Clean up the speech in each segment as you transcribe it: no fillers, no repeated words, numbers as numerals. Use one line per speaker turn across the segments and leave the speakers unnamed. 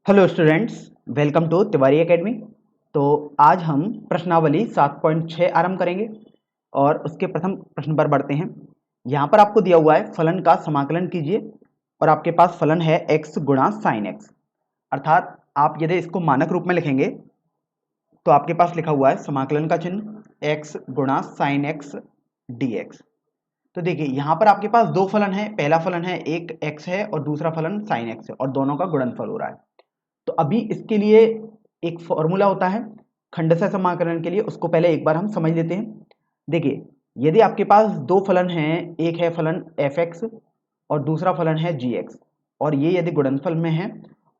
Hello students, welcome to Tiwari Academy. तो आज हम प्रश्नावली 7.6 आरंभ करेंगे और उसके प्रथम प्रश्न पर बढ़ते हैं। यहाँ पर आपको दिया हुआ है फलन का समाकलन कीजिए और आपके पास फलन है x गुणा साइन एक्स। अर्थात आप यदि इसको मानक रूप में लिखेंगे तो आपके पास लिखा हुआ है समाकलन का चिन्ह x गुणा साइन एक्स डी एक्स। तो देखिए यहाँ पर आपके पास दो फलन है, पहला फलन है एक x है और दूसरा फलन साइन एक्स है और दोनों का गुणनफल हो रहा है। तो अभी इसके लिए एक फॉर्मूला होता है खंडशः समाकलन के लिए, उसको पहले एक बार हम समझ लेते हैं। देखिए यदि आपके पास दो फलन हैं, एक है फलन f(x) और दूसरा फलन है g(x) और ये यदि गुणनफल में है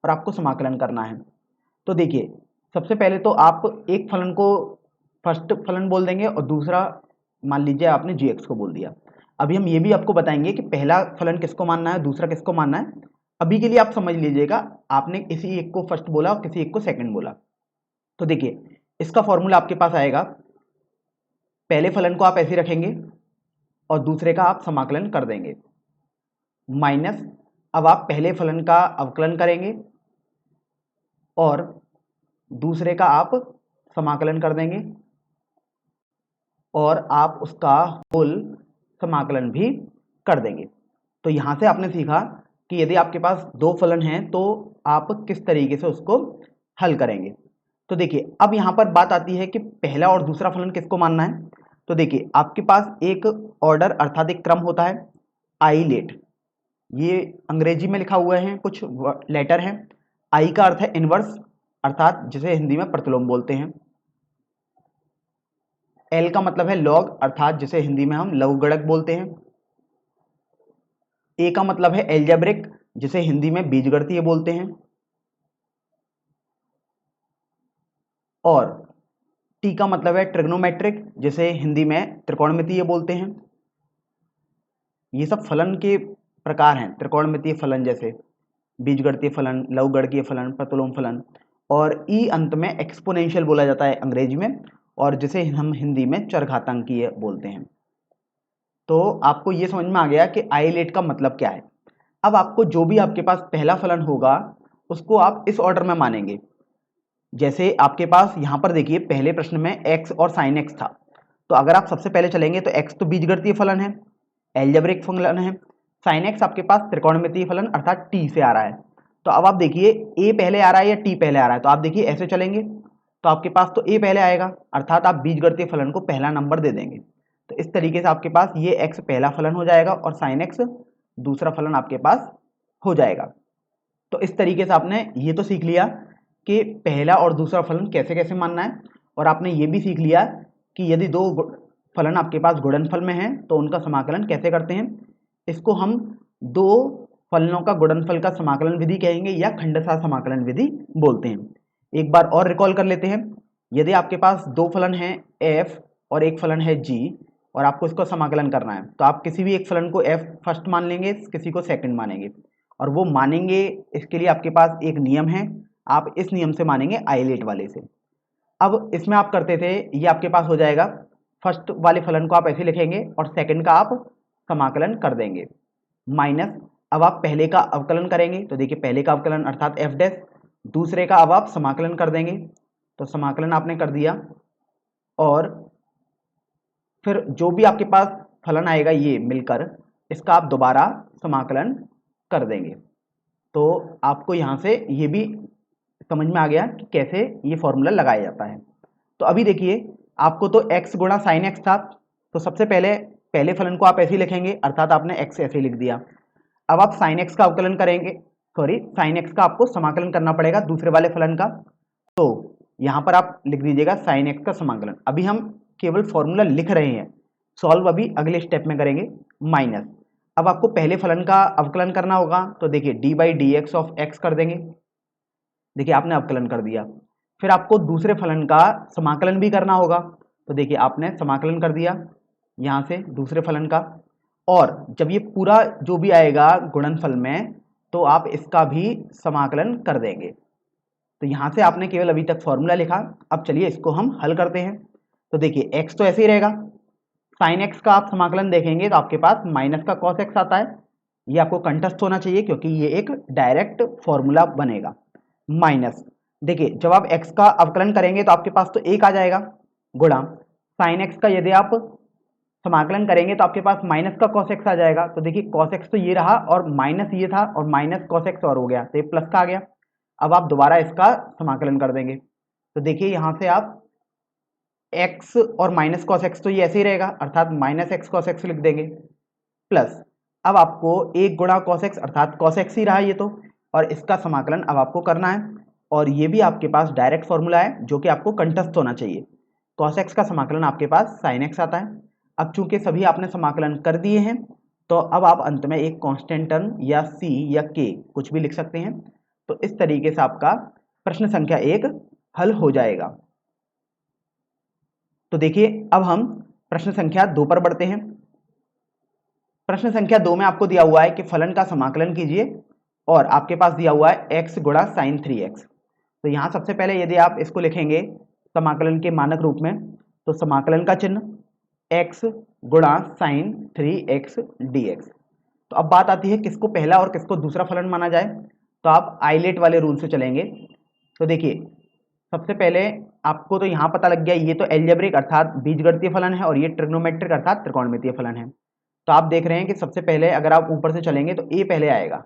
और आपको समाकलन करना है, तो देखिए सबसे पहले तो आप एक फलन को फर्स्ट फलन बोल देंगे और दूसरा मान लीजिए आपने g(x) को बोल दिया। अभी हम ये भी आपको बताएंगे कि पहला फलन किसको मानना है, दूसरा किसको मानना है। अभी के लिए आप समझ लीजिएगा, आपने किसी एक को फर्स्ट बोला और किसी एक को सेकंड बोला। तो देखिए इसका फॉर्मूला आपके पास आएगा, पहले फलन को आप ऐसे रखेंगे और दूसरे का आप समाकलन कर देंगे माइनस, अब आप पहले फलन का अवकलन करेंगे और दूसरे का आप समाकलन कर देंगे और आप उसका होल समाकलन भी कर देंगे। तो यहाँ से आपने सीखा कि यदि आपके पास दो फलन हैं तो आप किस तरीके से उसको हल करेंगे। तो देखिए अब यहाँ पर बात आती है कि पहला और दूसरा फलन किसको मानना है। तो देखिए आपके पास एक ऑर्डर अर्थात एक क्रम होता है आइलेट, ये अंग्रेजी में लिखा हुआ है, कुछ लेटर हैं। आई का अर्थ है इनवर्स अर्थात जिसे हिंदी में प्रतिलोम बोलते हैं। एल का मतलब है लॉग अर्थात जिसे हिंदी में हम लघुगणक बोलते हैं। ए का मतलब है एल्जेब्रिक जिसे हिंदी में बीजगणितीय बोलते हैं। और टी का मतलब है ट्रिग्नोमेट्रिक जिसे हिंदी में त्रिकोणमितीय बोलते हैं। ये सब फलन के प्रकार हैं, त्रिकोणमितीय फलन जैसे बीजगणितीय फलन, लघुगणकीय फलन, प्रतिलोम फलन। और ई अंत में एक्सपोनेंशियल बोला जाता है अंग्रेजी में और जिसे हम हिंदी में चरघातांकीय बोलते हैं। तो आपको ये समझ में आ गया कि आइलेट का मतलब क्या है। अब आपको जो भी आपके पास पहला फलन होगा उसको आप इस ऑर्डर में मानेंगे। जैसे आपके पास यहाँ पर देखिए पहले प्रश्न में x और साइन x था, तो अगर आप सबसे पहले चलेंगे तो x तो बीजगणितीय फलन है, एल्जेब्रिक फलन है। साइन x आपके पास त्रिकोणमितीय फलन अर्थात t से आ रहा है। तो अब आप देखिए a पहले आ रहा है या t पहले आ रहा है। तो आप देखिए ऐसे चलेंगे तो आपके पास तो a पहले आएगा अर्थात आप बीजगणितीय फलन को पहला नंबर दे देंगे। तो इस तरीके से आपके पास ये x पहला फलन हो जाएगा और साइन x दूसरा फलन आपके पास हो जाएगा। तो इस तरीके से आपने ये तो सीख लिया कि पहला और दूसरा फलन कैसे कैसे मानना है, और आपने ये भी सीख लिया कि यदि दो फलन आपके पास गुणनफल में हैं तो उनका समाकलन कैसे करते हैं। इसको हम दो फलनों का गुणनफल का समाकलन विधि कहेंगे या खंडशः समाकलन विधि बोलते हैं। एक बार और रिकॉल कर लेते हैं। यदि आपके पास दो फलन हैं f और एक फलन है g और आपको इसको समाकलन करना है, तो आप किसी भी एक फलन को f फर्स्ट मान लेंगे, किसी को सेकंड मानेंगे, और वो मानेंगे इसके लिए आपके पास एक नियम है, आप इस नियम से मानेंगे आइलेट वाले से। अब इसमें आप करते थे, ये आपके पास हो जाएगा, फर्स्ट वाले फलन को आप ऐसे लिखेंगे और सेकंड का आप समाकलन कर देंगे माइनस, अब आप पहले का अवकलन करेंगे तो देखिए पहले का अवकलन अर्थात एफ डैश, दूसरे का अब आप समाकलन कर देंगे। तो समाकलन आपने कर दिया और फिर जो भी आपके पास फलन आएगा ये मिलकर इसका आप दोबारा समाकलन कर देंगे। तो आपको यहाँ से ये भी समझ में आ गया कि कैसे ये फॉर्मूला लगाया जाता है। तो अभी देखिए आपको तो x गुणा साइन एक्स था, तो सबसे पहले फलन को आप ऐसे ही लिखेंगे अर्थात आपने x ऐसे लिख दिया। अब आप साइन एक्स का अवकलन करेंगे, सॉरी साइन एक्स का आपको समाकलन करना पड़ेगा दूसरे वाले फलन का। तो यहाँ पर आप लिख दीजिएगा साइन एक्स का समाकलन। अभी हम केवल फॉर्मूला लिख रहे हैं, सॉल्व अभी अगले स्टेप में करेंगे माइनस। अब आपको पहले फलन का अवकलन करना होगा, तो देखिए D by D x of x कर देंगे। देखिए आपने अवकलन कर दिया। फिर आपको दूसरे फलन का समाकलन भी करना होगा, तो देखिए आपने समाकलन कर दिया यहाँ से दूसरे फलन का, और जब ये पूरा जो भी आएगा गुणनफल में तो आप इसका भी समाकलन कर देंगे। तो यहाँ से आपने केवल अभी तक फॉर्मूला लिखा। अब चलिए इसको हम हल करते हैं। तो देखिए x तो ऐसे ही रहेगा, साइन x का आप समाकलन देखेंगे तो आपके पास माइनस का कॉस x आता है। ये आपको कंठस्थ होना चाहिए क्योंकि ये एक डायरेक्ट फॉर्मूला बनेगा। माइनस, देखिए जब आप x का अवकलन करेंगे तो आपके पास तो 1 आ जाएगा, गुणा साइन x का यदि आप समाकलन करेंगे तो आपके पास माइनस का cos x आ जाएगा। तो देखिए cos x तो ये रहा और माइनस ये था और माइनस cos x और हो गया, तो ये प्लस का आ गया। अब आप दोबारा इसका समाकलन कर देंगे तो देखिए यहाँ से आप x और माइनस cos x तो ये ऐसे ही रहेगा, अर्थात माइनस एक्स cos x लिख देंगे, प्लस अब आपको 1 गुणा cos x अर्थात cos x ही रहा ये तो, और इसका समाकलन अब आपको करना है। और ये भी आपके पास डायरेक्ट फॉर्मूला है जो कि आपको कंठस्थ होना चाहिए। cos x का समाकलन आपके पास sin x आता है। अब चूंकि सभी आपने समाकलन कर दिए हैं तो अब आप अंत में एक कांस्टेंट टर्म या c या k कुछ भी लिख सकते हैं। तो इस तरीके से आपका प्रश्न संख्या 1 हल हो जाएगा। तो देखिए अब हम प्रश्न संख्या 2 पर बढ़ते हैं। प्रश्न संख्या 2 में आपको दिया हुआ है कि फलन का समाकलन कीजिए और आपके पास दिया हुआ है x गुणा साइन 3x। तो यहाँ सबसे पहले यदि आप इसको लिखेंगे समाकलन के मानक रूप में तो समाकलन का चिन्ह x गुणा साइन 3x dx। तो अब बात आती है किसको पहला और किसको दूसरा फलन माना जाए, तो आप आइलेट वाले रूल से चलेंगे। तो देखिए सबसे पहले आपको तो यहाँ पता लग गया ये तो एल्जेब्रिक अर्थात बीजगणितीय फलन है और ये ट्रिग्नोमेट्रिक अर्थात त्रिकोणमितीय फलन है। तो आप देख रहे हैं कि सबसे पहले अगर आप ऊपर से चलेंगे तो a पहले आएगा,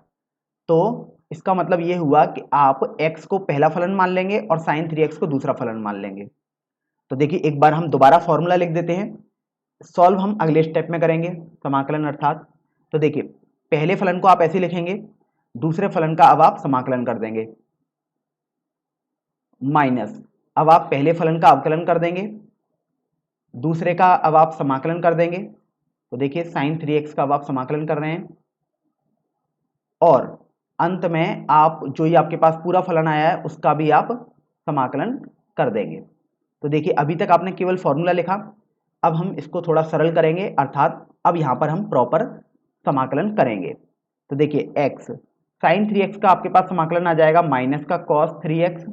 तो इसका मतलब ये हुआ कि आप x को पहला फलन मान लेंगे और साइन 3x को दूसरा फलन मान लेंगे। तो देखिए एक बार हम दोबारा फॉर्मूला लिख देते हैं, सॉल्व हम अगले स्टेप में करेंगे समाकलन अर्थात। तो देखिए पहले फलन को आप ऐसे लिखेंगे, दूसरे फलन का अब आप समाकलन कर देंगे, माइनस अब आप पहले फलन का अवकलन कर देंगे, दूसरे का अब आप समाकलन कर देंगे। तो देखिए साइन 3x का अब आप समाकलन कर रहे हैं और अंत में आप जो ये आपके पास पूरा फलन आया है उसका भी आप समाकलन कर देंगे। तो देखिए अभी तक आपने केवल फॉर्मूला लिखा, अब हम इसको थोड़ा सरल करेंगे अर्थात अब यहाँ पर हम प्रॉपर समाकलन करेंगे। तो देखिए x साइन 3x का आपके पास समाकलन आ जाएगा माइनस का cos 3x,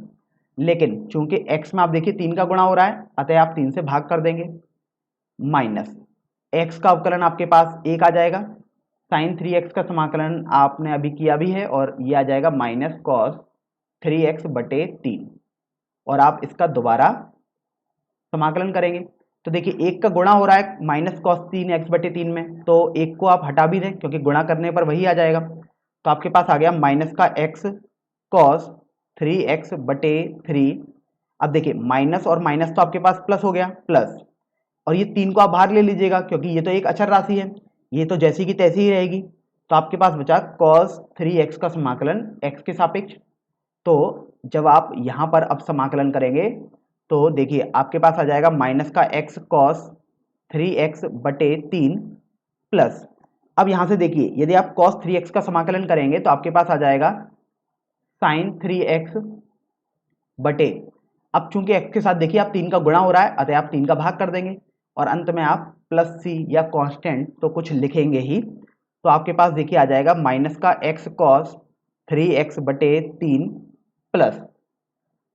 लेकिन चूंकि x में आप देखिए 3 का गुणा हो रहा है अतः आप 3 से भाग कर देंगे, माइनस x का अवकलन आपके पास 1 आ जाएगा, साइन 3x का समाकलन आपने अभी किया भी है और ये आ जाएगा माइनस cos 3x बटे 3 और आप इसका दोबारा समाकलन करेंगे। तो देखिए एक का गुणा हो रहा है माइनस cos 3x बटे 3 में, तो एक को आप हटा भी दें क्योंकि गुणा करने पर वही आ जाएगा। तो आपके पास आ गया माइनस का x cos 3x बटे 3। अब देखिए माइनस और माइनस तो आपके पास प्लस हो गया, प्लस और ये 3 को आप बाहर ले लीजिएगा क्योंकि ये तो एक अचर राशि है, ये तो जैसी की तैसी ही रहेगी। तो आपके पास बचा cos 3x का समाकलन x के सापेक्ष। तो जब आप यहाँ पर अब समाकलन करेंगे तो देखिए आपके पास आ जाएगा माइनस का x cos 3x बटे 3 प्लस, अब यहाँ से देखिए यदि आप cos 3x का समाकलन करेंगे तो आपके पास आ जाएगा साइन 3x बटे, अब चूंकि x के साथ देखिए आप 3 का गुणा हो रहा है अतः आप 3 का भाग कर देंगे और अंत में आप प्लस c या कांस्टेंट तो कुछ लिखेंगे ही। तो आपके पास देखिए आ जाएगा माइनस का x cos 3x बटे 3 प्लस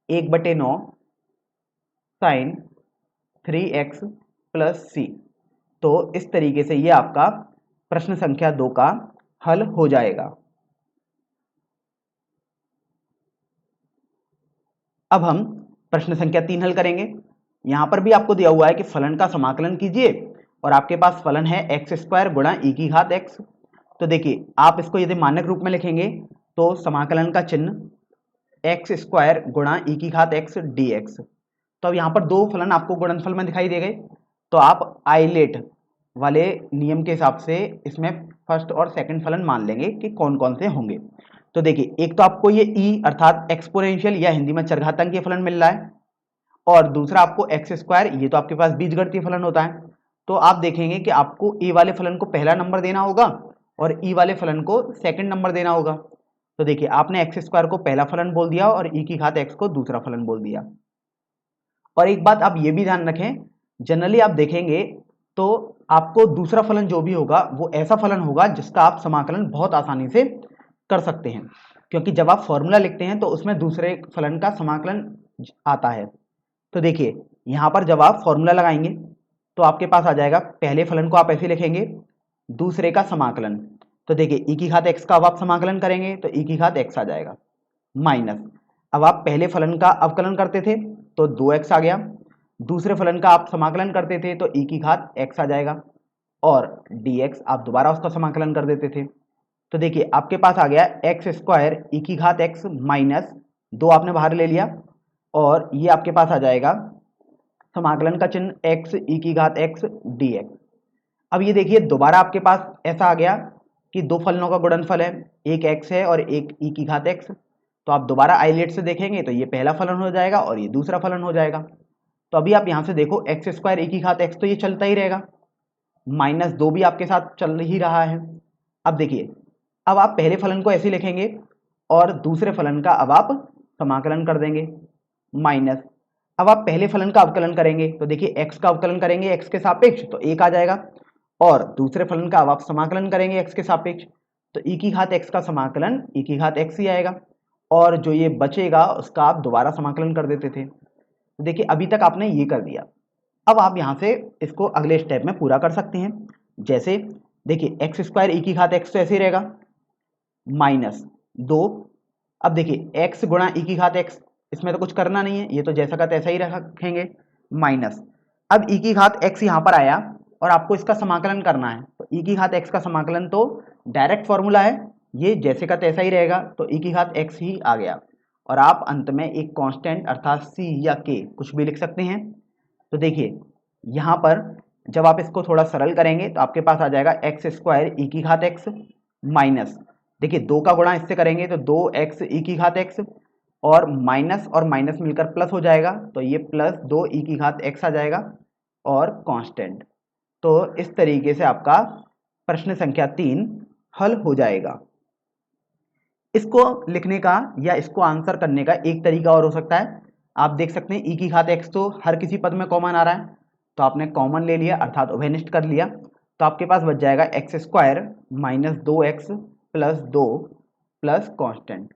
1 बटे 9 साइन 3x प्लस c। तो इस तरीके से ये आपका प्रश्न संख्या 2 का हल हो जाएगा। अब हम प्रश्न संख्या 3 हल करेंगे। यहां पर भी आपको दिया हुआ है कि फलन का समाकलन कीजिए और आपके पास फलन है एक्स स्क्वायर गुणा ई की घात एक्स। तो देखिए आप इसको यदि मानक रूप में लिखेंगे तो समाकलन का चिन्ह एक्स स्क्वायर गुणा ई की घात एक्स डी एक्स। तो अब यहाँ पर दो फलन आपको गुणनफल में दिखाई दे गए, तो आप आइलेट वाले नियम के हिसाब से इसमें फर्स्ट और सेकंड फलन मान लेंगे कि कौन कौन से होंगे। तो देखिए एक तो आपको ये ई अर्थात एक्सपोनेंशियल या हिंदी में चरघातांकीय फलन मिल रहा है और दूसरा आपको एक्स स्क्वायर, ये तो आपके पास बीजगणितीय फलन होता है। तो आप देखेंगे कि आपको ए वाले फलन को पहला नंबर देना होगा और ई वाले फलन को सेकंड नंबर देना होगा। तो देखिए आपने एक्स स्क्वायर को पहला फलन बोल दिया और ई की घात एक्स को दूसरा फलन बोल दिया। और एक बात आप ये भी ध्यान रखें, जनरली आप देखेंगे तो आपको दूसरा फलन जो भी होगा वो ऐसा फलन होगा जिसका आप समाकलन बहुत आसानी से कर सकते हैं, क्योंकि जब आप फॉर्मूला लिखते हैं तो उसमें दूसरे फलन का समाकलन आता है। तो देखिए यहाँ पर जब आप फॉर्मूला लगाएंगे तो आपके पास आ जाएगा, पहले फलन को आप ऐसे लिखेंगे, दूसरे का समाकलन। तो देखिए ई की घात एक्स का अब आप समाकलन करेंगे तो ई की घात एक्स आ जाएगा, माइनस अब आप पहले फलन का अवकलन करते थे तो 2x आ गया, दूसरे फलन का आप समाकलन करते थे तो e की घात x आ जाएगा, और dx आप दोबारा उसका समाकलन कर देते थे। तो देखिए आपके पास आ गया एक्स स्क्वायर ई की घात x माइनस 2 आपने बाहर ले लिया, और ये आपके पास आ जाएगा समाकलन का चिन्ह x ई की घात x dx। अब ये देखिए दोबारा आपके पास ऐसा आ गया कि दो फलनों का गुणनफल है, एक x है और एक e की घात x। तो आप दोबारा आइलेट से देखेंगे तो ये पहला फलन हो जाएगा और ये दूसरा फलन हो जाएगा। तो अभी आप यहाँ से देखो एक्स स्क्वायर ई की घात x तो ये चलता ही रहेगा, माइनस 2 भी आपके साथ चल ही रहा है। अब देखिए अब आप पहले फलन को ऐसे लिखेंगे और दूसरे फलन का अब आप समाकलन कर देंगे माइनस। अब आप पहले फलन का अवकलन करेंगे तो देखिए x का अवकलन करेंगे x के सापेक्ष तो 1 आ जाएगा, और दूसरे फलन का अब आप समाकलन करेंगे x के सापेक्ष तो e की घात x का समाकलन e की घात x ही आएगा, और जो ये बचेगा उसका आप दोबारा समाकलन कर देते थे। तो देखिए अभी तक आपने ये कर दिया। अब आप यहाँ से इसको अगले स्टेप में पूरा कर सकते हैं। जैसे देखिए एक्स स्क्वायर ई की घात x तो ऐसे ही रहेगा माइनस 2। अब देखिए x गुणा ई की घात x, इसमें तो कुछ करना नहीं है, ये तो जैसा का तैसा ही रखेंगे माइनस। अब e की घात x यहाँ पर आया और आपको इसका समाकलन करना है, तो e की घात x का समाकलन तो डायरेक्ट फॉर्मूला है, ये जैसे का तैसा ही रहेगा, तो e की घात x ही आ गया, और आप अंत में एक कांस्टेंट अर्थात c या k कुछ भी लिख सकते हैं। तो देखिए यहाँ पर जब आप इसको थोड़ा सरल करेंगे तो आपके पास आ जाएगा एक्स स्क्वायर ई की घात x माइनस, देखिए 2 का गुणा इससे करेंगे तो 2x ई की घात x, और माइनस मिलकर प्लस हो जाएगा तो ये प्लस 2 ई की घात x आ जाएगा और कांस्टेंट। तो इस तरीके से आपका प्रश्न संख्या 3 हल हो जाएगा। इसको लिखने का या इसको आंसर करने का एक तरीका और हो सकता है, आप देख सकते हैं ई की घात x तो हर किसी पद में कॉमन आ रहा है, तो आपने कॉमन ले लिया अर्थात उभयनिष्ठ कर लिया, तो आपके पास बच जाएगा x square minus 2x plus 2 plus constant.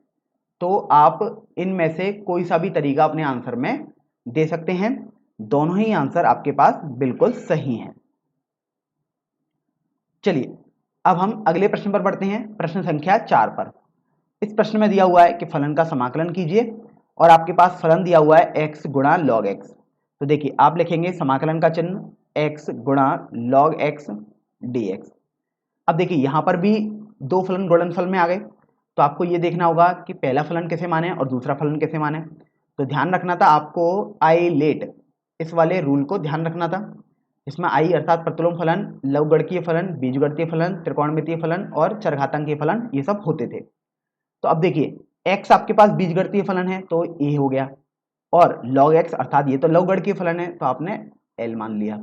तो आप इनमें से कोई सा भी तरीका अपने आंसर में दे सकते हैं, दोनों ही आंसर आपके पास बिल्कुल सही हैं। चलिए अब हम अगले प्रश्न पर बढ़ते हैं, प्रश्न संख्या 4 पर। इस प्रश्न में दिया हुआ है कि फलन का समाकलन कीजिए और आपके पास फलन दिया हुआ है x गुणा लॉग x। तो देखिए आप लिखेंगे समाकलन का चिन्ह x गुणा लॉग x dx। अब देखिए यहाँ पर भी दो फलन गुणनफल में आ गए, तो आपको ये देखना होगा कि पहला फलन कैसे माने और दूसरा फलन कैसे माने। तो ध्यान रखना था आपको आइलेट इस वाले रूल को ध्यान रखना था, इसमें आई अर्थात प्रतिलोम फलन, लवगणकीय फलन, बीजगणितीय फलन, त्रिकोणमितीय फलन और चरघातांकीय फलन ये सब होते थे। तो अब देखिए x आपके पास बीजगणितीय फलन है तो a हो गया, और log x अर्थात ये तो लवगणकीय फलन है तो आपने l मान लिया।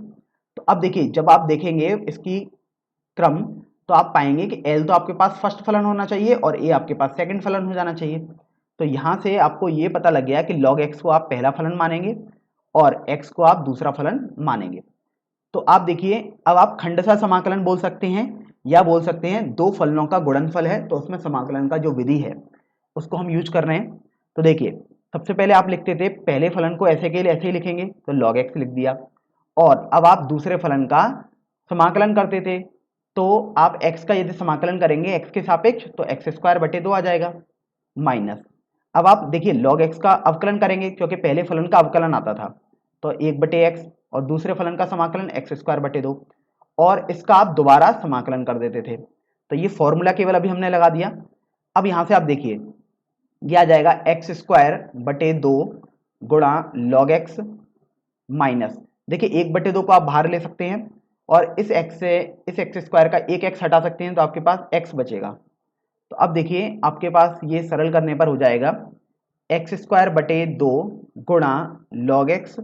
तो अब देखिए जब आप देखेंगे इसकी क्रम तो आप पाएंगे कि l तो आपके पास फर्स्ट फलन होना चाहिए और a आपके पास सेकंड फलन हो जाना चाहिए। तो यहाँ से आपको ये पता लग गया कि log x को आप पहला फलन मानेंगे और x को आप दूसरा फलन मानेंगे। तो आप देखिए अब आप खंडशः समाकलन बोल सकते हैं या बोल सकते हैं दो फलनों का गुणनफल है तो उसमें समाकलन का जो विधि है उसको हम यूज कर रहे हैं। तो देखिए सबसे पहले आप लिखते थे पहले फलन को ऐसे के लिए ऐसे ही लिखेंगे तो log x लिख दिया, और अब आप दूसरे फलन का समाकलन करते थे तो आप x का यदि समाकलन करेंगे x के सापेक्ष तो एक्स स्क्वायर बटे 2 आ जाएगा माइनस। अब आप देखिए log x का अवकलन करेंगे क्योंकि पहले फलन का अवकलन आता था तो 1 बटे x, और दूसरे फलन का समाकलन एक्स स्क्वायर बटे 2, और इसका आप दोबारा समाकलन कर देते थे। तो ये फॉर्मूला केवल अभी हमने लगा दिया। अब यहाँ से आप देखिए ये आ जाएगा एक्स स्क्वायर बटे 2 गुणा लॉग एक्स माइनस, देखिए 1 बटे 2 को आप बाहर ले सकते हैं और इस एक्स से इस एक्स स्क्वायर का एक एक्स हटा सकते हैं तो आपके पास एक्स बचेगा। तो अब देखिए आपके पास ये सरल करने पर हो जाएगा एक्स स्क्वायर बटे 2 गुणा लॉग एक्स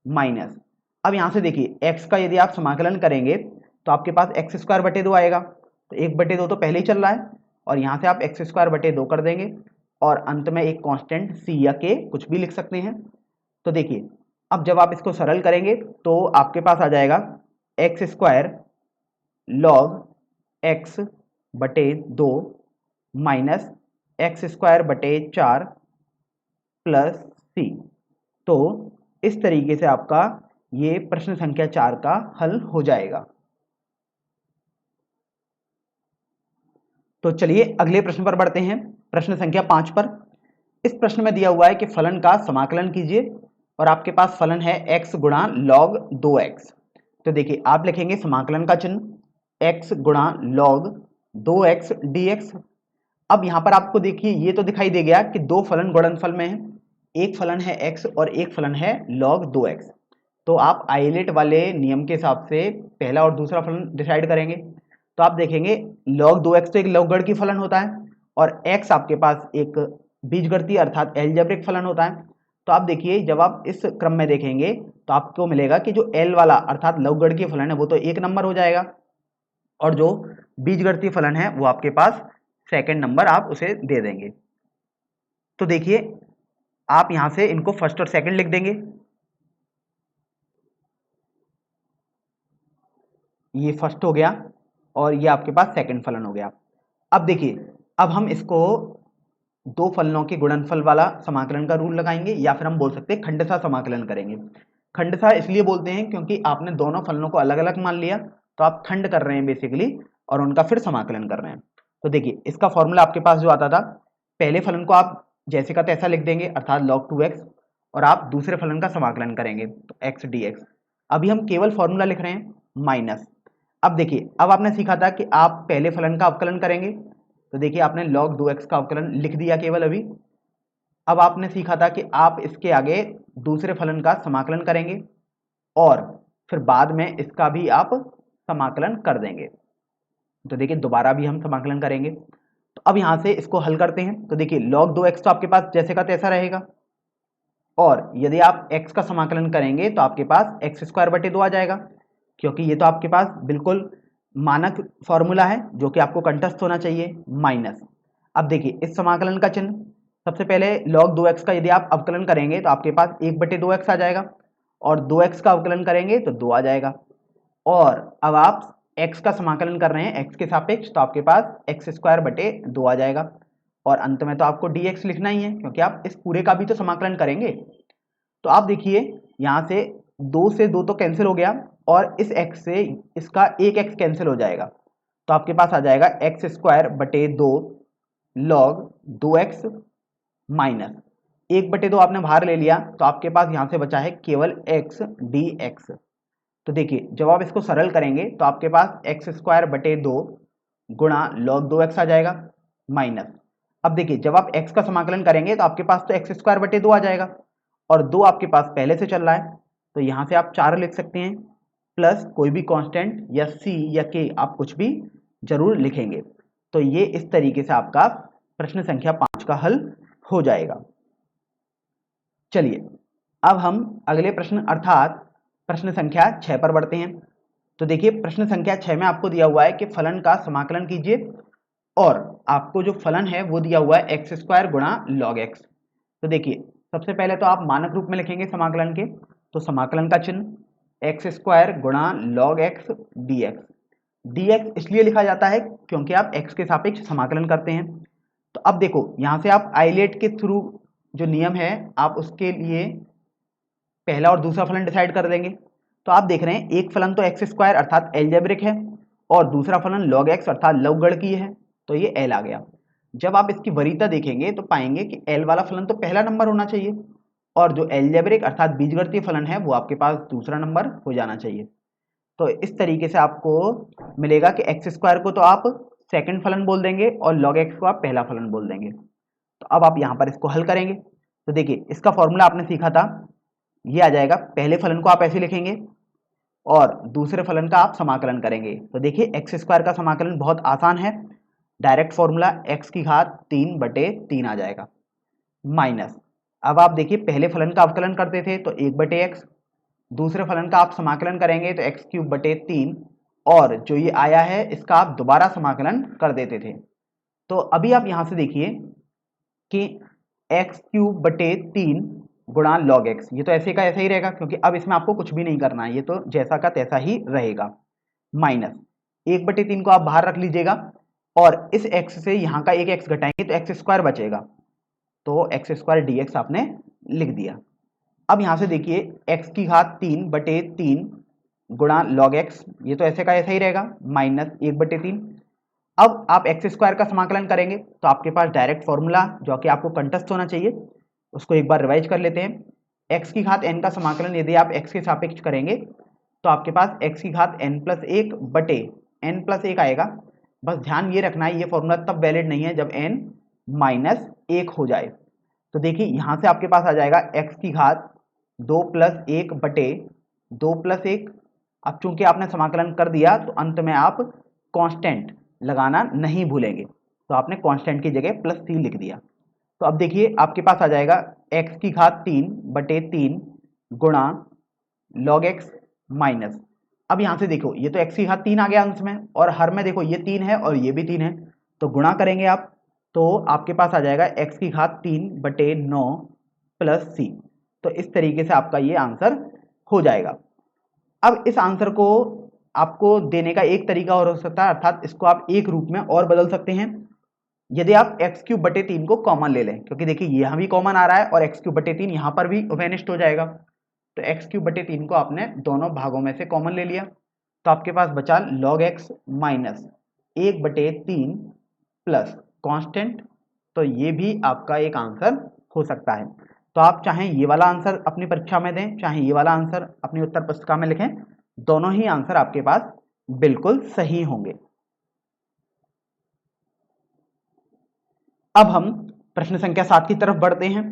माइनस। अब यहाँ से देखिए x का यदि आप समाकलन करेंगे तो आपके पास एक्स स्क्वायर बटे 2 आएगा, तो 1 बटे 2 तो पहले ही चल रहा है और यहाँ से आप एक्स स्क्वायर बटे 2 कर देंगे और अंत में एक कांस्टेंट c या k कुछ भी लिख सकते हैं। तो देखिए अब जब आप इसको सरल करेंगे तो आपके पास आ जाएगा एक्स स्क्वायर लॉग एक्स बटे 2 माइनस एक्स स्क्वायर बटे 4 प्लस c। तो इस तरीके से आपका ये प्रश्न संख्या 4 का हल हो जाएगा। तो चलिए अगले प्रश्न पर बढ़ते हैं, प्रश्न संख्या 5 पर। इस प्रश्न में दिया हुआ है कि फलन का समाकलन कीजिए और आपके पास फलन है x गुणा log 2x। तो देखिए आप लिखेंगे समाकलन का चिन्ह x गुणा log 2x dx। अब यहां पर आपको देखिए ये तो दिखाई दे गया कि दो फलन गुणनफल में है, एक फलन है x और एक फलन है log 2x। तो आप आइलेट वाले नियम के हिसाब से पहला और दूसरा फलन डिसाइड करेंगे। तो आप देखेंगे log 2x तो एक लघुगण की फलन होता है और x आपके पास एक बीजगणितीय अर्थात एल्जेब्रिक फलन होता है। तो आप देखिए जब आप इस क्रम में देखेंगे तो आपको मिलेगा कि जो एल वाला अर्थात लघुगणकीय फलन है वो तो एक नंबर हो जाएगा और जो बीजगणितीय फलन है वो आपके पास सेकंड नंबर आप उसे दे देंगे। तो देखिए आप यहां से इनको फर्स्ट और सेकंड लिख देंगे। ये फर्स्ट हो गया और ये आपके पास सेकंड फलन हो गया। अब देखिए अब हम इसको दो फलनों के गुणनफल वाला समाकलन का रूल लगाएंगे या फिर हम बोल सकते हैं खंडशः समाकलन करेंगे। खंडशः इसलिए बोलते हैं क्योंकि आपने दोनों फलनों को अलग अलग मान लिया तो आप खंड कर रहे हैं बेसिकली और उनका फिर समाकलन कर रहे हैं। तो देखिए इसका फॉर्मूला आपके पास जो आता था, पहले फलन को आप जैसे का तैसा लिख देंगे अर्थात log 2x और आप दूसरे फलन का समाकलन करेंगे तो x dx। अभी हम केवल फॉर्मूला लिख रहे हैं माइनस। अब देखिए अब आपने सीखा था कि आप पहले फलन का अवकलन करेंगे तो देखिए आपने log 2x का अवकलन लिख दिया केवल अभी। अब आपने सीखा था कि आप इसके आगे दूसरे फलन का समाकलन करेंगे और फिर बाद में इसका भी आप समाकलन कर देंगे। तो देखिए दोबारा भी हम समाकलन करेंगे। तो अब यहां से इसको हल करते हैं तो देखिए log 2x तो आपके पास जैसे का तैसा रहेगा और यदि आप x का समाकलन करेंगे तो आपके पास x स्क्वायर बटे 2 आ जाएगा क्योंकि ये तो आपके पास बिल्कुल मानक फॉर्मूला है जो कि आपको कंठस्थ होना चाहिए माइनस। अब देखिए इस समाकलन का चिन्ह सबसे पहले log 2x का यदि आप अवकलन करेंगे तो आपके पास 1 बटे 2x आ जाएगा और 2x का अवकलन करेंगे तो 2 आ जाएगा और अब आप x का समाकलन कर रहे हैं x के सापेक्ष तो आपके पास x स्क्वायर बटे 2 आ जाएगा और अंत में तो आपको dx लिखना ही है क्योंकि आप इस पूरे का भी तो समाकलन करेंगे। तो आप देखिए यहाँ से 2 से 2 तो कैंसिल हो गया और इस x से इसका एक x कैंसिल हो जाएगा तो आपके पास आ जाएगा x स्क्वायर बटे 2 log 2x माइनस 1 बटे 2 आपने बाहर ले लिया तो आपके पास यहाँ से बचा है केवल x dx। तो देखिए जब आप इसको सरल करेंगे तो आपके पास x स्क्वायर बटे 2 गुणा log 2x आ जाएगा माइनस। अब देखिए जब आप x का समाकलन करेंगे तो आपके पास तो x स्क्वायर बटे 2 आ जाएगा और 2 आपके पास पहले से चल रहा है तो यहाँ से आप 4 लिख सकते हैं प्लस कोई भी कांस्टेंट या c या k आप कुछ भी जरूर लिखेंगे। तो ये इस तरीके से आपका प्रश्न संख्या 5 का हल हो जाएगा। चलिए अब हम अगले प्रश्न अर्थात प्रश्न संख्या 6 पर बढ़ते हैं। तो देखिए प्रश्न संख्या 6 में आपको दिया हुआ है कि फलन का समाकलन कीजिए और आपको जो फलन है वो दिया हुआ है एक्स स्क्वायर गुणा log x। तो देखिए सबसे पहले तो आप मानक रूप में लिखेंगे समाकलन के तो समाकलन का चिन्ह एक्स स्क्वायर गुणा log x dx। dx इसलिए लिखा जाता है क्योंकि आप x के सापेक्ष समाकलन करते हैं। तो अब देखो यहाँ से आप आइलेट के थ्रू जो नियम है आप उसके लिए पहला और दूसरा फलन डिसाइड कर देंगे। तो आप देख रहे हैं एक फलन तो एक्स स्क्वायर अर्थात एल्जेब्रिक है और दूसरा फलन log x अर्थात लघुगणकीय है तो ये l आ गया। जब आप इसकी वरीयता देखेंगे तो पाएंगे कि l वाला फलन तो पहला नंबर होना चाहिए और जो एल्जेब्रिक अर्थात बीजगणितीय फलन है वो आपके पास दूसरा नंबर हो जाना चाहिए। तो इस तरीके से आपको मिलेगा कि एक्स स्क्वायर को तो आप सेकंड फलन बोल देंगे और log x को आप पहला फलन बोल देंगे। तो अब आप यहाँ पर इसको हल करेंगे तो देखिए इसका फॉर्मूला आपने सीखा था, ये आ जाएगा। पहले फलन को आप ऐसे लिखेंगे और दूसरे फलन का आप समाकलन करेंगे। तो देखिए एक्स स्क्वायर का समाकलन बहुत आसान है, डायरेक्ट फॉर्मूला x की घात 3 बटे 3 आ जाएगा माइनस। अब आप देखिए पहले फलन का अवकलन करते थे तो 1 बटे x, दूसरे फलन का आप समाकलन करेंगे तो x क्यूब बटे 3 और जो ये आया है इसका आप दोबारा समाकलन कर देते थे। तो अभी आप यहाँ से देखिए कि x क्यूब बटे 3 गुणा log x, ये तो ऐसे का ऐसा ही रहेगा क्योंकि अब इसमें आपको कुछ भी नहीं करना है, ये तो जैसा का तैसा ही रहेगा माइनस 1 बटे 3 को आप बाहर रख लीजिएगा और इस x से यहाँ का एक x घटाएंगे तो x स्क्वायर बचेगा तो x स्क्वायर dx आपने लिख दिया। अब यहाँ से देखिए x की घात 3 बटे 3 गुणा log x, ये तो ऐसे का ऐसा ही रहेगा माइनस 1 बटे 3 अब आप एक्स स्क्वायर का समाकलन करेंगे तो आपके पास डायरेक्ट फॉर्मूला जो कि आपको कंठस्थ होना चाहिए, उसको एक बार रिवाइज कर लेते हैं। एक्स की घात एन का समाकलन यदि आप एक्स के सापेक्ष करेंगे तो आपके पास एक्स की घात एन प्लस एक बटे एन प्लस एक आएगा। बस ध्यान ये रखना है, ये फॉर्मूला तब वैलिड नहीं है जब एन माइनस एक हो जाए। तो देखिए यहाँ से आपके पास आ जाएगा एक्स की घात 2 प्लस एक बटे 2 प्लस एक। अब चूंकि आपने समाकलन कर दिया तो अंत में आप कांस्टेंट लगाना नहीं भूलेंगे, तो आपने कांस्टेंट की जगह प्लस 3 लिख दिया। तो अब देखिए आपके पास आ जाएगा एक्स की घात 3 बटे 3 गुणा लॉग एक्स माइनस। अब यहाँ से देखो ये तो एक्स की घात 3 आ गया अंश में, और हर में देखो ये 3 है और ये भी 3 है, तो गुणा करेंगे आप तो आपके पास आ जाएगा एक्स की घात 3 बटे 9 प्लस सी। तो इस तरीके से आपका ये आंसर हो जाएगा। अब इस आंसर को आपको देने का एक तरीका और हो सकता है, अर्थात इसको आप एक रूप में और बदल सकते हैं। यदि आप एक्स क्यूब बटे 3 को कॉमन ले लें, क्योंकि देखिए यहाँ भी कॉमन आ रहा है और एक्स क्यूब बटे 3 यहाँ पर भी वेनिस्ट हो जाएगा, तो एक्स क्यूब बटे 3 को आपने दोनों भागों में से कॉमन ले लिया, तो आपके पास बचा लॉग एक्स माइनस 1 बटे 3 प्लस कांस्टेंट। तो ये भी आपका एक आंसर हो सकता है। तो आप चाहें ये वाला आंसर अपनी परीक्षा में दें, चाहे ये वाला आंसर अपनी उत्तर पुस्तिका में लिखें, दोनों ही आंसर आपके पास बिल्कुल सही होंगे। अब हम प्रश्न संख्या 7 की तरफ बढ़ते हैं।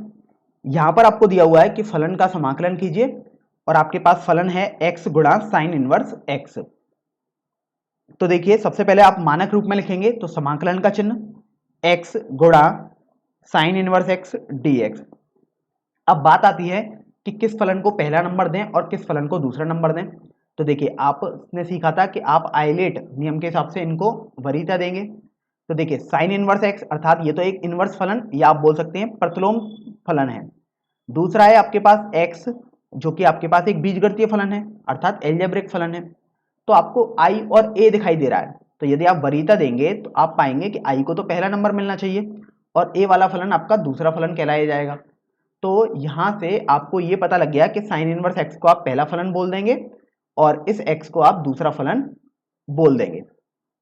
यहां पर आपको दिया हुआ है कि फलन का समाकलन कीजिए और आपके पास फलन है x गुणा साइन इनवर्स x। तो देखिए सबसे पहले आप मानक रूप में लिखेंगे तो समाकलन का चिन्ह x गुणा साइन इनवर्स x dx। अब बात आती है कि किस फलन को पहला नंबर दें और किस फलन को दूसरा नंबर दें। तो देखिए आपने सीखा था कि आप आइलेट नियम के हिसाब से इनको वरीयता देंगे। तो देखिए साइन इनवर्स एक्स अर्थात ये तो एक इनवर्स फलन या आप बोल सकते हैं प्रतिलोम फलन है। दूसरा है आपके पास एक्स जो कि आपके पास एक बीजगणितीय फलन है अर्थात एल्जेब्रिक फलन है। तो आपको आई और ए दिखाई दे रहा है, तो यदि आप वरीयता देंगे तो आप पाएंगे कि आई को तो पहला नंबर मिलना चाहिए और ए वाला फलन आपका दूसरा फलन कहलाया जाएगा। तो यहाँ से आपको ये पता लग गया कि साइन इनवर्स एक्स को आप पहला फलन बोल देंगे और इस एक्स को आप दूसरा फलन बोल देंगे।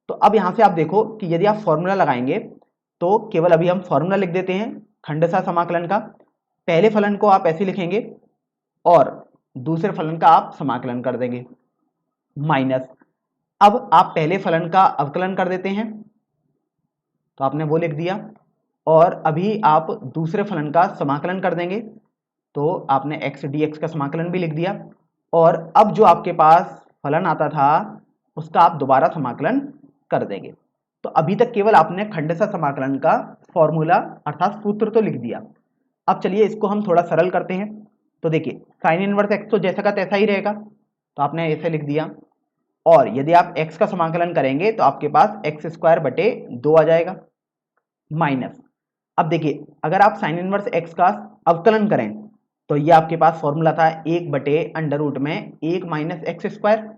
तो अब यहाँ से आप देखो कि यदि आप फॉर्मूला लगाएंगे तो केवल अभी हम फॉर्मूला लिख देते हैं खंडशः समाकलन का। पहले फलन को आप ऐसे लिखेंगे और दूसरे फलन का आप समाकलन कर देंगे माइनस। अब आप पहले फलन का अवकलन कर देते हैं तो आपने वो लिख दिया, और अभी आप दूसरे फलन का समाकलन कर देंगे तो आपने x dx का समाकलन भी लिख दिया, और अब जो आपके पास फलन आता था उसका आप दोबारा समाकलन कर देंगे। तो अभी तक केवल आपने खंडशः समाकलन का फॉर्मूला अर्थात सूत्र तो लिख दिया। अब चलिए इसको हम थोड़ा सरल करते हैं। तो देखिए साइन इनवर्स एक्स तो जैसा का तैसा ही रहेगा, तो आपने ऐसे लिख दिया, और यदि आप x का समाकलन करेंगे तो आपके पास एक्स स्क्वायर बटे 2 आ जाएगा माइनस। अब देखिए अगर आप साइन इनवर्स एक्स का अवकलन करें तो ये आपके पास फॉर्मूला था 1 बटे अंडर रूट में 1 माइनस एक्स स्क्वायर,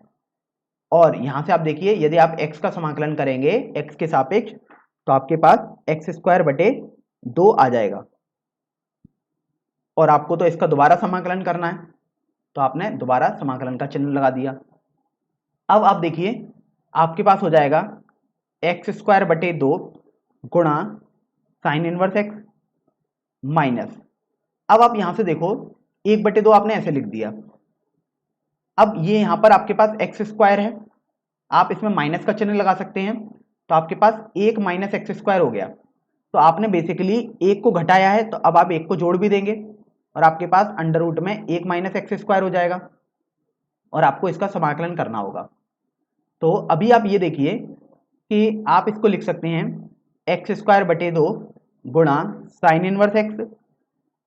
और यहां से आप देखिए यदि आप x का समाकलन करेंगे x के सापेक्ष तो आपके पास एक्स स्क्वायर बटे 2 आ जाएगा, और आपको तो इसका दोबारा समाकलन करना है तो आपने दोबारा समाकलन का चिन्ह लगा दिया। अब आप देखिए आपके पास हो जाएगा एक्स स्क्वायर बटे 2 गुणा साइन इनवर्स एक्स माइनस। अब आप यहां से देखो 1 बटे 2 आपने ऐसे लिख दिया। अब ये यहां पर आपके पास एक्स स्क्वायर है, आप इसमें माइनस का चिन्ह लगा सकते हैं, तो आपके पास 1 माइनस एक्स स्क्वायर हो गया। तो आपने बेसिकली 1 को घटाया है तो अब आप 1 को जोड़ भी देंगे और आपके पास अंडर रूट में 1 माइनस एक्स स्क्वायर हो जाएगा, और आपको इसका समाकलन करना होगा। तो अभी आप ये देखिए कि आप इसको लिख सकते हैं एक्स स्क्वायर बटे 2 गुणा साइन इनवर्स एक्स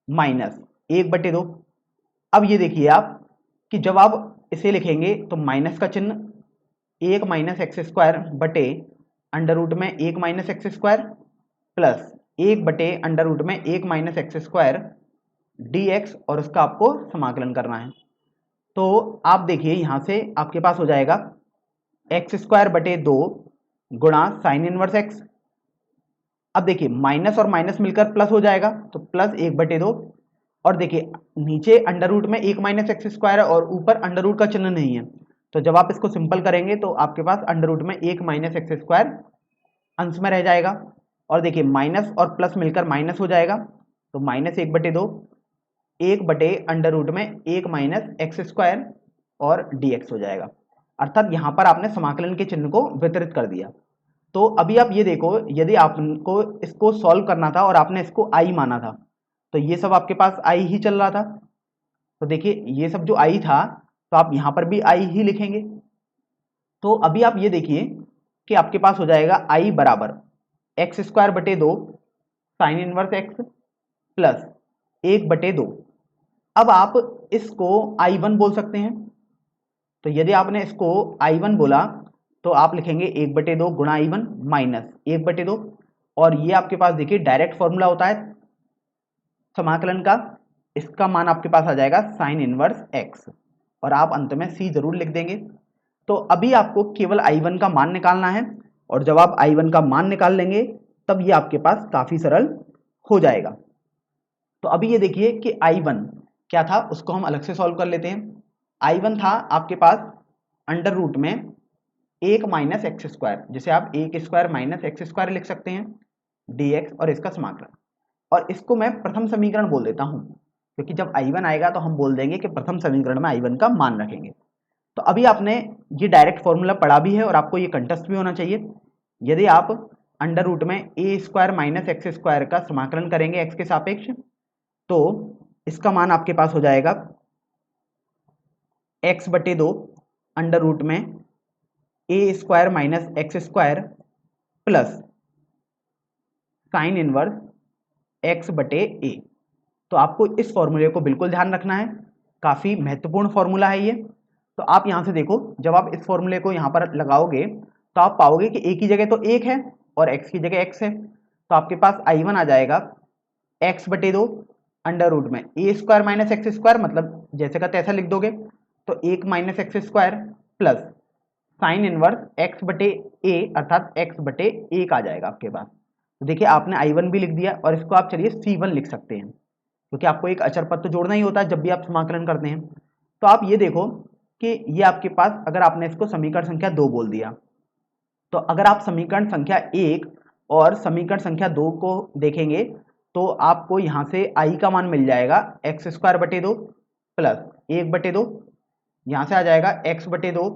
माइनस 1 बटे 2। अब ये देखिए आप कि जब आप इसे लिखेंगे तो माइनस का चिन्ह 1 माइनस एक्स स्क्वायर बटे अंडर रूट में 1 माइनस एक्स स्क्वायर प्लस 1 बटे अंडर रूट में 1 माइनस एक्स स्क्वायर dx, और उसका आपको समाकलन करना है। तो आप देखिए यहाँ से आपके पास हो जाएगा एक्स स्क्वायर बटे 2 गुणा साइन इनवर्स एक्स। अब देखिए माइनस और माइनस मिलकर प्लस हो जाएगा तो प्लस 1 बटे 2, और देखिए नीचे अंडर रूट में 1 माइनस एक्स स्क्वायर है और ऊपर अंडर रूट का चिन्ह नहीं है, तो जब आप इसको सिंपल करेंगे तो आपके पास अंडर रूट में 1 माइनस एक्स स्क्वायर अंश में रह जाएगा, और देखिए माइनस और प्लस मिलकर माइनस हो जाएगा, तो माइनस 1/2 1/√में 1 माइनस एक्स स्क्वायर और dx हो जाएगा। अर्थात यहाँ पर आपने समाकलन के चिन्ह को वितरित कर दिया। तो अभी आप ये देखो, यदि आपको इसको सॉल्व करना था और आपने इसको i माना था, तो ये सब आपके पास i ही चल रहा था, तो देखिए ये सब जो i था, तो आप यहाँ पर भी i ही लिखेंगे। तो अभी आप ये देखिए कि आपके पास हो जाएगा i बराबर x² 2 sine inverse x plus 1/2। अब आप इसको I1 बोल सकते हैं, तो यदि आपने इसको I1 बोला तो आप लिखेंगे 1/2 गुणा I1 माइनस 1/2, और ये आपके पास देखिए डायरेक्ट फॉर्मूला होता है समाकलन का, इसका मान आपके पास आ जाएगा साइन इनवर्स x, और आप अंत में c जरूर लिख देंगे। तो अभी आपको केवल I1 का मान निकालना है, और जब आप I1 का मान निकाल लेंगे तब ये आपके पास काफी सरल हो जाएगा। तो अभी ये देखिए कि I1 क्या था, उसको हम अलग से सॉल्व कर लेते हैं। I1 था आपके पास अंडर रूट में 1 माइनस एक्स स्क्वायर, जिसे आप 1² माइनस एक्स स्क्वायर लिख सकते हैं dx, और इसका समाकलन, और इसको मैं प्रथम समीकरण बोल देता हूं, क्योंकि जब I1 आएगा तो हम बोल देंगे कि प्रथम समीकरण में I1 का मान रखेंगे। तो अभी आपने ये डायरेक्ट फॉर्मूला पढ़ा भी है और आपको ये कंठस्थ भी होना चाहिए। यदि आप अंडर रूट में a² माइनस एक्स स्क्वायर का समाकलन करेंगे x के सापेक्ष, तो इसका मान आपके पास हो जाएगा x/2 अंडर रूट में a² minus x square plus sine inverse x/a। तो आपको इस फॉर्मूले को बिल्कुल ध्यान रखना है, काफ़ी महत्वपूर्ण फॉर्मूला है ये। तो आप यहाँ से देखो, जब आप इस फॉर्मूले को यहाँ पर लगाओगे तो आप पाओगे कि a की जगह तो 1 है और x की जगह x है, तो आपके पास I1 आ जाएगा x/2 अंडर रूट में a² माइनस एक्स स्क्वायर, मतलब जैसे का तैसा लिख दोगे, तो 1 minus x square plus sine inverse x/a अर्थात x/1 आ जाएगा आपके पास। तो देखिए आपने I1 भी लिख दिया, और इसको आप चलिए C1 लिख सकते हैं, क्योंकि आपको एक अचर पद तो जोड़ना ही होता है जब भी आप समाकलन करते हैं। तो आप ये देखो कि ये आपके पास, अगर आपने इसको समीकरण संख्या 2 बोल दिया, तो अगर आप समीकरण संख्या 1 और समीकरण संख्या 2 को देखेंगे तो आपको यहाँ से i का मान मिल जाएगा x² 2 प्लस 1/2, यहाँ से आ जाएगा x/2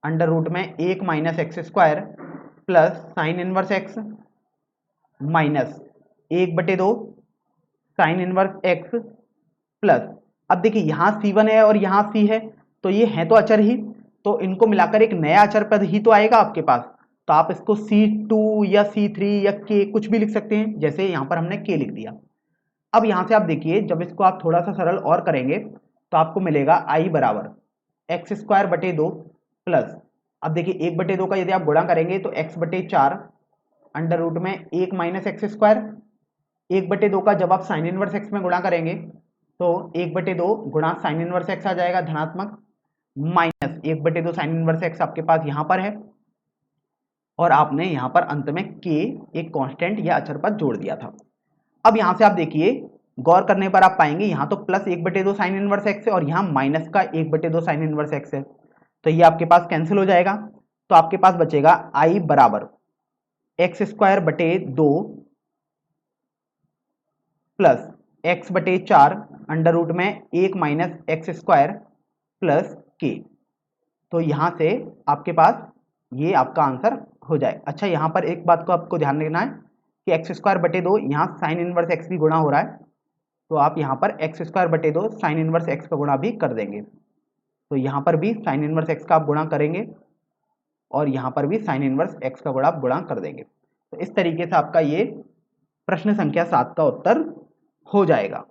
अंडर रूट में 1 minus x square plus sine inverse x minus 1/2 sign inverse x plus, अब देखिए यहाँ C1 है और यहाँ C है, तो ये है तो अचर ही, तो इनको मिलाकर एक नया अचर पद ही तो आएगा आपके पास। तो आप इसको C2 या C3 या K कुछ भी लिख सकते हैं, जैसे यहाँ पर हमने K लिख दिया। अब यहाँ से आप देखिए, जब इसको आप थोड़ा सा सरल और करेंगे तो आपको मिलेगा i बराबर x² 2 प्लस, अब देखिए 1/2 का यदि आप गुणा करेंगे तो x/4 अंडर रूट में 1 माइनस एक्स स्क्वायर, 1/2 का जब आप साइन इनवर्स x में गुणा करेंगे तो 1/2 गुणा साइन इनवर्स x आ जाएगा धनात्मक, माइनस 1/2 साइन इनवर्स x आपके पास यहाँ पर है, और आपने यहाँ पर अंत में k एक कांस्टेंट या अचर पद जोड़ दिया था। अब यहाँ से आप देखिए, गौर करने पर आप पाएंगे यहाँ तो प्लस 1/2 साइन इनवर्स x है और यहाँ माइनस का 1/2 साइन इनवर्स x है, तो ये आपके पास कैंसिल हो जाएगा। तो आपके पास बचेगा i बराबर x² 2 plus x/4 under root में 1 minus x square plus k। तो यहाँ से आपके पास ये आपका आंसर हो जाए। अच्छा, यहाँ पर एक बात को आपको ध्यान रखना है कि x² 2 यहाँ साइन इनवर्स x भी गुणा हो रहा है, तो आप यहाँ पर x² 2 साइन इनवर्स x का गुणा भी कर देंगे, तो यहाँ पर भी साइन इनवर्स x का आप गुणा करेंगे और यहाँ पर भी साइन इनवर्स x का गुणा आप गुणा कर देंगे। तो इस तरीके से आपका ये प्रश्न संख्या 7 का उत्तर हो जाएगा।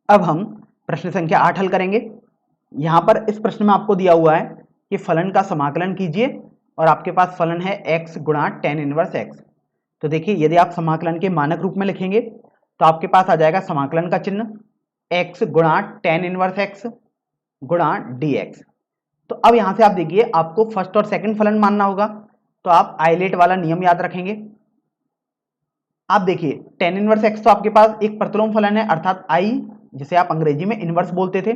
अब हम प्रश्न संख्या 8 हल करेंगे। यहाँ पर इस प्रश्न में आपको दिया हुआ है कि फलन का समाकलन कीजिए, और आपके पास फलन है x गुणा tan इनवर्स x। तो देखिए, यदि आप समाकलन के मानक रूप में लिखेंगे तो आपके पास आ जाएगा समाकलन का चिन्ह x गुणा tan इनवर्स x गुणा dx। तो अब यहाँ से आप देखिए, आपको फर्स्ट और सेकंड फलन मानना होगा, तो आप आइलेट वाला नियम याद रखेंगे। आप देखिए tan इनवर्स x तो आपके पास एक प्रतिलोम फलन है, अर्थात i जिसे आप अंग्रेजी में इनवर्स बोलते थे,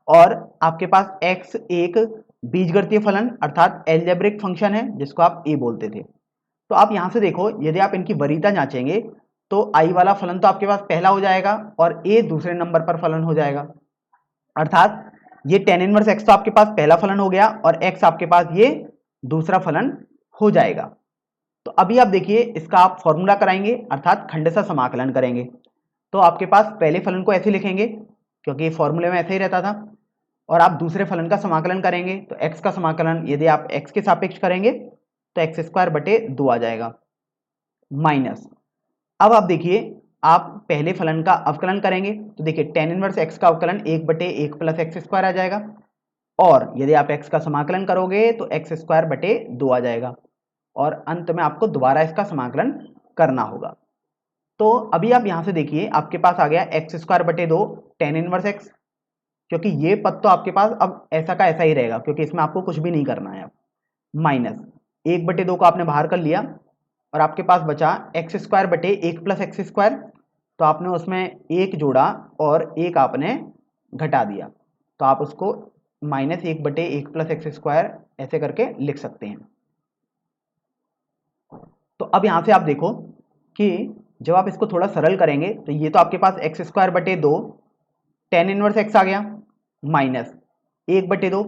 और आपके पास x एक बीजगणितीय फलन अर्थात एल्जेब्रिक फंक्शन है जिसको आप ए बोलते थे। तो आप यहां से देखो, यदि आप इनकी वरीयता जांचेंगे तो आई वाला फलन तो आपके पास पहला हो जाएगा और ए दूसरे नंबर पर फलन हो जाएगा, अर्थात ये tan इनवर्स x तो आपके पास पहला फलन हो गया और x आपके पास ये दूसरा फलन हो जाएगा। तो अभी आप देखिए इसका आप फॉर्मूला कराएंगे अर्थात खंडशः समाकलन करेंगे। तो आपके पास पहले फलन को ऐसे लिखेंगे क्योंकि फॉर्मूले में ऐसे ही रहता था, और आप दूसरे फलन का समाकलन करेंगे तो x का समाकलन यदि आप x के सापेक्ष करेंगे तो एक्स स्क्वायर बटे 2 आ जाएगा, माइनस अब आप देखिए आप पहले फलन का अवकलन करेंगे तो देखिए tan इनवर्स x का अवकलन 1 बटे 1 प्लस एक्स स्क्वायर आ जाएगा, और यदि आप x का समाकलन करोगे तो एक्स स्क्वायर बटे 2 आ जाएगा, और अंत में आपको दोबारा इसका समाकलन करना होगा। तो अभी आप यहां से देखिए आपके पास आ गया एक्स स्क्वायर बटे 2 tan इनवर्स x, क्योंकि ये पद तो आपके पास अब ऐसा का ऐसा ही रहेगा क्योंकि इसमें आपको कुछ भी नहीं करना है। अब माइनस 1 बटे 2 को आपने बाहर कर लिया और आपके पास बचा एक्स स्क्वायर बटे 1 प्लस एक्स स्क्वायर, तो आपने उसमें एक जोड़ा और एक आपने घटा दिया, तो आप उसको माइनस 1 बटे 1 प्लस एक्स स्क्वायर ऐसे करके लिख सकते हैं। तो अब यहां से आप देखो कि जब आप इसको थोड़ा सरल करेंगे तो ये तो आपके पास एक्स स्क्वायर बटे 2 tan इनवर्स x आ गया माइनस 1 बटे 2।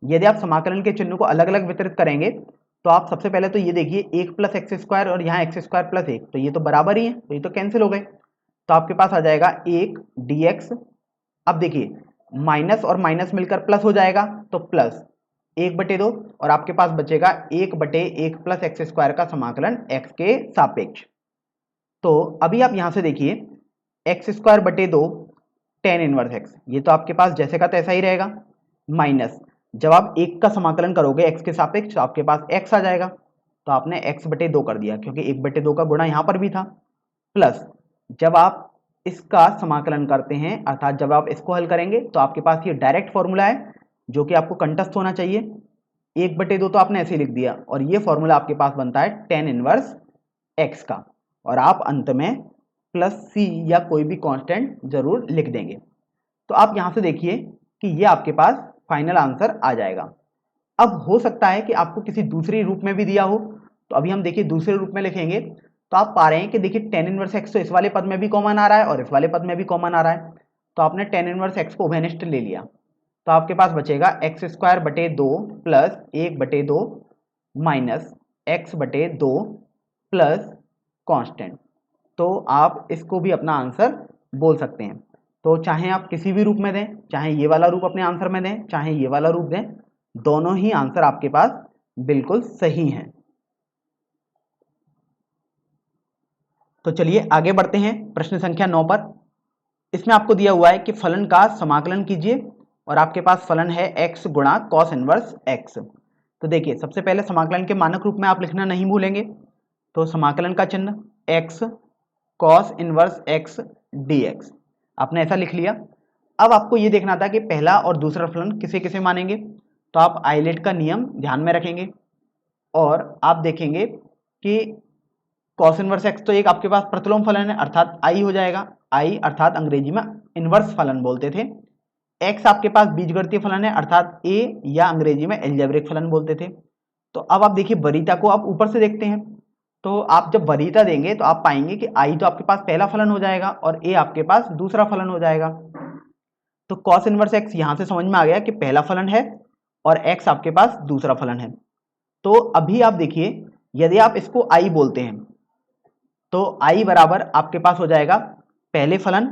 यदि आप समाकलन के चिन्ह को अलग अलग वितरित करेंगे तो आप सबसे पहले तो ये देखिए 1 प्लस एक्स स्क्वायर और यहाँ एक्स स्क्वायर प्लस 1, तो ये तो बराबर ही है, तो ये तो कैंसिल हो गए, तो आपके पास आ जाएगा 1 dx। अब देखिए माइनस और माइनस मिलकर प्लस हो जाएगा तो प्लस 1 बटे 2, और आपके पास बचेगा 1 बटे 1 प्लस एक्स स्क्वायर का समाकलन x के सापेक्ष। तो अभी आप यहां से देखिए एक्स स्क्वायर बटे 2 tan इनवर्स x, ये तो आपके पास जैसे का तैसा ही रहेगा, माइनस जब आप 1 का समाकलन करोगे x के सापेक्ष तो आपके पास x आ जाएगा, तो आपने x बटे 2 कर दिया क्योंकि 1 बटे 2 का गुणा यहाँ पर भी था, प्लस जब आप इसका समाकलन करते हैं अर्थात जब आप इसको हल करेंगे तो आपके पास ये डायरेक्ट फॉर्मूला है जो कि आपको कंठस्थ होना चाहिए। 1 बटे 2 तो आपने ऐसे लिख दिया और ये फॉर्मूला आपके पास बनता है tan इनवर्स x का, और आप अंत में प्लस c या कोई भी कांस्टेंट जरूर लिख देंगे। तो आप यहां से देखिए कि ये आपके पास फाइनल आंसर आ जाएगा। अब हो सकता है कि आपको किसी दूसरे रूप में भी दिया हो, तो अभी हम देखिए दूसरे रूप में लिखेंगे तो आप पा रहे हैं कि देखिए tan इनवर्स x तो इस वाले पद में भी कॉमन आ रहा है और इस वाले पद में भी कॉमन आ रहा है, तो आपने tan इनवर्स x को उभयनिष्ठ ले लिया, तो आपके पास बचेगा एक्स स्क्वायर बटे 2 प्लस 1 बटे 2 माइनस एक्स बटे 2 प्लस कॉन्स्टेंट। तो आप इसको भी अपना आंसर बोल सकते हैं। तो चाहे आप किसी भी रूप में दें, चाहे ये वाला रूप अपने आंसर में दें, चाहे ये वाला रूप दें, दोनों ही आंसर आपके पास बिल्कुल सही हैं। तो चलिए आगे बढ़ते हैं प्रश्न संख्या 9 पर। इसमें आपको दिया हुआ है कि फलन का समाकलन कीजिए और आपके पास फलन है x गुणा कॉस इनवर्स x। तो देखिए सबसे पहले समाकलन के मानक रूप में आप लिखना नहीं भूलेंगे, तो समाकलन का चिन्ह x cos inverse x dx आपने ऐसा लिख लिया। अब आपको ये देखना था कि पहला और दूसरा फलन किसे किसे मानेंगे, तो आप आइलेट का नियम ध्यान में रखेंगे और आप देखेंगे कि कॉस इनवर्स x तो एक आपके पास प्रतिलोम फलन है अर्थात i हो जाएगा, i अर्थात अंग्रेजी में इनवर्स फलन बोलते थे। x आपके पास बीजगणितीय फलन है अर्थात a या अंग्रेजी में एल्जेब्रिक फलन बोलते थे। तो अब आप देखिए वरीयता को आप ऊपर से देखते हैं, तो आप जब वरीयता देंगे तो आप पाएंगे कि i तो आपके पास पहला फलन हो जाएगा और a आपके पास दूसरा फलन हो जाएगा। तो cos इनवर्स x यहां से समझ में आ गया कि पहला फलन है और x आपके पास दूसरा फलन है। तो अभी आप देखिए यदि आप इसको i बोलते हैं तो i बराबर आपके पास हो जाएगा पहले फलन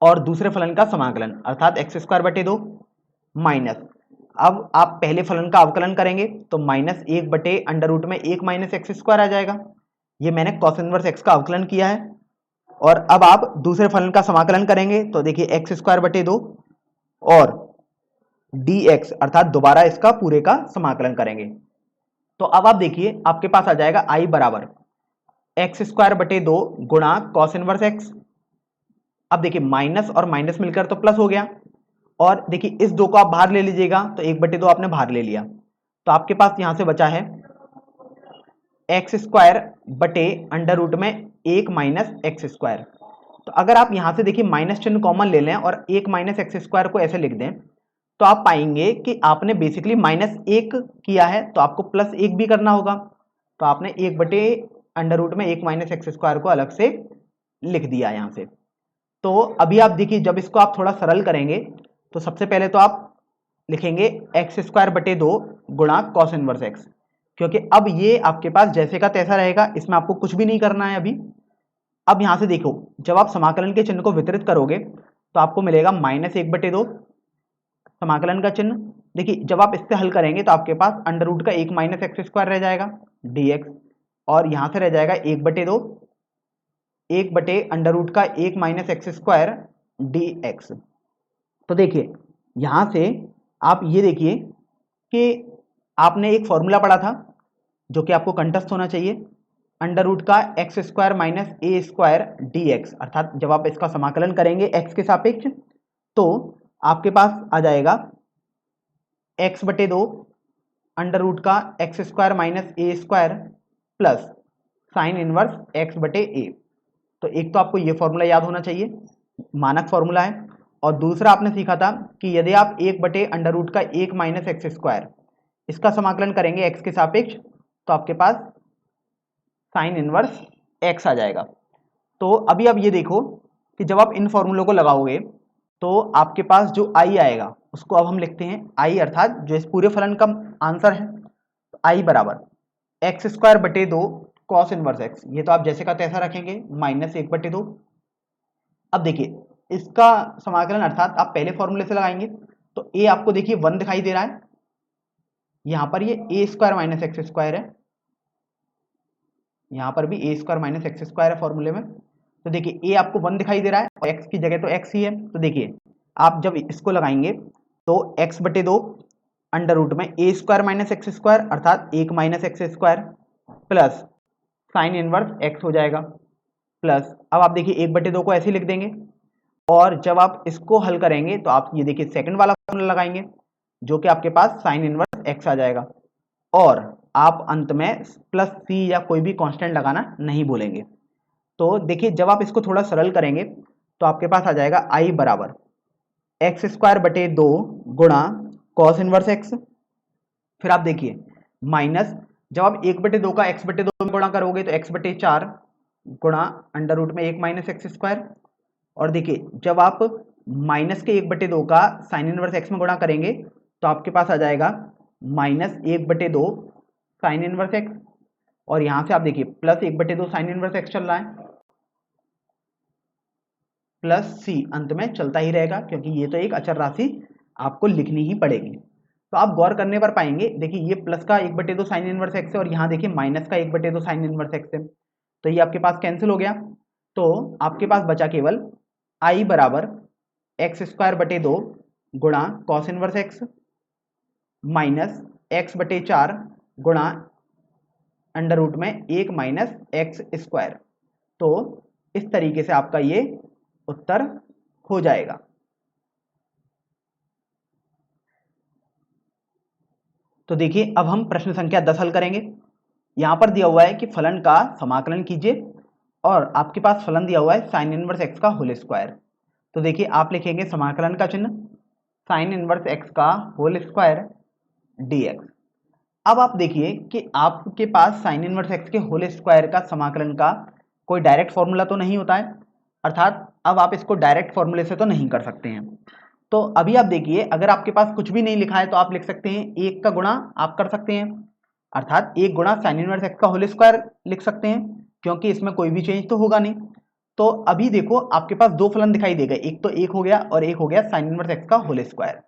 और दूसरे फलन का समाकलन अर्थात एक्स स्क्वायर बटे 2 माइनस, अब आप पहले फलन का अवकलन करेंगे तो माइनस 1 बटे अंडर रूट में 1 माइनस एक्स स्क्वायर आ जाएगा। ये मैंने कॉस इनवर्स एक्स का अवकलन किया है। और अब आप दूसरे फलन का समाकलन करेंगे तो देखिए एक्स स्क्वायर बटे 2 और dx अर्थात दोबारा इसका पूरे का समाकलन करेंगे। तो अब आप देखिए आपके पास आ जाएगा i बराबर एक्स स्क्वायर बटे 2 गुणा कॉस इनवर्स एक्स। अब देखिए माइनस और माइनस मिलकर तो प्लस हो गया, और देखिए इस 2 को आप बाहर ले लीजिएगा तो 1 बटे 2 आपने बाहर ले लिया, तो आपके पास यहां से बचा है एक्स स्क्वायर बटे अंडर रूट में 1 माइनस एक्स स्क्वायर। तो अगर आप यहां से देखिए माइनस चिन्ह कॉमन ले लें और 1 माइनस एक्स स्क्वायर को ऐसे लिख दें तो आप पाएंगे कि आपने बेसिकली -1 किया है तो आपको +1 भी करना होगा। तो आपने 1/√1 में 1 - x स्क्वायर को अलग से लिख दिया यहाँ से। तो अभी आप देखिए, जब इसको आप थोड़ा सरल करेंगे तो सबसे पहले तो आप लिखेंगे x²/2 गुणा cos इनवर्स x, क्योंकि अब ये आपके पास जैसे का तैसा रहेगा, इसमें आपको कुछ भी नहीं करना है अभी। अब यहां से देखो, जब आप समाकलन के चिन्ह को वितरित करोगे तो आपको मिलेगा -1/2 समाकलन का चिन्ह। देखिए, जब आप इससे हल करेंगे तो आपके पास √ का 1 - x² रह जाएगा dx, और यहां से रह जाएगा 1/2 1/√1 का 1 - x² dx। तो देखिए, यहां से आप ये देखिए कि आपने एक फॉर्मूला पढ़ा था जो कि आपको कंठस्थ होना चाहिए, √ का x² - a² dx, अर्थात जब आप इसका समाकलन करेंगे x के सापेक्ष तो आपके पास आ जाएगा x/2 √ का x² - a² plus sine inverse x/a। तो एक तो आपको ये फॉर्मूला याद होना चाहिए, मानक फॉर्मूला है, और दूसरा आपने सीखा था कि यदि आप 1/√1 का 1 - x² इसका समाकलन करेंगे x के सापेक्ष तो आपके पास साइन इनवर्स x आ जाएगा। तो अभी आप ये देखो कि जब आप इन फॉर्मूलों को लगाओगे तो आपके पास जो i आएगा उसको अब हम लिखते हैं i, अर्थात जो इस पूरे फलन का आंसर है, i बराबर x²/2 cos इनवर्स x, ये तो आप जैसे का तैसा रखेंगे -1/2। अब देखिए, इसका समाकलन अर्थात आप पहले फॉर्मूले से लगाएंगे तो a आपको देखिए 1 दिखाई दे रहा है, यहां पर ये a² - x² है, यहां पर भी a² - x² है फॉर्मूले में। तो देखिए a आपको 1 दिखाई दे रहा है और x की जगह तो x ही है। तो देखिए, आप जब इसको लगाएंगे तो x/2 √ में a² - x² अर्थात 1 - x² plus sine inverse x हो जाएगा, प्लस अब आप देखिए 1/2 को ऐसे लिख देंगे, और जब आप इसको हल करेंगे तो आप ये देखिए सेकंड वाला फॉर्मूला लगाएंगे जो कि आपके पास साइन इनवर्स x आ जाएगा, और आप अंत में +c या कोई भी कांस्टेंट लगाना नहीं भूलेंगे। तो देखिए, जब आप इसको थोड़ा सरल करेंगे तो आपके पास आ जाएगा i बराबर x²/2 गुणा cos इनवर्स x। फिर आप देखिए माइनस, जब आप 1/2 का x/2 में गुणा करोगे तो x/4 गुणा √ में 1 - x²। और देखिए, जब आप माइनस के 1/2 का साइन इनवर्स x में गुणा करेंगे तो आपके पास आ जाएगा -1/2 साइन इनवर्स x, और यहां से आप देखिए प्लस 1/2 साइन इनवर्स x चल रहा है, प्लस c अंत में चलता ही रहेगा, क्योंकि ये तो एक अचर राशि आपको लिखनी ही पड़ेगी। तो आप गौर करने पर पाएंगे, देखिए ये प्लस का 1/2 साइन इनवर्स x है और यहाँ देखिए माइनस का 1/2 साइन इनवर्स x है, तो ये आपके पास कैंसिल हो गया। तो आपके पास बचा केवल i बराबर x²/2 गुणा cos inverse x minus x/4 गुणा √ में 1 - x²। तो इस तरीके से आपका ये उत्तर हो जाएगा। तो देखिए, अब हम प्रश्न संख्या 10 हल करेंगे। यहां पर दिया हुआ है कि फलन का समाकलन कीजिए, और आपके पास फलन दिया हुआ है साइन इनवर्स x का होल स्क्वायर। तो देखिए, आप लिखेंगे समाकलन का चिन्ह साइन इनवर्स x का होल स्क्वायर dx। अब आप देखिए कि आपके पास साइन इनवर्स x के होल स्क्वायर का समाकलन का कोई डायरेक्ट फॉर्मूला तो नहीं होता है, अर्थात अब आप इसको डायरेक्ट फॉर्मूले से तो नहीं कर सकते हैं। तो अभी आप देखिए, अगर आपके पास कुछ भी नहीं लिखा है तो आप लिख सकते हैं 1 का गुणा आप कर सकते हैं, अर्थात 1 गुणा साइन इनवर्स x का होल स्क्वायर लिख सकते हैं, क्योंकि इसमें कोई भी चेंज तो होगा नहीं। तो अभी देखो, आपके पास दो फलन दिखाई देगा, एक तो 1 हो गया और एक हो गया साइन इनवर्स x का होल स्क्वायर।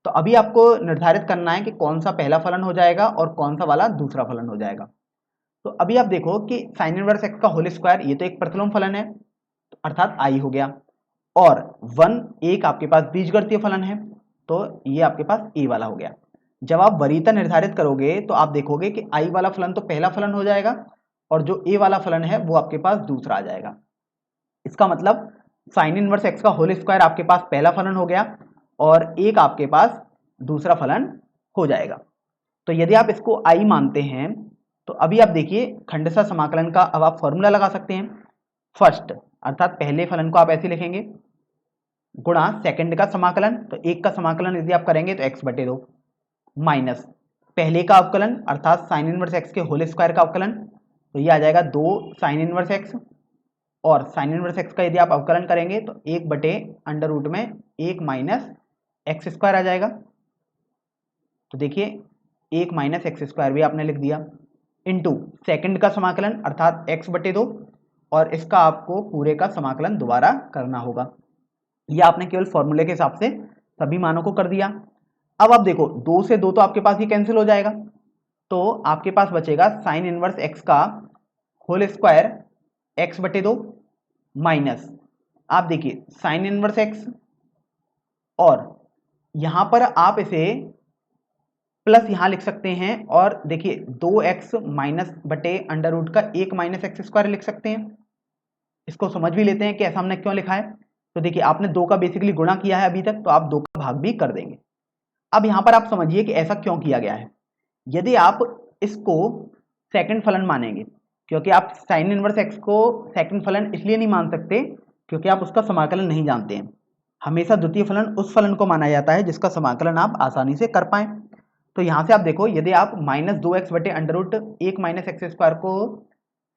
तो अभी आपको निर्धारित करना है कि कौन सा पहला फलन हो जाएगा और कौन सा वाला दूसरा फलन हो जाएगा। तो अभी आप देखो कि साइन इनवर्स x का होल स्क्वायर ये तो एक प्रतिलोम फलन है, अर्थात i हो गया, और 1 एक आपके पास बीजगणितीय फलन है, तो ये आपके पास a वाला हो गया। जब आप वरीयता निर्धारित करोगे तो आप देखोगे कि i वाला फलन तो पहला फलन हो जाएगा और जो a वाला फलन है वो आपके पास दूसरा आ जाएगा। इसका मतलब साइन इनवर्स x का होल स्क्वायर आपके पास पहला फलन हो गया और एक आपके पास दूसरा फलन हो जाएगा। तो यदि आप इसको i मानते हैं तो अभी आप देखिए खंडशः समाकलन का अब आप फॉर्मूला लगा सकते हैं। फर्स्ट, अर्थात पहले फलन को आप ऐसे लिखेंगे गुणा सेकंड का समाकलन, तो एक का समाकलन यदि आप करेंगे तो x बटे 2 माइनस पहले का अवकलन अर्थात साइन इनवर्स x के होल स्क्वायर का अवकलन, तो ये आ जाएगा 2 साइन इनवर्स x, और साइन इनवर्स x का यदि आप अवकलन करेंगे तो 1 बटे अंडर रूट में 1 माइनस एक्स स्क्वायर आ जाएगा। तो देखिए 1 माइनस एक्स स्क्वायर भी आपने लिख दिया, इनटू सेकंड का समाकलन अर्थात x बटे 2, और इसका आपको पूरे का समाकलन दोबारा करना होगा। यह आपने केवल फॉर्मूले के हिसाब से सभी मानों को कर दिया। अब आप देखो 2 से 2 तो आपके पास ये कैंसिल हो जाएगा, तो आपके पास बचेगा साइन इनवर्स x का होल स्क्वायर x बटे 2 माइनस, आप देखिए साइन इनवर्स x, और यहां पर आप इसे प्लस यहां लिख सकते हैं, और देखिए 2x माइनस बटे अंडर रूट का 1 माइनस एक्स स्क्वायर लिख सकते हैं। इसको समझ भी लेते हैं कि ऐसा हमने क्यों लिखा है। तो देखिए आपने 2 का बेसिकली गुणा किया है अभी तक, तो आप 2 का भाग भी कर देंगे। अब यहां पर आप समझिए कि ऐसा क्यों किया गया है। यदि आप इसको सेकंड फलन मानेंगे, क्योंकि आप साइन इनवर्स एक्स को सेकंड फलन इसलिए नहीं मान सकते क्योंकि आप उसका समाकलन नहीं जानते हैं। हमेशा द्वितीय फलन उस फलन को माना जाता है जिसका समाकलन आप आसानी से कर पाए। तो यहां से आप देखो यदि आप माइनस 2x बटे under root 1 minus x square को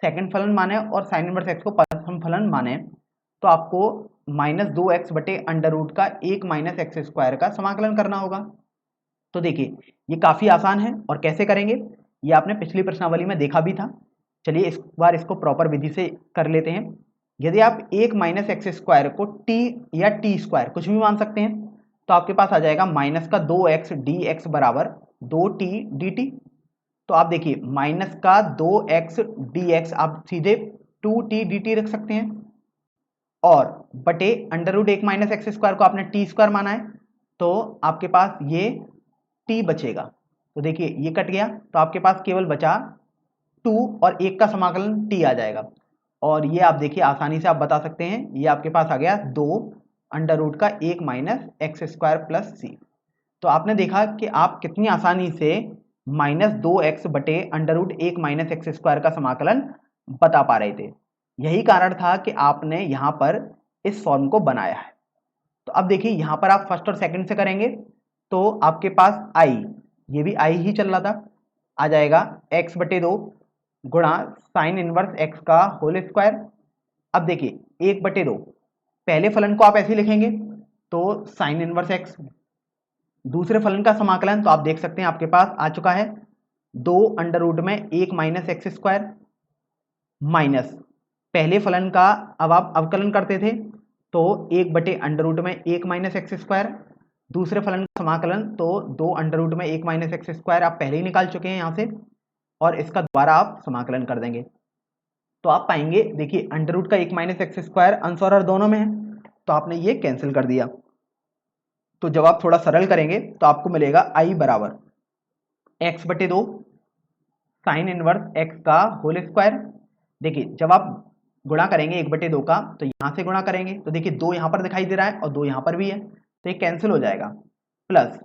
सेकंड फलन माने और साइन इनवर्स एक्स को प्रथम फलन माने, तो आपको माइनस 2x बटे अंडर रूट का 1 माइनस एक्स स्क्वायर का समाकलन करना होगा। तो देखिए ये काफी आसान है, और कैसे करेंगे ये आपने पिछली प्रश्नावली में देखा भी था। चलिए इस बार इसको प्रॉपर विधि से कर लेते हैं। यदि आप 1 माइनस एक्स स्क्वायर को t या टी स्क्वायर कुछ भी मान सकते हैं, तो आपके पास आ जाएगा माइनस का 2x dx बराबर 2t dt। तो आप देखिए माइनस का 2x dx आप सीधे 2t dt रख सकते हैं, और बटे under root 1 minus x square को आपने टी स्क्वायर माना है, तो आपके पास ये t बचेगा। तो देखिए ये कट गया, तो आपके पास केवल बचा 2 और 1 का समाकलन t आ जाएगा, और ये आप देखिए आसानी से आप बता सकते हैं, ये आपके पास आ गया 2 अंडर रूट का 1 minus x square plus C. तो आपने देखा कि आप कितनी आसानी से माइनस 2x बटे under root 1 minus x square का समाकलन बता पा रहे थे। यही कारण था कि आपने यहाँ पर इस फॉर्म को बनाया है। तो अब देखिए यहाँ पर आप फर्स्ट और सेकंड से करेंगे, तो आपके पास i, ये भी i ही चल रहा था, आ जाएगा x बटे 2 गुणा साइन इनवर्स x का होल स्क्वायर। अब देखिए 1 बटे 2 पहले फलन को आप ऐसे लिखेंगे, तो साइन इनवर्स x, दूसरे फलन का समाकलन तो आप देख सकते हैं आपके पास आ चुका है 2 अंडर रूट में 1 माइनस एक्स स्क्वायर, माइनस पहले फलन का अब आप अवकलन करते थे तो 1 बटे अंडर रूट में 1 माइनस एक्स स्क्वायर, दूसरे फलन का समाकलन तो 2 अंडर रूट में 1 माइनस एक्स स्क्वायर आप पहले ही निकाल चुके हैं यहाँ से, और इसका दोबारा आप समाकलन कर देंगे। तो आप पाएंगे देखिए अंडर रूट का 1 माइनस एक्स स्क्वायर अंश और हर दोनों में है, तो आपने ये कैंसिल कर दिया। तो जब आप थोड़ा सरल करेंगे तो आपको मिलेगा i बराबर x बटे 2 साइन इनवर्स x का होल स्क्वायर। देखिए जब आप गुणा करेंगे 1 बटे 2 का, तो यहां से गुणा करेंगे तो देखिए 2 यहां पर दिखाई दे रहा है और 2 यहां पर भी है, तो ये कैंसिल हो जाएगा, प्लस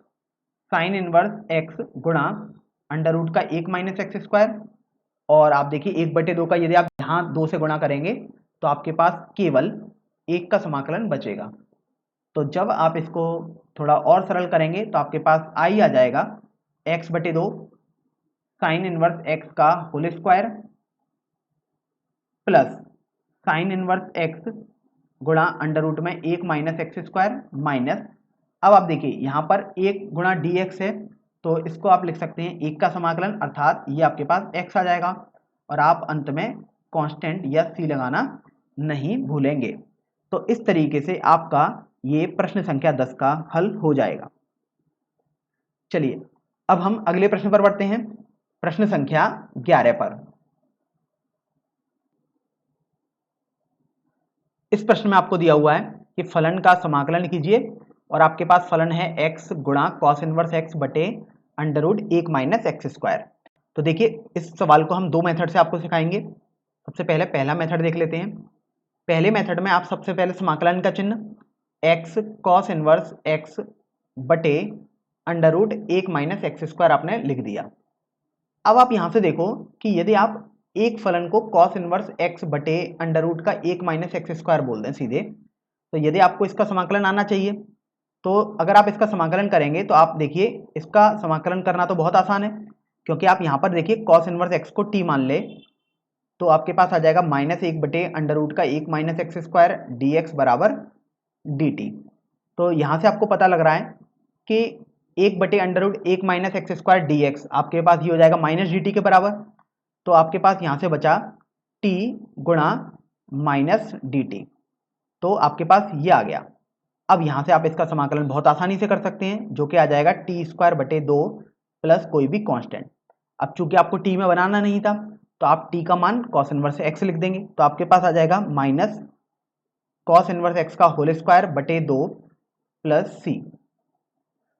साइन इनवर्स x गुणा अंडर रूट का 1 माइनस एक्स स्क्वायर, और आप देखिए 1 बटे 2 का यदि आप यहाँ 2 से गुणा करेंगे तो आपके पास केवल 1 का समाकलन बचेगा। तो जब आप इसको थोड़ा और सरल करेंगे तो आपके पास i आ जाएगा x बटे 2 साइन इनवर्स x का whole square plus sine inverse x गुणा अंडर रूट में 1 माइनस एक्स स्क्वायर माइनस, अब आप देखिए यहाँ पर 1 गुणा dx है, तो इसको आप लिख सकते हैं 1 का समाकलन, अर्थात ये आपके पास x आ जाएगा, और आप अंत में कांस्टेंट या c लगाना नहीं भूलेंगे। तो इस तरीके से आपका ये प्रश्न संख्या 10 का हल हो जाएगा। चलिए अब हम अगले प्रश्न पर बढ़ते हैं, प्रश्न संख्या 11 पर। इस प्रश्न में आपको दिया हुआ है कि फलन का समाकलन कीजिए, और आपके पास फलन है x गुणा कॉस इनवर्स x बटे under root 1 minus x square. तो देखिए इस सवाल को हम दो मेथड से आपको सिखाएंगे। सबसे पहले पहला मेथड देख लेते हैं। पहले मेथड में आप सबसे पहले समाकलन का चिन्ह x कॉस इनवर्स x बटे under root 1 minus x square आपने लिख दिया। अब आप यहां से देखो कि यदि आप एक फलन को कॉस इनवर्स x बटे अंडर रूट का 1 माइनस एक्स स्क्वायर बोल दें सीधे, तो यदि आपको इसका समाकलन आना चाहिए तो अगर आप इसका समाकलन करेंगे तो आप देखिए इसका समाकलन करना तो बहुत आसान है, क्योंकि आप यहाँ पर देखिए कॉस इनवर्स एक्स को टी मान ले तो आपके पास आ जाएगा -1/√1 minus x square D x बराबर डी टी। तो यहाँ से आपको पता लग रहा है कि 1/√1 minus x square D x आपके पास ये हो जाएगा माइनस डी टी के बराबर। तो आपके पास यहाँ से बचा टी गुणा माइनस डी टी, तो आपके पास ये आ गया। अब यहाँ से आप इसका समाकलन बहुत आसानी से कर सकते हैं, जो कि आ जाएगा t²/2 प्लस कोई भी कांस्टेंट। अब चूंकि आपको टी में बनाना नहीं था तो आप टी का मान कॉस इनवर्स एक्स लिख देंगे, तो आपके पास आ जाएगा माइनस कॉस इनवर्स एक्स का होल स्क्वायर बटे 2 प्लस सी।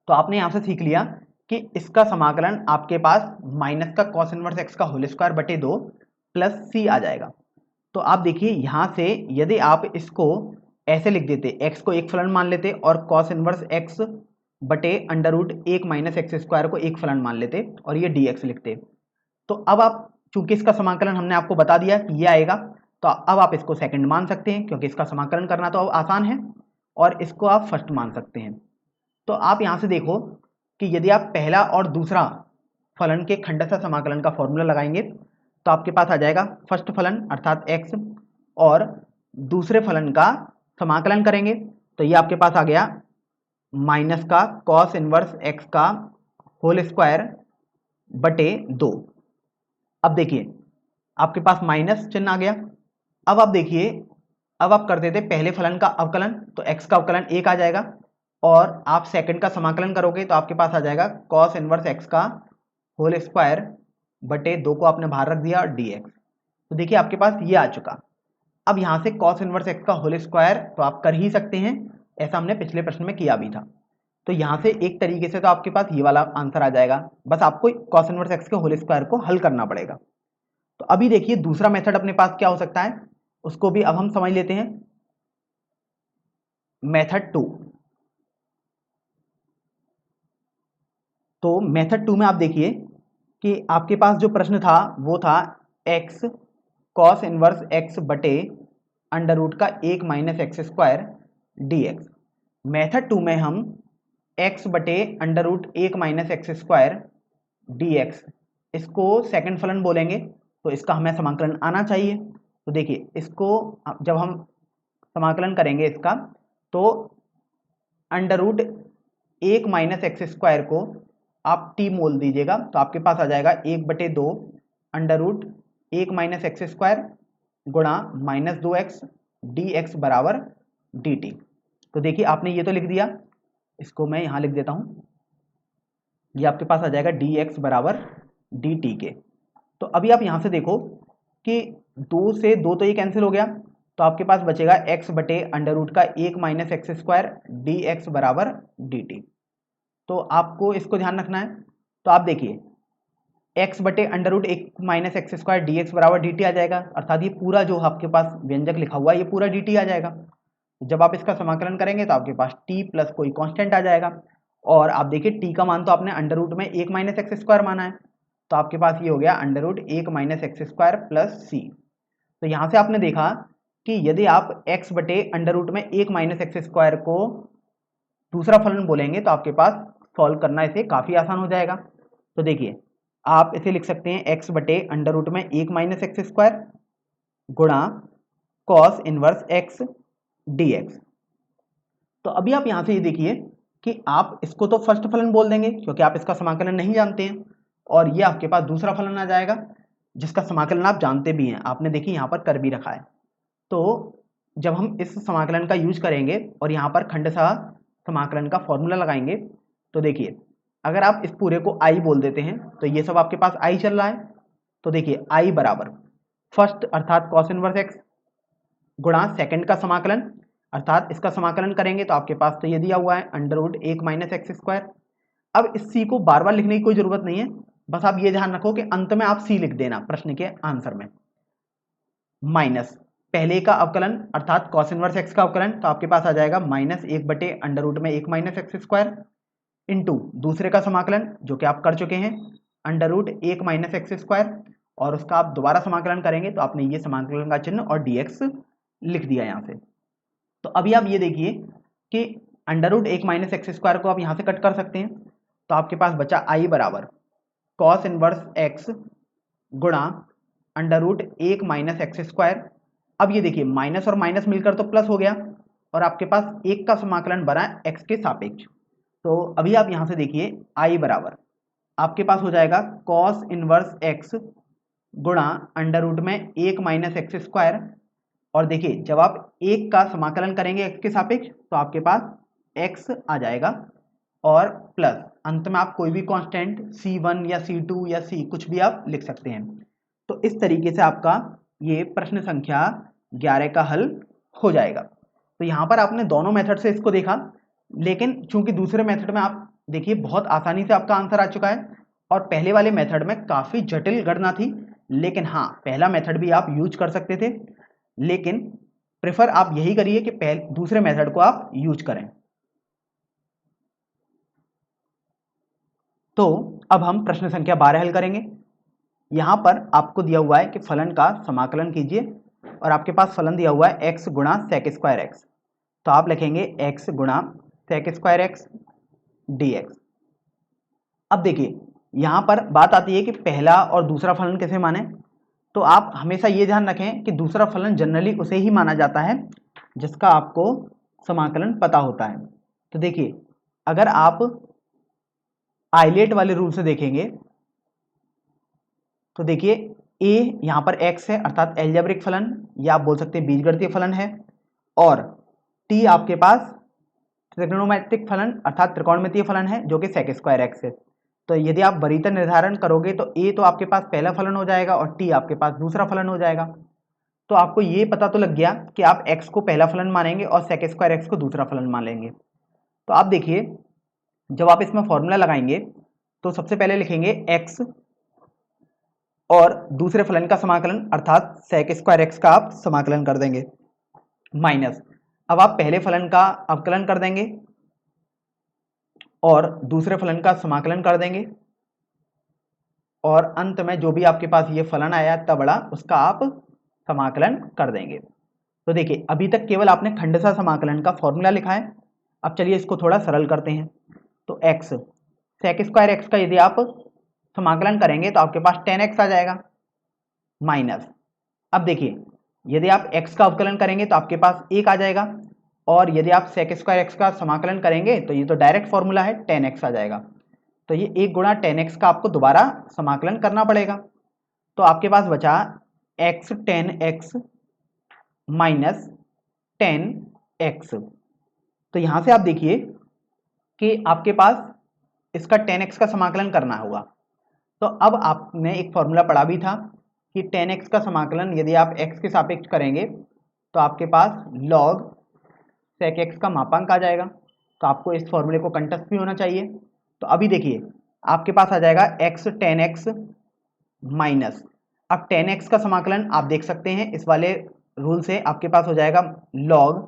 तो आपने यहाँ से सीख लिया कि इसका समाकलन आपके पास माइनस का कॉस इनवर्स एक्स का होल स्क्वायर बटे 2 प्लस सी आ जाएगा। तो आप देखिए यहाँ से यदि आप इसको ऐसे लिख देते, x को एक फलन मान लेते और कॉस इनवर्स x बटे √1 माइनस एक्स स्क्वायर को एक फलन मान लेते और ये dx लिखते, तो अब आप चूंकि इसका समाकलन हमने आपको बता दिया कि ये आएगा, तो अब आप इसको सेकंड मान सकते हैं क्योंकि इसका समाकलन करना तो अब आसान है, और इसको आप फर्स्ट मान सकते हैं। तो आप यहाँ से देखो कि यदि आप पहला और दूसरा फलन के खंडशः समाकलन का फॉर्मूला लगाएंगे तो आपके पास आ जाएगा फर्स्ट फलन अर्थात x और दूसरे फलन का समाकलन करेंगे तो ये आपके पास आ गया माइनस का कॉस इनवर्स x का होल स्क्वायर बटे 2। अब देखिए आपके पास माइनस चिन्ह आ गया। अब आप देखिए, अब आप कर देते पहले फलन का अवकलन तो x का अवकलन 1 आ जाएगा, और आप सेकंड का समाकलन करोगे तो आपके पास आ जाएगा कॉस इनवर्स x का होल स्क्वायर बटे 2 को आपने बाहर रख दिया और dx। तो देखिए आपके पास ये आ चुका। अब यहाँ से कॉस इनवर्स एक्स का होल स्क्वायर तो आप कर ही सकते हैं, ऐसा हमने पिछले प्रश्न में किया भी था। तो यहाँ से एक तरीके से तो आपके पास ये वाला आंसर आ जाएगा, बस आपको कॉस इनवर्स एक्स के होल स्क्वायर को हल करना पड़ेगा। तो अभी देखिए दूसरा मेथड अपने पास क्या हो सकता है, उसको भी अब हम समझ लेते हैं। मेथड 2। तो मेथड 2 में आप देखिए कि आपके पास जो प्रश्न था वो था एक्स कॉस इनवर्स एक्स बटे √1 minus x square D x. Method 2 में हम x बटे √1 minus x square D x इसको सेकंड फलन बोलेंगे, तो इसका हमें समाकलन आना चाहिए। तो देखिए इसको जब हम समाकलन करेंगे इसका तो √1 माइनस एक्स स्क्वायर को आप t मोल दीजिएगा तो आपके पास आ जाएगा 1/2 √1 माइनस एक्स स्क्वायर गुणा -2x dx बराबर dt। तो देखिए आपने ये तो लिख दिया, इसको मैं यहाँ लिख देता हूँ, ये आपके पास आ जाएगा dx बराबर dt के। तो अभी आप यहाँ से देखो कि 2 से 2 तो ये कैंसिल हो गया, तो आपके पास बचेगा x बटे √1 माइनस एक्स स्क्वायर dx बराबर dt। तो आपको इसको ध्यान रखना है। तो आप देखिए x बटे √1 minus x square D x बराबर डी टी आ जाएगा, अर्थात ये पूरा जो आपके पास व्यंजक लिखा हुआ है ये पूरा डी टी आ जाएगा। जब आप इसका समाकलन करेंगे तो आपके पास t प्लस कोई कांस्टेंट आ जाएगा, और आप देखिए t का मान तो आपने √ में 1 माइनस एक्स स्क्वायर माना है, तो आपके पास ये हो गया √1 minus x square plus C. तो यहाँ से आपने देखा कि यदि आप x बटे √ में 1 माइनस एक्स स्क्वायर को दूसरा फलन बोलेंगे तो आपके पास सॉल्व करना इसे काफ़ी आसान हो जाएगा। तो देखिए आप इसे लिख सकते हैं x बटे √ में 1 माइनस एक्स स्क्वायर गुणा कॉस इनवर्स x dx। तो अभी आप यहाँ से ये देखिए कि आप इसको तो फर्स्ट फलन बोल देंगे क्योंकि आप इसका समाकलन नहीं जानते हैं, और ये आपके पास दूसरा फलन आ जाएगा जिसका समाकलन आप जानते भी हैं, आपने देखिए यहाँ पर कर भी रखा है। तो जब हम इस समाकलन का यूज करेंगे और यहाँ पर खंडशः समाकलन का फॉर्मूला लगाएंगे तो देखिए अगर आप इस पूरे को i बोल देते हैं तो ये सब आपके पास i चल रहा है। तो देखिए i बराबर फर्स्ट अर्थात कॉस इनवर्स x गुणा सेकंड का समाकलन अर्थात इसका समाकलन करेंगे तो आपके पास तो ये दिया हुआ है √1 माइनस एक्स स्क्वायर। अब इस c को बार बार लिखने की कोई जरूरत नहीं है, बस आप ये ध्यान रखो कि अंत में आप c लिख देना प्रश्न के आंसर में, माइनस पहले का अवकलन अर्थात कॉस इनवर्स x का अवकलन तो आपके पास आ जाएगा -1 बटे √ में 1 माइनस एक्स स्क्वायर इंटू दूसरे का समाकलन जो कि आप कर चुके हैं √1 माइनस एक्स स्क्वायर, और उसका आप दोबारा समाकलन करेंगे तो आपने ये समाकलन का चिन्ह और dx लिख दिया यहाँ से। तो अभी आप ये देखिए कि under root 1 minus x square को आप यहाँ से कट कर सकते हैं, तो आपके पास बचा आई बराबर कॉस इनवर्स एक्स गुणा under root 1 minus x square. अब ये देखिए माइनस और माइनस मिलकर तो प्लस हो गया और आपके पास एक का समाकलन बना एक्स के सापेक्ष। तो अभी आप यहाँ से देखिए आई बराबर आपके पास हो जाएगा कॉस इनवर्स एक्स गुणा अंडर रूट में 1 माइनस एक्स स्क्वायर। और देखिए जब आप एक का समाकलन करेंगे एक्स के सापेक्ष तो आपके पास एक्स आ जाएगा और प्लस अंत में आप कोई भी कांस्टेंट C1 या C2 या C कुछ भी आप लिख सकते हैं। तो इस तरीके से आपका ये प्रश्न संख्या 11 का हल हो जाएगा। तो यहाँ पर आपने दोनों मेथड से इसको देखा, लेकिन चूंकि दूसरे मेथड में आप देखिए बहुत आसानी से आपका आंसर आ चुका है और पहले वाले मेथड में काफ़ी जटिल गणना थी, लेकिन हाँ पहला मेथड भी आप यूज कर सकते थे, लेकिन प्रेफर आप यही करिए कि दूसरे मेथड को आप यूज करें। तो अब हम प्रश्न संख्या 12 हल करेंगे। यहाँ पर आपको दिया हुआ है कि फलन का समाकलन कीजिए और आपके पास फलन दिया हुआ है x गुणा सेक स्क्वायर एक्स। तो आप लिखेंगे x गुणा सेक स्क्वायर एक्स dx। अब देखिए यहाँ पर बात आती है कि पहला और दूसरा फलन कैसे माने। तो आप हमेशा ये ध्यान रखें कि दूसरा फलन जनरली उसे ही माना जाता है जिसका आपको समाकलन पता होता है। तो देखिए अगर आप आइलेट वाले रूल से देखेंगे तो देखिए a यहाँ पर x है अर्थात एल्जेब्रिक फलन या आप बोल सकते हैं बीजगणितीय फलन है, और t आपके पास ट्रिग्नोमेट्रिक फलन अर्थात त्रिकोणमितीय फलन है जो कि सेक स्क्वायर एक्स है। तो यदि आप वरीयता निर्धारण करोगे तो a तो आपके पास पहला फलन हो जाएगा और t आपके पास दूसरा फलन हो जाएगा। तो आपको ये पता तो लग गया कि आप x को पहला फलन मानेंगे और सेक स्क्वायर एक्स को दूसरा फलन मान लेंगे। तो आप देखिए जब आप इसमें फॉर्मूला लगाएंगे तो सबसे पहले लिखेंगे x और दूसरे फलन का समाकलन अर्थात सेक स्क्वायर एक्स का आप समाकलन कर देंगे माइनस, अब आप पहले फलन का अवकलन कर देंगे और दूसरे फलन का समाकलन कर देंगे और अंत में जो भी आपके पास ये फलन आया इतना बड़ा उसका आप समाकलन कर देंगे। तो देखिए अभी तक केवल आपने खंडशः समाकलन का फॉर्मूला लिखा है। अब चलिए इसको थोड़ा सरल करते हैं। तो x सेक स्क्वायर एक्स का यदि आप समाकलन करेंगे तो आपके पास 10x आ जाएगा माइनस, अब देखिए यदि आप x का अवकलन करेंगे तो आपके पास 1 आ जाएगा और यदि आप सेक स्क्वायर एक्स का समाकलन करेंगे तो ये तो डायरेक्ट फॉर्मूला है 10x आ जाएगा। तो ये 1 गुणा 10x का आपको दोबारा समाकलन करना पड़ेगा। तो आपके पास बचा x 10x माइनस 10x। तो यहाँ से आप देखिए कि आपके पास इसका 10x का समाकलन करना होगा। तो अब आपने एक फॉर्मूला पढ़ा भी था कि 10x का समाकलन यदि आप x के सापेक्ष करेंगे तो आपके पास log sec x का मापांक आ जाएगा। तो आपको इस फॉर्मूले को कंठस्थ भी होना चाहिए। तो अभी देखिए आपके पास आ जाएगा x 10x माइनस, अब 10x का समाकलन आप देख सकते हैं इस वाले रूल से आपके पास हो जाएगा log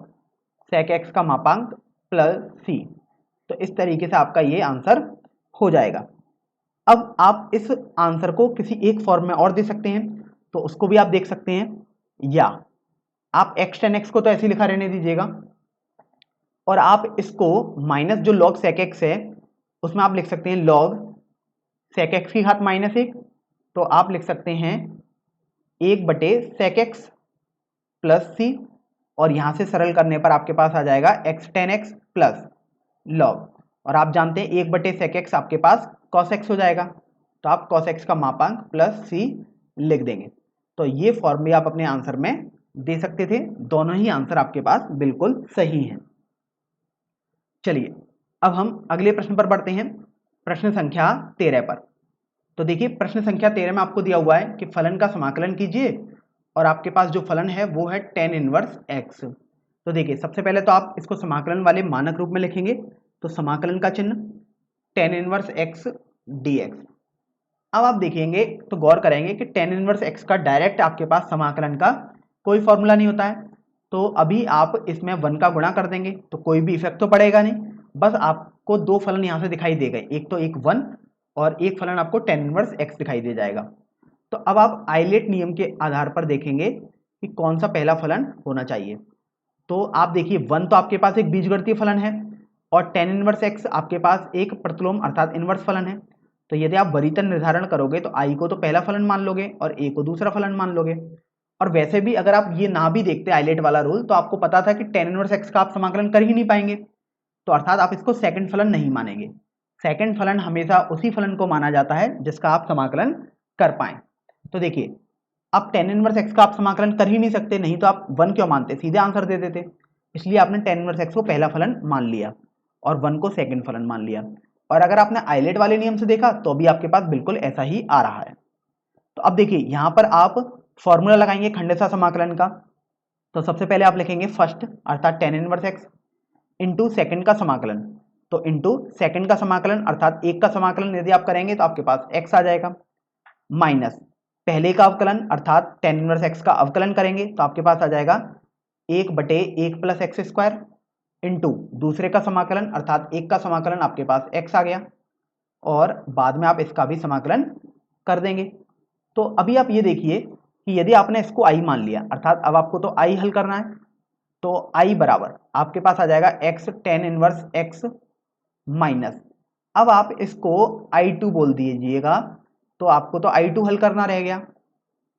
sec x का मापांक प्लस c। तो इस तरीके से आपका ये आंसर हो जाएगा। अब आप इस आंसर को किसी एक फॉर्म में और दे सकते हैं तो उसको भी आप देख सकते हैं, या आप x 10x को तो ऐसे लिखा रहने दीजिएगा और आप इसको माइनस जो log sec x है उसमें आप लिख सकते हैं log sec x की घात माइनस 1। तो आप लिख सकते हैं 1 बटे sec x प्लस c और यहाँ से सरल करने पर आपके पास आ जाएगा x 10x प्लस log, और आप जानते हैं 1 बटे sec x आपके पास cos x हो जाएगा। तो आप cos x का मापांक प्लस c लिख देंगे। तो ये फॉर्म भी आप अपने आंसर में दे सकते थे। दोनों ही आंसर आपके पास बिल्कुल सही हैं। चलिए अब हम अगले प्रश्न पर बढ़ते हैं, प्रश्न संख्या 13 पर। तो देखिए प्रश्न संख्या 13 में आपको दिया हुआ है कि फलन का समाकलन कीजिए और आपके पास जो फलन है वो है tan इनवर्स x। तो देखिए सबसे पहले तो आप इसको समाकलन वाले मानक रूप में लिखेंगे। तो समाकलन का चिन्ह tan इनवर्स x dx। अब आप देखेंगे तो गौर करेंगे कि tan इनवर्स x का डायरेक्ट आपके पास समाकलन का कोई फॉर्मूला नहीं होता है। तो अभी आप इसमें 1 का गुणा कर देंगे तो कोई भी इफेक्ट तो पड़ेगा नहीं, बस आपको दो फलन यहाँ से दिखाई दे गए, एक तो एक 1 और एक फलन आपको tan इनवर्स x दिखाई दे जाएगा। तो अब आप आइलेट नियम के आधार पर देखेंगे कि कौन सा पहला फलन होना चाहिए। तो आप देखिए 1 तो आपके पास एक बीजगणितीय फलन है और tan इनवर्स x आपके पास एक प्रतिलोम अर्थात इनवर्स फलन है। तो यदि आप वरीयता निर्धारण करोगे तो i को तो पहला फलन मान लोगे और a को दूसरा फलन मान लोगे। और वैसे भी अगर आप ये ना भी देखते आइलेट वाला रूल तो आपको पता था कि tan इनवर्स x का आप समाकलन कर ही नहीं पाएंगे, तो अर्थात आप इसको सेकंड फलन नहीं मानेंगे। सेकंड फलन हमेशा उसी फलन को माना जाता है जिसका आप समाकलन कर पाए। तो देखिए अब tan इनवर्स x का आप समाकलन कर ही नहीं सकते, नहीं तो आप 1 क्यों मानते, सीधे आंसर दे देते। इसलिए आपने tan इनवर्स x को पहला फलन मान लिया और 1 को सेकंड फलन मान लिया। और अगर आपने आइलेट वाले नियम से देखा तो भी आपके पास बिल्कुल ऐसा ही आ रहा है। तो अब देखिए यहाँ पर आप फॉर्मूला लगाएंगे खंडेसा समाकलन का। तो सबसे पहले आप लिखेंगे फर्स्ट अर्थात tan inverse x into second का समाकलन। तो इंटू सेकेंड का समाकलन अर्थात एक का समाकलन यदि आप करेंगे तो आपके पास x आ जाएगा, माइनस पहले का अवकलन अर्थात tan इनवर्स x का अवकलन करेंगे तो आपके पास आ जाएगा 1/1 प्लस एक्स स्क्वायर इंटू दूसरे का समाकलन अर्थात एक का समाकलन आपके पास x आ गया और बाद में आप इसका भी समाकलन कर देंगे। तो अभी आप ये देखिए कि यदि आपने इसको i मान लिया अर्थात अब आपको तो i हल करना है, तो i बराबर आपके पास आ जाएगा x tan inverse x minus, अब आप इसको i2 बोल दीजिएगा तो आपको तो i2 हल करना रह गया।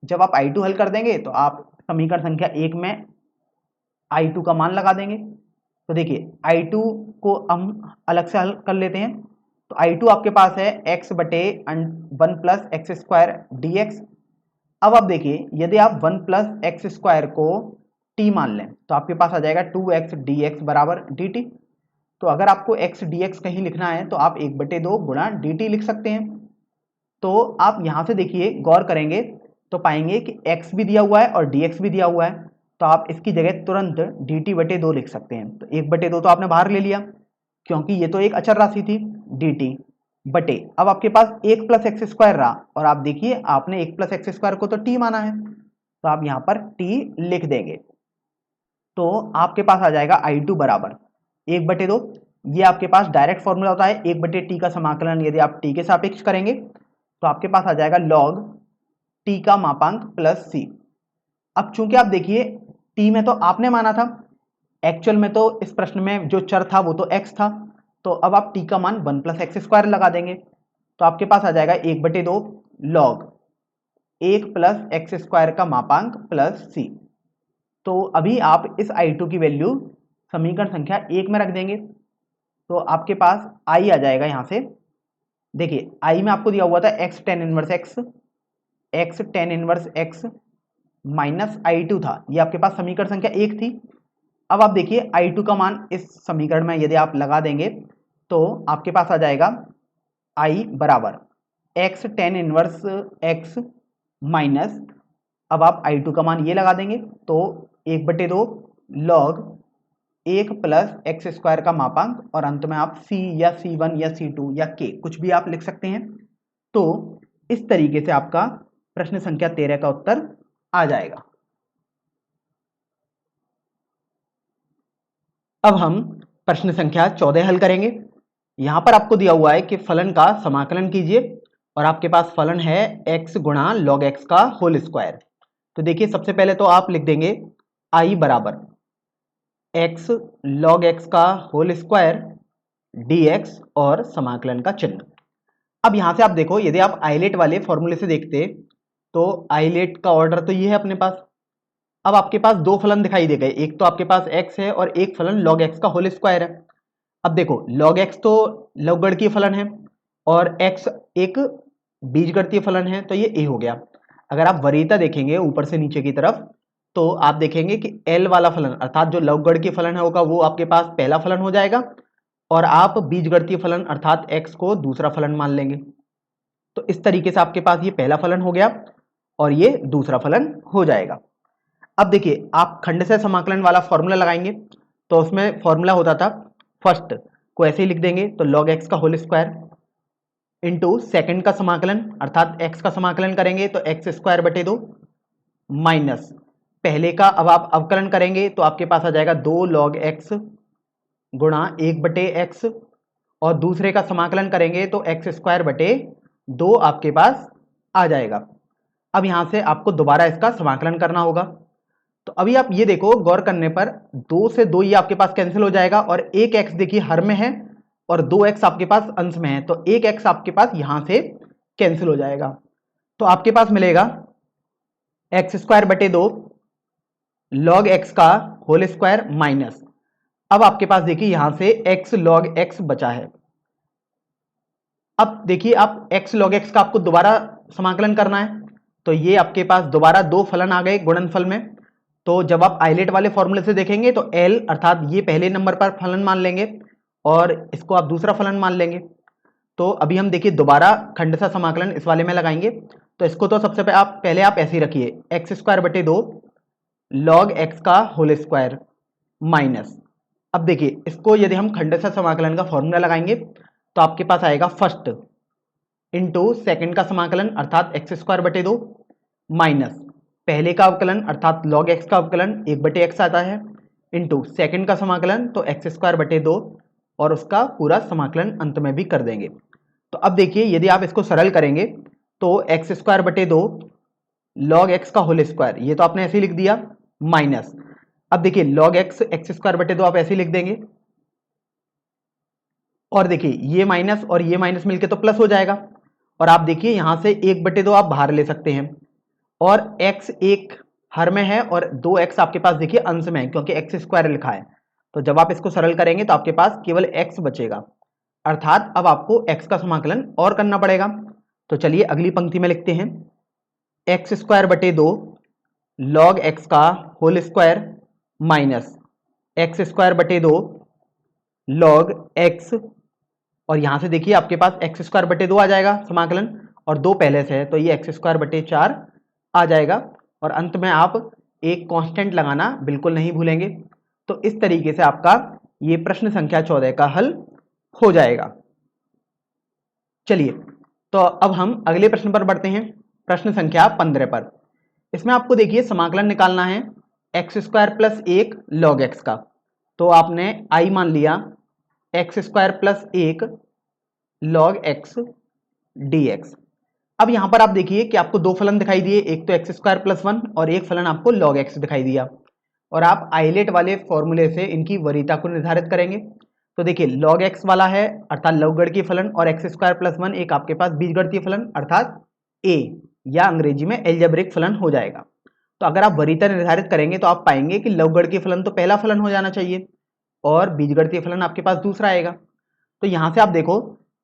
जब आप i2 हल कर देंगे तो आप समीकरण संख्या 1 में i2 का मान लगा देंगे। तो देखिए i2 को हम अलग से हल कर लेते हैं। तो i2 आपके पास है x/1 plus x square dx। अब आप देखिए यदि आप 1 प्लस एक्स स्क्वायर को t मान लें तो आपके पास आ जाएगा 2x dx बराबर dt। तो अगर आपको x dx कहीं लिखना है तो आप 1/2 गुणा dt लिख सकते हैं। तो आप यहाँ से देखिए गौर करेंगे तो पाएंगे कि x भी दिया हुआ है और dx भी दिया हुआ है, तो आप इसकी जगह तुरंत dt/2 लिख सकते हैं। तो 1/2 तो आपने बाहर ले लिया क्योंकि ये तो एक अचर राशि थी dt बटे, अब आपके पास 1 प्लस एक्स स्क्वायर रहा और आप देखिए आपने 1 प्लस एक्स स्क्वायर को तो t माना है तो आप यहाँ पर t लिख देंगे। तो आपके पास आ जाएगा i2 बराबर 1/2। ये आपके पास डायरेक्ट फॉर्मूला होता है 1/t का समाकलन यदि आप t के सापेक्ष करेंगे तो आपके पास आ जाएगा log t का मापांक प्लस c। अब चूंकि आप देखिए t में तो आपने माना था, एक्चुअल में तो इस प्रश्न में जो चर था वो तो x था, तो अब आप t का मान 1 प्लस एक्स स्क्वायर लगा देंगे तो आपके पास आ जाएगा 1/2 log 1 प्लस एक्स स्क्वायर का मापांक प्लस c। तो अभी आप इस i2 की वैल्यू समीकरण संख्या 1 में रख देंगे तो आपके पास i आ जाएगा। यहाँ से देखिए i में आपको दिया हुआ था x tan inverse x minus i2 था, ये आपके पास समीकरण संख्या 1 थी। अब आप देखिए i2 का मान इस समीकरण में यदि आप लगा देंगे तो आपके पास आ जाएगा i बराबर x tan inverse x minus, अब आप i2 का मान ये लगा देंगे तो 1/2 log 1 प्लस एक्स स्क्वायर का मापांक और अंत में आप c या c1 या c2 या k कुछ भी आप लिख सकते हैं। तो इस तरीके से आपका प्रश्न संख्या 13 का उत्तर आ जाएगा। अब हम प्रश्न संख्या 14 हल करेंगे। यहां पर आपको दिया हुआ है कि फलन का समाकलन कीजिए और आपके पास फलन है x गुणा log x का होल स्क्वायर। तो देखिए सबसे पहले तो आप लिख देंगे i बराबर x log x का होल स्क्वायर dx और समाकलन का चिन्ह। अब यहां से आप देखो यदि आप आइलेट वाले फॉर्मूले से देखते तो आइलेट का ऑर्डर तो ये है अपने पास। अब आपके पास दो फलन दिखाई दे गए, एक तो आपके पास x है और एक फलन log x का होल स्क्वायर है। अब देखो log x तो लवगणकीय फलन है और x एक बीजगणितीय फलन है, तो ये a हो गया। अगर आप वरीयता देखेंगे ऊपर से नीचे की तरफ तो आप देखेंगे कि l वाला फलन अर्थात जो लवगणकीय फलन होगा वो आपके पास पहला फलन हो जाएगा और आप बीजगणितीय फलन अर्थात x को दूसरा फलन मान लेंगे। तो इस तरीके से आपके पास ये पहला फलन हो गया और ये दूसरा फलन हो जाएगा। अब देखिए आप खंडशः समाकलन वाला फॉर्मूला लगाएंगे तो उसमें फॉर्मूला होता था फर्स्ट को ऐसे ही लिख देंगे तो log x का होल स्क्वायर इंटू सेकेंड का समाकलन अर्थात x का समाकलन करेंगे तो x स्क्वायर बटे 2 माइनस पहले का अब आप अवकलन करेंगे तो आपके पास आ जाएगा 2 log x गुणा 1/x और दूसरे का समाकलन करेंगे तो x स्क्वायर बटे 2 आपके पास आ जाएगा। अब यहां से आपको दोबारा इसका समाकलन करना होगा तो अभी आप ये देखो, गौर करने पर 2 से 2 ये आपके पास कैंसिल हो जाएगा और एक एक्स देखिए हर में है और 2 एक्स आपके पास अंश में है, तो एक एक्स आपके पास यहां से कैंसिल हो जाएगा। तो आपके पास मिलेगा एक्स स्क्वायर बटे 2 लॉग एक्स का होल स्क्वायर माइनस, अब आपके पास देखिए यहां से एक्स लॉग एक्स बचा है। अब देखिए आप x log x का आपको दोबारा समाकलन करना है, तो ये आपके पास दोबारा दो फलन आ गए गुणनफल में। तो जब आप आइलेट वाले फॉर्मूले से देखेंगे तो l अर्थात ये पहले नंबर पर फलन मान लेंगे और इसको आप दूसरा फलन मान लेंगे। तो अभी हम देखिए दोबारा खंडशः समाकलन इस वाले में लगाएंगे। तो इसको तो सबसे पहले आप ऐसे ही रखिए, एक्स स्क्वायर बटे 2 लॉग एक्स का होल स्क्वायर माइनस। अब देखिए इसको यदि हम खंडशः समाकलन का फॉर्मूला लगाएंगे तो आपके पास आएगा फर्स्ट इंटू सेकेंड का समाकलन अर्थात एक्स स्क्वायर बटे 2 माइनस पहले का अवकलन अर्थात लॉग एक्स का अवकलन 1/x आता है इंटू सेकेंड का समाकलन तो एक्स स्क्वायर बटे 2 और उसका पूरा समाकलन अंत में भी कर देंगे। तो अब देखिए यदि आप इसको सरल करेंगे तो एक्स स्क्वायर बटे 2 लॉग एक्स का होल स्क्वायर, ये तो आपने ऐसे ही लिख दिया, माइनस अब देखिए लॉग एक्स एक्स स्क्वायर बटे 2 आप ऐसे ही लिख देंगे और देखिए ये माइनस और ये माइनस मिलके तो प्लस हो जाएगा और आप देखिए यहां से 1/2 आप बाहर ले सकते हैं और x एक हर में है और 2x आपके पास देखिए अंश में है क्योंकि एक्स स्क्वायर लिखा है। तो जब आप इसको सरल करेंगे तो आपके पास केवल x बचेगा, अर्थात अब आपको x का समाकलन और करना पड़ेगा। तो चलिए अगली पंक्ति में लिखते हैं एक्स स्क्वायर बटे 2 लॉग एक्स का whole square minus x square बटे 2 लॉग एक्स, और यहां से देखिए आपके पास एक्स स्क्वायर बटे 2 आ जाएगा समाकलन और 2 पहले से है तो ये एक्स स्क्वायर बटे 4 आ जाएगा और अंत में आप एक कांस्टेंट लगाना बिल्कुल नहीं भूलेंगे। तो इस तरीके से आपका ये प्रश्न संख्या 14 का हल हो जाएगा। चलिए तो अब हम अगले प्रश्न पर बढ़ते हैं, प्रश्न संख्या 15 पर। इसमें आपको देखिए समाकलन निकालना है x square plus 1 log x का। तो आपने आई मान लिया x square plus 1 log x D x. अब यहां पर आप देखिए कि आपको दो फलन दिखाई दिए, एक तो एक्स स्क्वायर प्लस 1 और एक फलन आपको लॉग एक्स दिखाई दिया और आप आइलेट वाले फॉर्मूले से इनकी वरीयता को निर्धारित करेंगे। तो देखिए लॉग एक्स वाला है अर्थात लघुगणकीय फलन और एक्स स्क्वायर प्लस 1 एक आपके पास बीजगणितीय फलन अर्थात ए या अंग्रेजी में एल्जेब्रिक फलन हो जाएगा। तो अगर आप वरीयता निर्धारित करेंगे तो आप पाएंगे कि लघुगणकीय फलन तो पहला फलन हो जाना चाहिए और बीजगणितीय फलन आपके पास दूसरा आएगा। तो यहां से आप देखो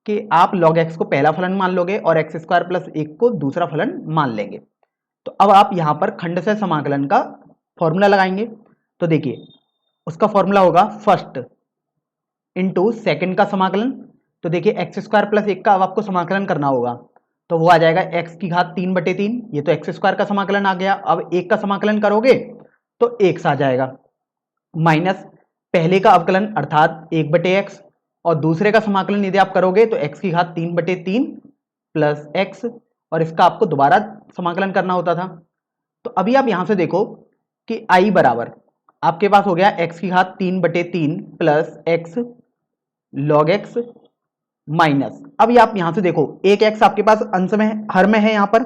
कि आप log x को पहला फलन मान लोगे और एक्स स्क्वायर प्लस 1 को दूसरा फलन मान लेंगे। तो अब आप यहां पर खंडशः समाकलन का फॉर्मूला लगाएंगे। तो देखिए उसका फॉर्मूला होगा फर्स्ट इंटू सेकेंड का समाकलन। तो देखिए एक्स स्क्वायर प्लस 1 का अब आपको समाकलन करना होगा तो वो आ जाएगा x की घात 3/3, ये तो एक्स स्क्वायर का समाकलन आ गया। अब 1 का समाकलन करोगे तो 1 आ जाएगा माइनस पहले का अवकलन अर्थात 1/x और दूसरे का समाकलन यदि आप करोगे तो x की घात 3/3 प्लस x और इसका आपको दोबारा समाकलन करना होता था। तो अभी आप यहां से देखो कि i बराबर आपके पास हो गया x की घात 3/3 plus x log x minus, अभी आप यहां से देखो एक x आपके पास अंश में हर में है यहाँ पर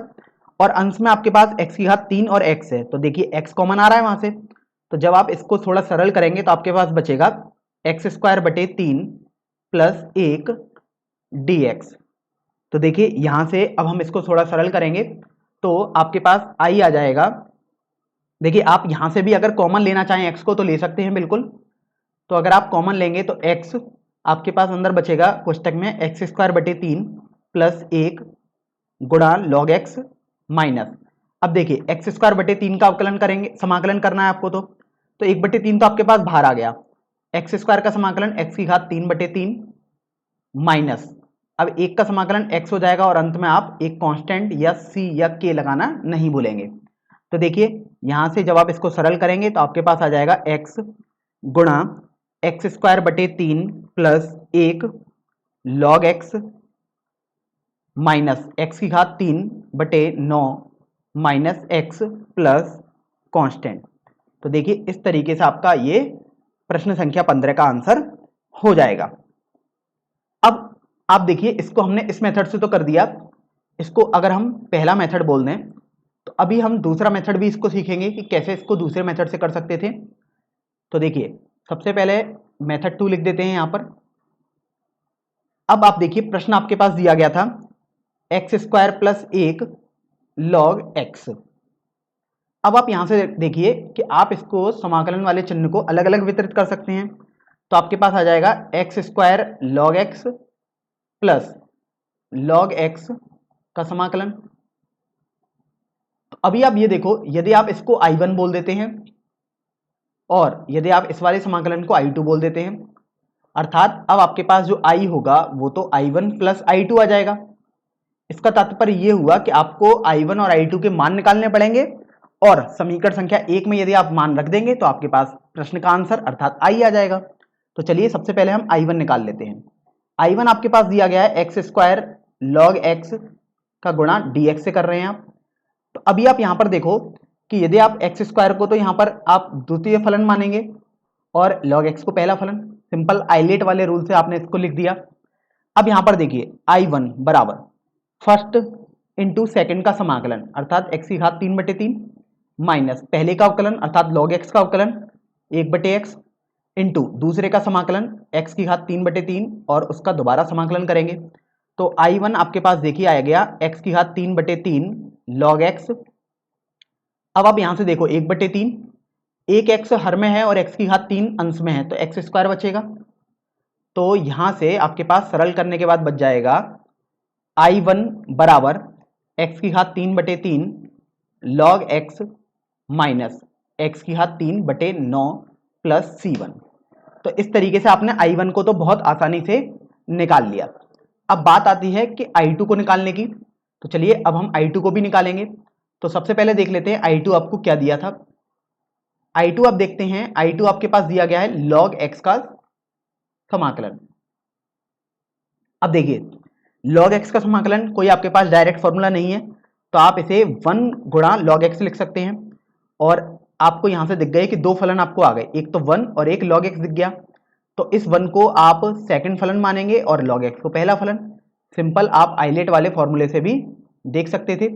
और अंश में आपके पास x की घात 3 और x है। तो देखिए x कॉमन आ रहा है वहां से, तो जब आप इसको थोड़ा सरल करेंगे तो आपके पास बचेगा एक्स स्क्वायर बटे 3 प्लस 1 dx। तो देखिए यहां से अब हम इसको थोड़ा सरल करेंगे तो आपके पास i आ जाएगा। देखिए आप यहां से भी अगर कॉमन लेना चाहें x को तो ले सकते हैं बिल्कुल। तो अगर आप कॉमन लेंगे तो x आपके पास अंदर बचेगा कोष्टक में एक्स स्क्वायर बटे 3 प्लस 1 गुणा लॉग एक्स माइनस, अब देखिए एक्स स्क्वायर बटे 3 का अवकलन करेंगे, समाकलन करना है आपको तो 1/3 तो आपके पास बाहर आ गया, एक्स स्क्वायर का समाकलन एक्स की घात 3/3 माइनस अब 1 का समाकलन x हो जाएगा और अंत में आप एक कांस्टेंट या c या k लगाना नहीं भूलेंगे। तो देखिए यहां से जब आप इसको सरल करेंगे तो आपके पास आ जाएगा x गुणा एक्स स्क्वायर बटे 3 plus 1 log x minus x की घात 3/9 माइनस एक्स प्लस कांस्टेंट। तो देखिए इस तरीके से आपका ये प्रश्न संख्या 15 का आंसर हो जाएगा। अब आप देखिए इसको हमने इस मेथड से तो कर दिया, इसको अगर हम पहला मेथड बोल दें तो अभी हम दूसरा मेथड भी इसको सीखेंगे कि कैसे इसको दूसरे मेथड से कर सकते थे। तो देखिए, सबसे पहले मेथड 2 लिख देते हैं यहां पर। अब आप देखिए, प्रश्न आपके पास दिया गया था x square plus 1 log x. अब आप यहां से देखिए कि आप इसको समाकलन वाले चिन्ह को अलग अलग वितरित कर सकते हैं। तो आपके पास आ जाएगा x square log x plus log x का समाकलन। तो अभी आप ये देखो, यदि आप इसको I1 बोल देते हैं और यदि आप इस वाले समाकलन को I2 बोल देते हैं, अर्थात अब आपके पास जो I होगा वो तो I1 प्लस I2 आ जाएगा। इसका तात्पर्य ये हुआ कि आपको I1 और I2 के मान निकालने पड़ेंगे और समीकरण संख्या 1 में यदि आप मान रख देंगे तो आपके पास प्रश्न का आंसर अर्थात I आ जाएगा। तो चलिए सबसे पहले हम I1 निकाल लेते हैं। I1 आपके पास दिया गया है एक्स स्क्वायर लॉग एक्स का गुणा dx से कर रहे हैं आप। तो अभी आप यहां पर देखो कि यदि आप एक्स स्क्वायर को तो यहां पर आप द्वितीय फलन मानेंगे और लॉग एक्स को पहला फलन, सिंपल आइलेट वाले रूल से आपने इसको लिख दिया। अब यहां पर देखिए I1 बराबर फर्स्ट इंटू सेकेंड का समाकलन अर्थात एक्स की घात 3/3 माइनस पहले का अवकलन अर्थात लॉग एक्स का अवकलन 1/x इंटू दूसरे का समाकलन एक्स की घात 3/3 और उसका दोबारा समाकलन करेंगे। तो I1 आपके पास देखिए आ गया एक्स की घात 3/3 लॉग एक्स। अब आप यहां से देखो 1/3, एक एक्स हर में है और एक्स की घात 3 अंश में है तो एक्स स्क्वायर बचेगा। तो यहां से आपके पास सरल करने के बाद बच जाएगा I1 बराबर एक्स की घात 3/3 लॉग एक्स माइनस एक्स की घात 3/9 प्लस C1। तो इस तरीके से आपने I1 को तो बहुत आसानी से निकाल लिया। अब बात आती है कि I2 को निकालने की। तो चलिए अब हम I2 को भी निकालेंगे। तो सबसे पहले देख लेते हैं I2 आपको क्या दिया था। I2 आप देखते हैं, I2 आपके पास दिया गया है log x का समाकलन। अब देखिए log x का समाकलन कोई आपके पास डायरेक्ट फॉर्मूला नहीं है तो आप इसे 1 गुणा log x लिख सकते हैं। और आपको यहां से दिख गए कि दो फलन आपको आ गए, एक तो 1 और एक log x दिख गया। तो इस 1 को आप सेकंड फलन मानेंगे और log x को पहला फलन। सिंपल आप आइलेट वाले फॉर्मूले से भी देख सकते थे,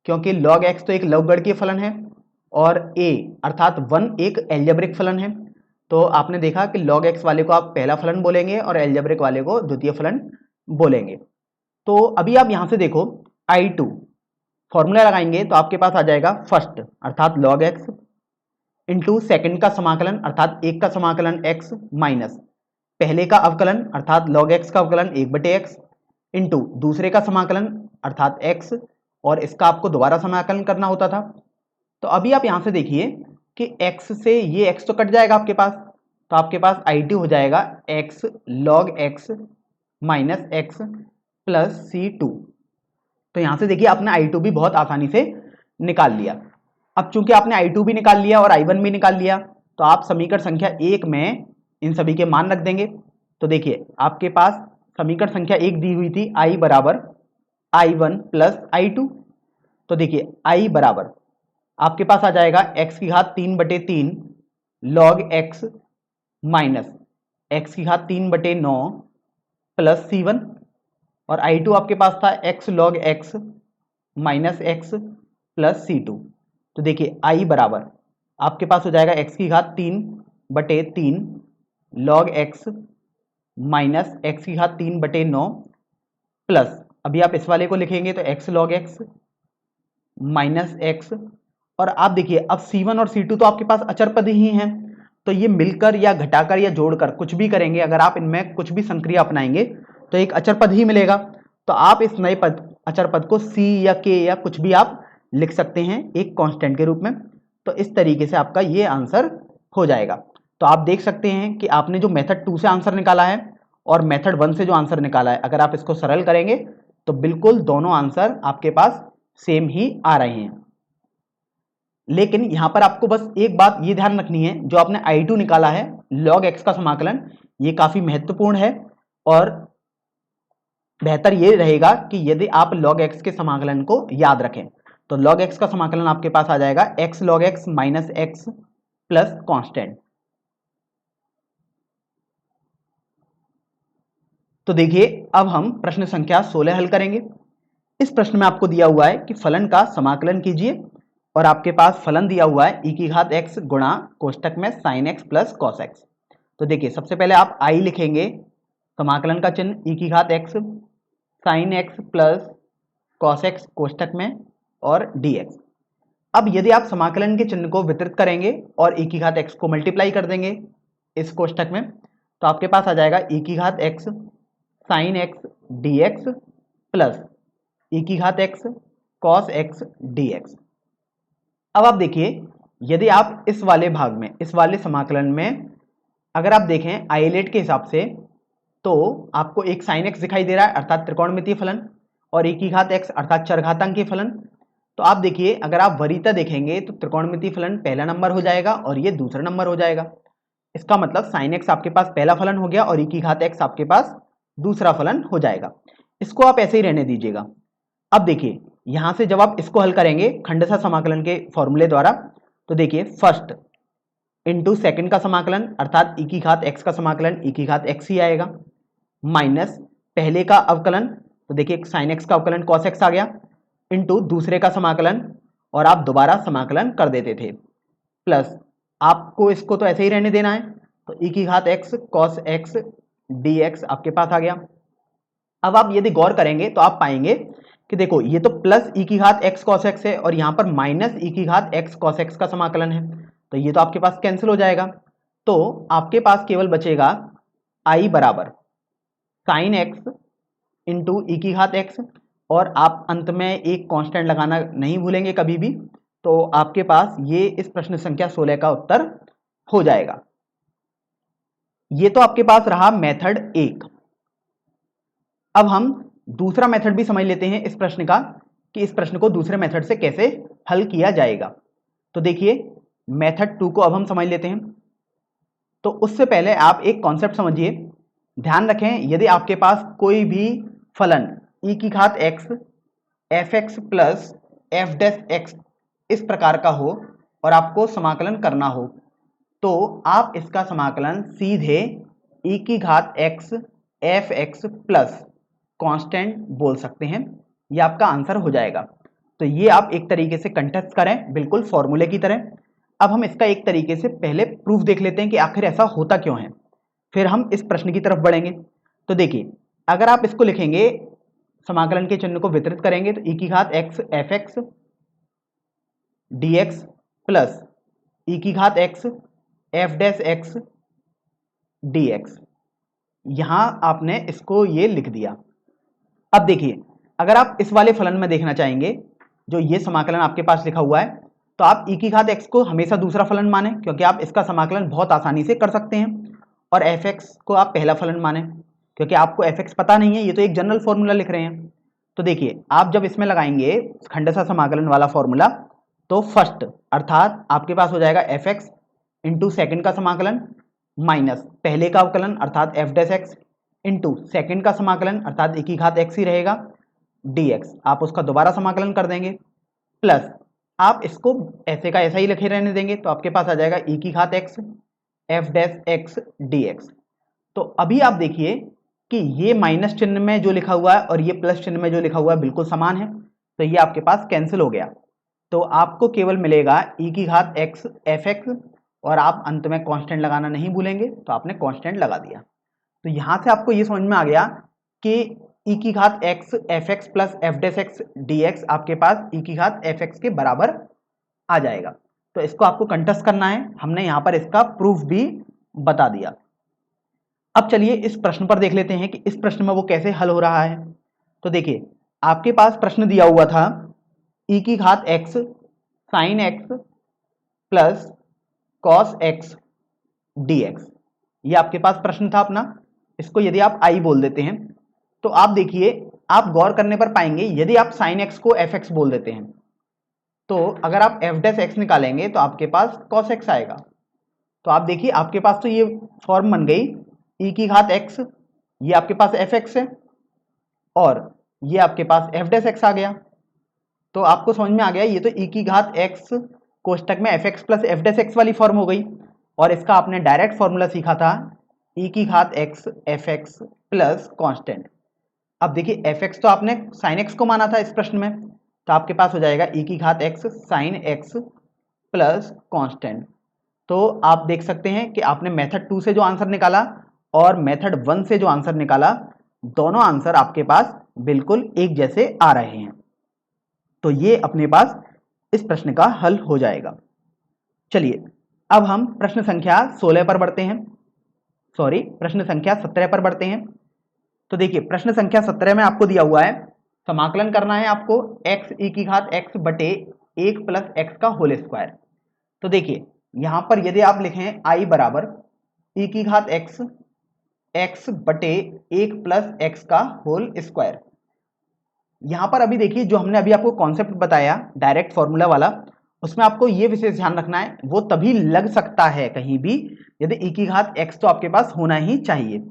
क्योंकि log x तो एक लवगणकीय फलन है और a अर्थात 1 एक एल्जेब्रिक फलन है। तो आपने देखा कि log x वाले को आप पहला फलन बोलेंगे और एल्जेब्रिक वाले को द्वितीय फलन बोलेंगे। तो अभी आप यहां से देखो I2 फॉर्मूला लगाएंगे तो आपके पास आ जाएगा फर्स्ट अर्थात log x इंटू सेकेंड का समाकलन अर्थात एक का समाकलन x माइनस पहले का अवकलन अर्थात log x का अवकलन 1/x इंटू दूसरे का समाकलन अर्थात x और इसका आपको दोबारा समाकलन करना होता था। तो अभी आप यहां से देखिए कि x से ये x तो कट जाएगा आपके पास, तो आपके पास I2 हो जाएगा x log x minus x plus C2। तो यहां से देखिए आपने I2 भी बहुत आसानी से निकाल लिया। अब चूंकि आपने I2 भी निकाल लिया और I1 भी निकाल लिया तो आप समीकरण संख्या 1 में इन सभी के मान रख देंगे। तो देखिए आपके पास समीकरण संख्या 1 दी हुई थी I बराबर I1 प्लस I2। तो देखिए I बराबर आपके पास आ जाएगा x की घात 3/3 log x माइनस x की घात 3/9 प्लस C1 और I2 आपके पास था x log x minus x plus C2। तो देखिए I बराबर आपके पास हो जाएगा x की घात 3/3 log x माइनस x की घात 3/9 प्लस अभी आप इस वाले को लिखेंगे तो x log x minus x। और आप देखिए अब C1 और C2 तो आपके पास अचर पद ही हैं, तो ये मिलकर या घटाकर या जोड़कर कुछ भी करेंगे, अगर आप इनमें कुछ भी संक्रिया अपनाएंगे तो एक अचर पद ही मिलेगा। तो आप इस नए पद अचर पद को C या K या कुछ भी आप लिख सकते हैं एक कांस्टेंट के रूप में। तो इस तरीके से आपका ये आंसर हो जाएगा। तो आप देख सकते हैं कि आपने जो मेथड 2 से आंसर निकाला है और मेथड 1 से जो आंसर निकाला है, अगर आप इसको सरल करेंगे तो बिल्कुल दोनों आंसर आपके पास सेम ही आ रहे हैं। लेकिन यहां पर आपको बस एक बात ये ध्यान रखनी है, जो आपने I2 निकाला है log x का समाकलन, ये काफी महत्वपूर्ण है और बेहतर ये रहेगा कि यदि आप log x के समाकलन को याद रखें। तो log x का समाकलन आपके पास आ जाएगा x log x minus x plus constant. तो देखिए अब हम प्रश्न संख्या 16 हल करेंगे। इस प्रश्न में आपको दिया हुआ है कि फलन का समाकलन कीजिए और आपके पास फलन दिया हुआ है e की घात x गुणा कोष्टक में sin x plus cos x। तो देखिए सबसे पहले आप i लिखेंगे, समाकलन का चिन्ह e की घात x sin x plus cos x कोष्टक में और dx। अब यदि आप समाकलन के चिन्ह को वितरित करेंगे और e की घात x को मल्टीप्लाई कर देंगे इस कोष्टक में, तो आपके पास आ जाएगा e की घात x sin x dx plus e की घात x cos x dx। अब आप देखिए यदि आप इस वाले भाग में, इस वाले समाकलन में अगर आप देखें आइलेट के हिसाब से, तो आपको एक sin x दिखाई दे रहा है अर्थात त्रिकोणमितीय फलन, और e की घात x अर्थात चरघातांकीय फलन। तो आप देखिए अगर आप वरीयता देखेंगे तो त्रिकोणमितीय फलन पहला नंबर हो जाएगा और ये दूसरा नंबर हो जाएगा। इसका मतलब sin x आपके पास पहला फलन हो गया और e की घात x आपके पास दूसरा फलन हो जाएगा। इसको आप ऐसे ही रहने दीजिएगा। अब देखिए यहां से जब आप इसको हल करेंगे खंडशः समाकलन के फॉर्मूले द्वारा, तो देखिए फर्स्ट इंटू सेकंड का समाकलन अर्थात e की घात x का समाकलन e की घात x ही आएगा, माइनस पहले का अवकलन, तो देखिए sin x का अवकलन cos x आ गया, इंटू दूसरे का समाकलन और आप दोबारा समाकलन कर देते थे, प्लस आपको इसको तो ऐसे ही रहने देना है, तो e की घात x cos x dx आपके पास आ गया। अब आप यदि गौर करेंगे तो आप पाएंगे कि देखो ये तो प्लस e की घात x cos x है और यहाँ पर माइनस e की घात x cos x का समाकलन है, तो ये तो आपके पास कैंसिल हो जाएगा। तो आपके पास केवल बचेगा i बराबर sin x इंटू e की घात x, और आप अंत में एक कांस्टेंट लगाना नहीं भूलेंगे कभी भी, तो आपके पास ये इस प्रश्न संख्या 16 का उत्तर हो जाएगा। ये तो आपके पास रहा मेथड 1। अब हम दूसरा मेथड भी समझ लेते हैं इस प्रश्न का कि इस प्रश्न को दूसरे मेथड से कैसे हल किया जाएगा। तो देखिए मेथड 2 को अब हम समझ लेते हैं। तो उससे पहले आप एक कॉन्सेप्ट समझिए, ध्यान रखें यदि आपके पास कोई भी फलन e की घात x f(x) प्लस f(x) इस प्रकार का हो और आपको समाकलन करना हो, तो आप इसका समाकलन सीधे e की घात x f(x) प्लस कांस्टेंट बोल सकते हैं, ये आपका आंसर हो जाएगा। तो ये आप एक तरीके से कंटेस्ट करें बिल्कुल फॉर्मूले की तरह। अब हम इसका एक तरीके से पहले प्रूफ देख लेते हैं कि आखिर ऐसा होता क्यों है, फिर हम इस प्रश्न की तरफ बढ़ेंगे। तो देखिए अगर आप इसको लिखेंगे, समाकलन के चिन्ह को वितरित करेंगे, तो e की घात x f(x) dx plus e की घात x f(x) dx, यहां आपने इसको ये लिख दिया। अब देखिए अगर आप इस वाले फलन में देखना चाहेंगे, जो ये समाकलन आपके पास लिखा हुआ है, तो आप e की घात x को हमेशा दूसरा फलन माने क्योंकि आप इसका समाकलन बहुत आसानी से कर सकते हैं, और f(x) को आप पहला फलन माने क्योंकि आपको f(x) पता नहीं है, ये तो एक जनरल फॉर्मूला लिख रहे हैं। तो देखिए आप जब इसमें लगाएंगे खंडशः समाकलन वाला फॉर्मूला, तो फर्स्ट अर्थात आपके पास हो जाएगा f(x) इंटू सेकेंड का समाकलन माइनस पहले का अवकलन अर्थात f(x) इंटू सेकेंड का समाकलन अर्थात e की घात x ही रहेगा dx, आप उसका दोबारा समाकलन कर देंगे, प्लस आप इसको ऐसे का ऐसा ही लिखे रहने देंगे, तो आपके पास आ जाएगा e की घात x f(x) dx। तो अभी आप देखिए कि ये माइनस चिन्ह में जो लिखा हुआ है और ये प्लस चिन्ह में जो लिखा हुआ है बिल्कुल समान है, तो ये आपके पास कैंसिल हो गया। तो आपको केवल मिलेगा e की घात x f(x) और आप अंत में कांस्टेंट लगाना नहीं भूलेंगे, तो आपने कांस्टेंट लगा दिया। तो यहां से आपको ये समझ में आ गया कि e की घात x f(x) plus f(x) dx आपके पास e की घात f(x) के बराबर आ जाएगा। तो इसको आपको कंटेस्ट करना है, हमने यहां पर इसका प्रूफ भी बता दिया। अब चलिए इस प्रश्न पर देख लेते हैं कि इस प्रश्न में वो कैसे हल हो रहा है। तो देखिए आपके पास प्रश्न दिया हुआ था e की घात x sin x plus cos x dx, ये आपके पास प्रश्न था अपना। इसको यदि आप i बोल देते हैं, तो आप देखिए आप गौर करने पर पाएंगे यदि आप sin x को f(x) बोल देते हैं, तो अगर आप f(x) निकालेंगे तो आपके पास cos x आएगा। तो आप देखिए आपके पास तो ये फॉर्म बन गई e की घात x, ये आपके पास f(x) है और ये आपके पास f(x) आ गया। तो आपको समझ में आ गया ये तो e की घात x कोष्टक में f(x) प्लस f(x) वाली फॉर्म हो गई, और इसका आपने डायरेक्ट फॉर्मूला सीखा था e की घात x f(x) प्लस कांस्टेंट। अब देखिए एफ एक्स तो आपने साइन एक्स को माना था इस प्रश्न में, तो आपके पास हो जाएगा ई की घात x sine x plus constant. तो आप देख सकते हैं कि आपने मेथड 2 से जो आंसर निकाला और मेथड 1 से जो आंसर निकाला, दोनों आंसर आपके पास बिल्कुल एक जैसे आ रहे हैं। तो ये अपने पास इस प्रश्न का हल हो जाएगा। चलिए अब हम प्रश्न संख्या 16 पर बढ़ते हैं, सॉरी प्रश्न संख्या 17 पर बढ़ते हैं। तो देखिए प्रश्न संख्या 17 में आपको दिया हुआ है समाकलन करना है आपको x ई की घात x बटे 1 प्लस एक्स का होल स्क्वायर। तो देखिए यहां पर यदि आप लिखें i बराबर ई की घात x बटे 1 प्लस एक्स का होल स्क्वायर, यहां पर अभी देखिए जो हमने अभी आपको कॉन्सेप्ट बताया डायरेक्ट फॉर्मूला वाला, उसमें आपको ये विशेष ध्यान रखना है, वो तभी लग सकता है कहीं भी यदि ई की घात x तो आपके पास होना ही चाहिए,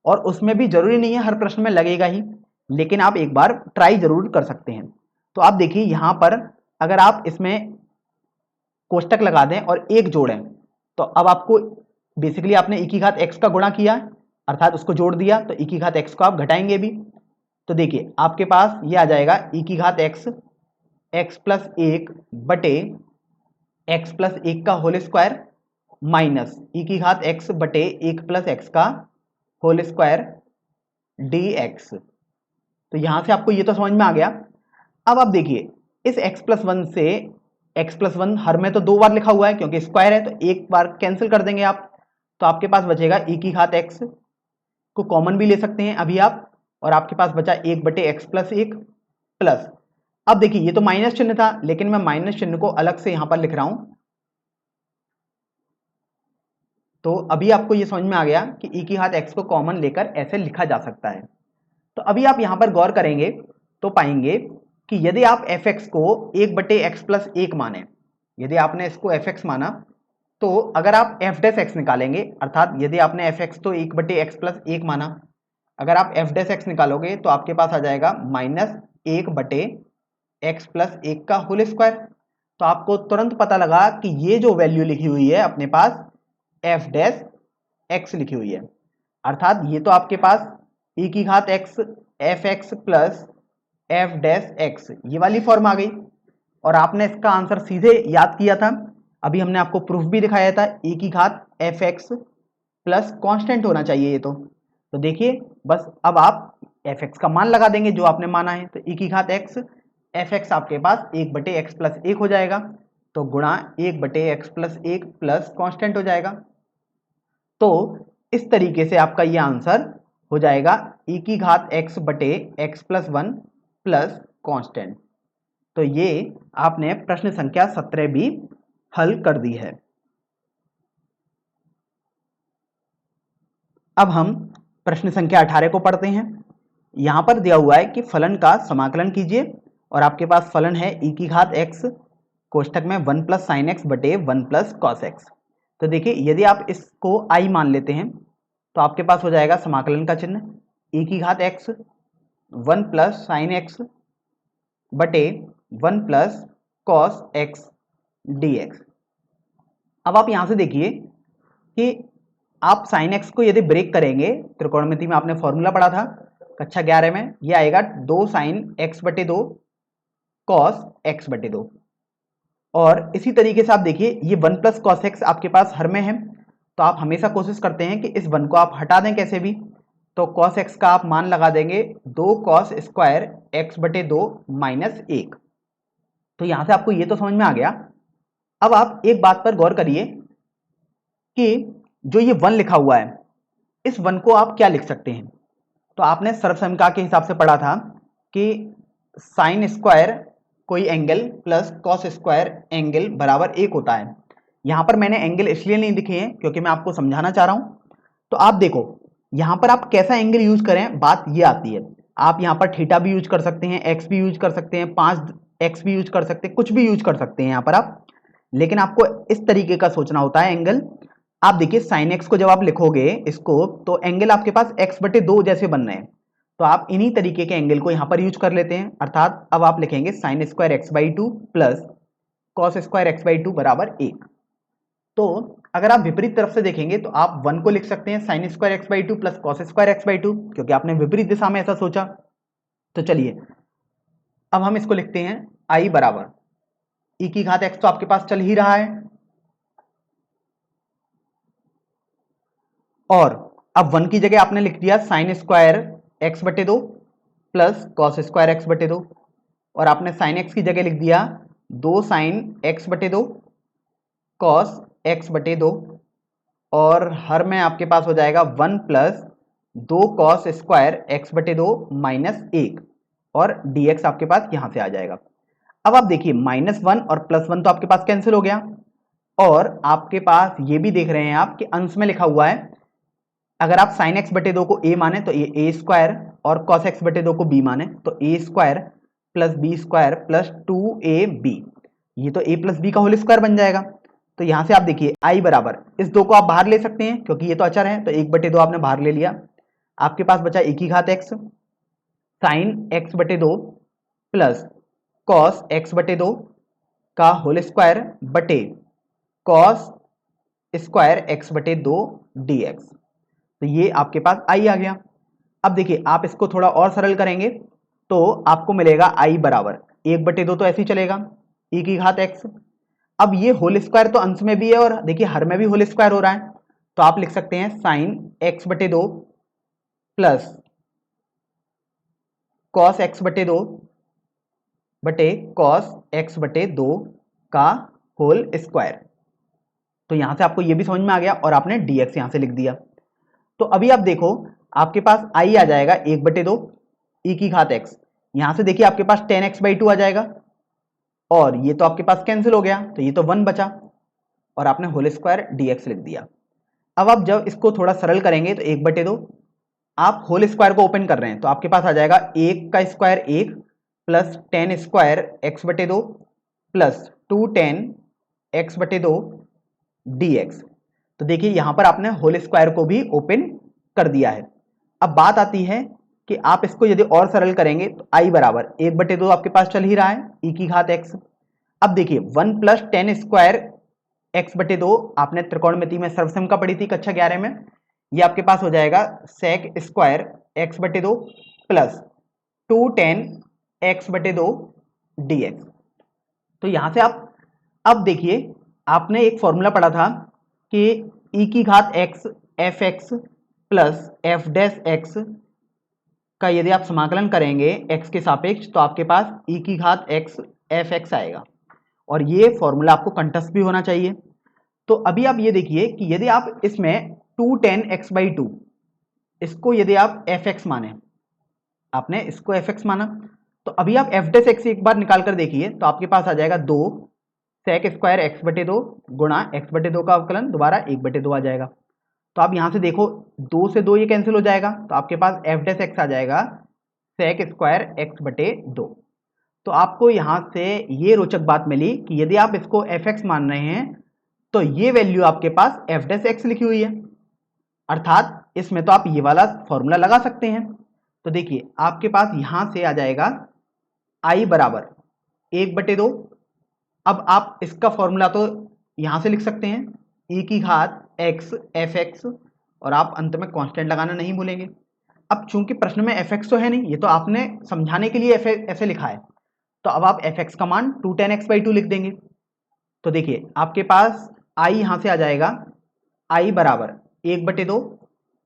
और उसमें भी जरूरी नहीं है हर प्रश्न में लगेगा ही, लेकिन आप एक बार ट्राई जरूर कर सकते हैं। तो आप देखिए यहां पर अगर आप इसमें कोष्टक लगा दें और एक जोड़ें, तो अब आपको बेसिकली आपने ई की घात x का गुणा किया अर्थात उसको जोड़ दिया, तो ई की घात x को आप घटाएंगे भी। तो देखिए आपके पास ये आ जाएगा ई की घात x प्लस 1 बटे x प्लस 1 का होल स्क्वायर माइनस ई की घात x बटे 1 प्लस एक्स का होल स्क्वायर dx। तो यहां से आपको ये तो समझ में आ गया। अब आप देखिए इस x प्लस 1 से x प्लस 1 हर में तो 2 बार लिखा हुआ है क्योंकि स्क्वायर है, तो एक बार कैंसिल कर देंगे आप, तो आपके पास बचेगा ई की घात x को कॉमन भी ले सकते हैं अभी आप, और आपके पास बचा 1 बटे एक्स प्लस 1 प्लस, अब देखिए ये तो माइनस चिन्ह था लेकिन मैं माइनस चिन्ह को अलग से यहां पर लिख रहा हूं, तो अभी आपको ये समझ में आ गया कि ई की घात x को कॉमन लेकर ऐसे लिखा जा सकता है। तो अभी आप यहां पर गौर करेंगे तो पाएंगे कि यदि आप एफ एक्स को 1 बटे एक्स प्लस 1 माने, यदि आपने इसको एफ एक्स माना, तो अगर आप एफ डैश एक्स निकालेंगे अर्थात यदि आपने एफ एक्स तो 1 बटे एक्स प्लस 1 माना, अगर आप एफ डैश एक्स निकालोगे तो आपके पास आ जाएगा माइनस 1 बटे एक्स प्लस 1 का होल स्क्वायर। तो आपको तुरंत पता लगा कि ये जो वैल्यू लिखी हुई है अपने पास एफ डैश एक्स लिखी हुई है, अर्थात ये तो आपके पास ई की घात x F x plus F dash x ये वाली फॉर्म आ गई, और आपने इसका आंसर सीधे याद किया था, अभी हमने आपको प्रूफ भी दिखाया था ई की घात एफ एक्स प्लस कांस्टेंट होना चाहिए ये तो देखिए बस अब आप एफ एक्स का मान लगा देंगे जो आपने माना है, तो ई की घात एक्स एफ एक्स आपके पास 1 बटे एक्स प्लस 1 हो जाएगा, तो गुणा 1 बटे एक्स प्लस 1 प्लस कांस्टेंट हो जाएगा। तो इस तरीके से आपका ये आंसर हो जाएगा ई की घात एक्स बटे एक्स प्लस 1 प्लस कांस्टेंट। तो ये आपने प्रश्न संख्या 17 भी हल कर दी है। अब हम प्रश्न संख्या 18 को पढ़ते हैं। यहां पर दिया हुआ है कि फलन का समाकलन कीजिए, और आपके पास फलन है ई की घात एक्स कोष्टक में 1 प्लस साइन एक्स बटे 1 प्लस कॉस एक्स। तो देखिए यदि आप इसको आई मान लेते हैं तो आपके पास हो जाएगा समाकलन का चिन्ह ई की घात एक्स 1 प्लस साइन एक्स बटे 1 प्लस कॉस एक्स dx। अब आप यहां से देखिए कि आप साइन एक्स को यदि ब्रेक करेंगे, त्रिकोणमिति में आपने फॉर्मूला पढ़ा था कक्षा 11 में, ये आएगा 2 साइन एक्स बटे 2 कॉस एक्स बटे 2, और इसी तरीके से आप देखिए ये 1 प्लस कॉस एक्स आपके पास हर में है, तो आप हमेशा कोशिश करते हैं कि इस 1 को आप हटा दें कैसे भी, तो कॉस एक्स का आप मान लगा देंगे 2 कॉस स्क्वायर एक्स बटे 2 माइनस 1। तो यहां से आपको ये तो समझ में आ गया। अब आप एक बात पर गौर करिए कि जो ये 1 लिखा हुआ है, इस 1 को आप क्या लिख सकते हैं, तो आपने सर्वसमीकरण के हिसाब से पढ़ा था कि साइन स्क्वायर कोई angle plus cos square angle बराबर 1 होता है। यहां पर मैंने एंगल इसलिए नहीं लिखे हैं क्योंकि मैं आपको समझाना चाह रहा हूं। तो आप देखो यहां पर आप कैसा एंगल यूज करें, बात ये आती है, आप यहां पर थीटा भी यूज कर सकते हैं, एक्स भी यूज कर सकते हैं, 5x भी यूज कर सकते हैं, कुछ भी यूज कर सकते हैं यहां पर आप, लेकिन आपको इस तरीके का सोचना होता है एंगल। आप देखिए साइन एक्स को जब आप लिखोगे इसको, तो एंगल आपके पास x बटे 2 जैसे बन रहे हैं, तो आप इन्हीं तरीके के एंगल को यहां पर यूज कर लेते हैं, अर्थात अब आप लिखेंगे sine square x by 2 plus cos square x by 2 बराबर 1। तो अगर आप विपरीत तरफ से देखेंगे तो आप 1 को लिख सकते हैं sine square x by two plus cos square x by two, क्योंकि आपने विपरीत दिशा में ऐसा सोचा। तो चलिए अब हम इसको लिखते हैं आई बराबर ई की घात एक्स, तो आपके पास चल ही रहा है, और अब 1 की जगह आपने लिख दिया साइन स्क्वायर एक्स बटे दो प्लस कॉस स्क्वायर एक्स बटे दो, और आपने साइन एक्स की जगह लिख दिया 2 साइन एक्स बटे दो कॉस एक्स बटे दो, और हर में आपके पास हो जाएगा 1 प्लस 2 कॉस स्क्वायर एक्स बटे दो माइनस 1, और dx आपके पास यहां से आ जाएगा। अब आप देखिए -1 और +1 तो आपके पास कैंसिल हो गया, और आपके पास ये भी देख रहे हैं आप कि अंश में लिखा हुआ है, अगर आप साइन एक्स बटे दो को a माने तो ये a स्क्वायर, और कॉस एक्स बटे दो को b माने तो a square plus b square plus 2ab, ये तो a प्लस बी का होल स्क्वायर बन जाएगा। तो यहां से आप देखिए i बराबर, इस दो को आप बाहर ले सकते हैं क्योंकि ये तो अचर है, तो 1/2 आपने बाहर ले लिया, आपके पास बचा e की घात x साइन एक्स बटे दो प्लस कॉस एक्स बटे दो का होल स्क्वायर बटे कॉस स्क्वायर एक्स बटे दो dx, तो ये आपके पास i आ गया। अब देखिए आप इसको थोड़ा और सरल करेंगे तो आपको मिलेगा i बराबर 1/2 तो ऐसे ही चलेगा e की घात x। अब ये होल स्क्वायर तो अंश में भी है और देखिए हर में भी होल स्क्वायर हो रहा है, तो आप लिख सकते हैं साइन एक्स बटे दो प्लस कॉस एक्स बटे दो बटे कॉस एक्स बटे दो का होल स्क्वायर। तो यहां से आपको ये भी समझ में आ गया और आपने dx यहां से लिख दिया। तो अभी आप देखो आपके पास i आ जाएगा 1/2 e की घात x, यहां से देखिए आपके पास 10x/2 आ जाएगा, और ये तो आपके पास कैंसिल हो गया तो ये तो 1 बचा, और आपने होल स्क्वायर dx लिख दिया। अब आप जब इसको थोड़ा सरल करेंगे तो 1/2 आप होल स्क्वायर को ओपन कर रहे हैं तो आपके पास आ जाएगा 1 का स्क्वायर 1 प्लस 10 स्क्वायर एक्स बटे दो प्लस 210 एक्स बटे दो dx। तो देखिए यहां पर आपने होल स्क्वायर को भी ओपन कर दिया है। अब बात आती है कि आप इसको यदि और सरल करेंगे तो i बराबर 1/2 आपके पास चल ही रहा है e की घात x। अब देखिए 1 प्लस 10 स्क्वायर एक्स बटे दो आपने त्रिकोणमिति में सर्वसम पढ़ी थी कक्षा 11 में, ये आपके पास हो जाएगा सेक स्क्वायर एक्स बटे दो प्लस 210 एक्स बटे दो dx। तो यहां से आप अब देखिए आपने एक फॉर्मूला पढ़ा था कि e की घात x f x plus F dash x का यदि आप समाकलन करेंगे x के सापेक्ष तो आपके पास e की घात x एफ एक्स आएगा, और ये फॉर्मूला आपको कंठस्थ भी होना चाहिए। तो अभी आप ये देखिए कि यदि आप इसमें 210x/2 इसको यदि आप एफ एक्स माने, आपने इसको एफ एक्स माना, तो अभी आप एफ डैश एक्स एक बार निकाल कर देखिए तो आपके पास आ जाएगा 2 सेक स्क्वायर एक्स बटे दो गुणा एक्स बटे दो का अवकलन दोबारा 1/2 आ जाएगा। तो आप यहां से देखो 2 से 2 ये कैंसिल हो जाएगा, तो आपके पास एफ डैश एक्स आ जाएगा सेक स्क्वायर एक्स बटे दो। तो आपको यहां से ये रोचक बात मिली कि यदि आप इसको एफ एक्स मान रहे हैं तो ये वैल्यू आपके पास एफ डैश एक्स लिखी हुई है, अर्थात इसमें तो आप ये वाला फॉर्मूला लगा सकते हैं। तो देखिए आपके पास यहां से आ जाएगा i बराबर 1/2। अब आप इसका फॉर्मूला तो यहां से लिख सकते हैं e की घात x एफ एक्स, और आप अंत में कांस्टेंट लगाना नहीं भूलेंगे। अब चूंकि प्रश्न में एफ एक्स तो है नहीं, ये तो आपने समझाने के लिए ऐसे लिखा है, तो अब आप एफ एक्स का मान 210x/2 लिख देंगे। तो देखिए आपके पास i यहां से आ जाएगा i बराबर 1/2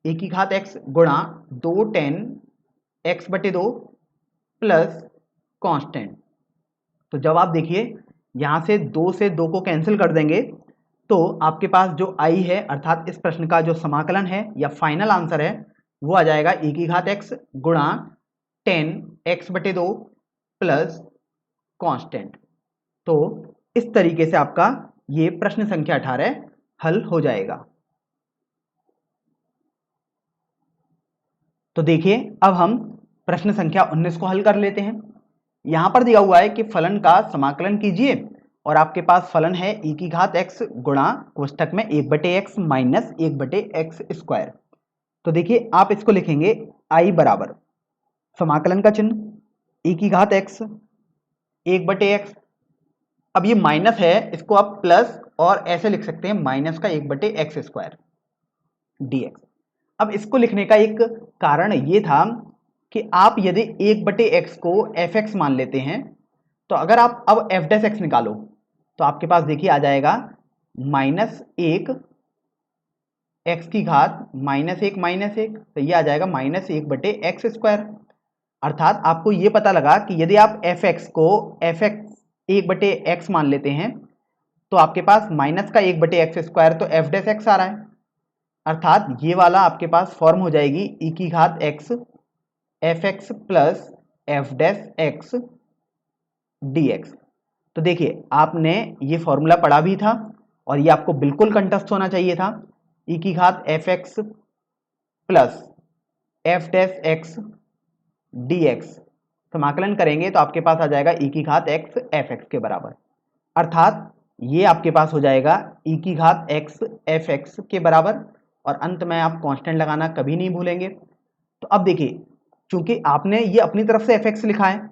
e की घात x गुणा 210x/2 प्लस कांस्टेंट। तो जब आप देखिए यहां से 2 से 2 को कैंसिल कर देंगे तो आपके पास जो i है अर्थात इस प्रश्न का जो समाकलन है या फाइनल आंसर है वो आ जाएगा e की घात x गुणा 10x/2 प्लस कांस्टेंट। तो इस तरीके से आपका ये प्रश्न संख्या 18 हल हो जाएगा। तो देखिए अब हम प्रश्न संख्या 19 को हल कर लेते हैं। यहां पर दिया हुआ है कि फलन का समाकलन कीजिए और आपके पास फलन है e की घात x गुणा कोष्ठक में 1/x माइनस 1/x स्क्वायर। तो देखिए आप इसको लिखेंगे i बराबर समाकलन का चिन्ह e की घात x 1/x। अब ये माइनस है, इसको आप प्लस और ऐसे लिख सकते हैं माइनस का 1/x² dx। अब इसको लिखने का एक कारण ये था कि आप यदि 1/x को fx मान लेते हैं तो अगर आप अब f डैश x निकालो तो आपके पास देखिए आ जाएगा -1 x की घात -1 तो ये आ जाएगा -1/x²। अर्थात आपको ये पता लगा कि यदि आप fx को fx 1/x मान लेते हैं तो आपके पास माइनस का 1/x² तो f डैश x आ रहा है। अर्थात ये वाला आपके पास फॉर्म हो जाएगी e की घात x fx plus f dash x dx। तो देखिए आपने ये फॉर्मूला पढ़ा भी था और ये आपको बिल्कुल कंठस्थ होना चाहिए था। e की घात fx plus f dash x dx समाकलन करेंगे तो आपके पास आ जाएगा e की घात x fx के बराबर। अर्थात ये आपके पास हो जाएगा e की घात x fx के बराबर और अंत में आप कांस्टेंट लगाना कभी नहीं भूलेंगे। तो अब देखिए चूंकि आपने ये अपनी तरफ से fx लिखा है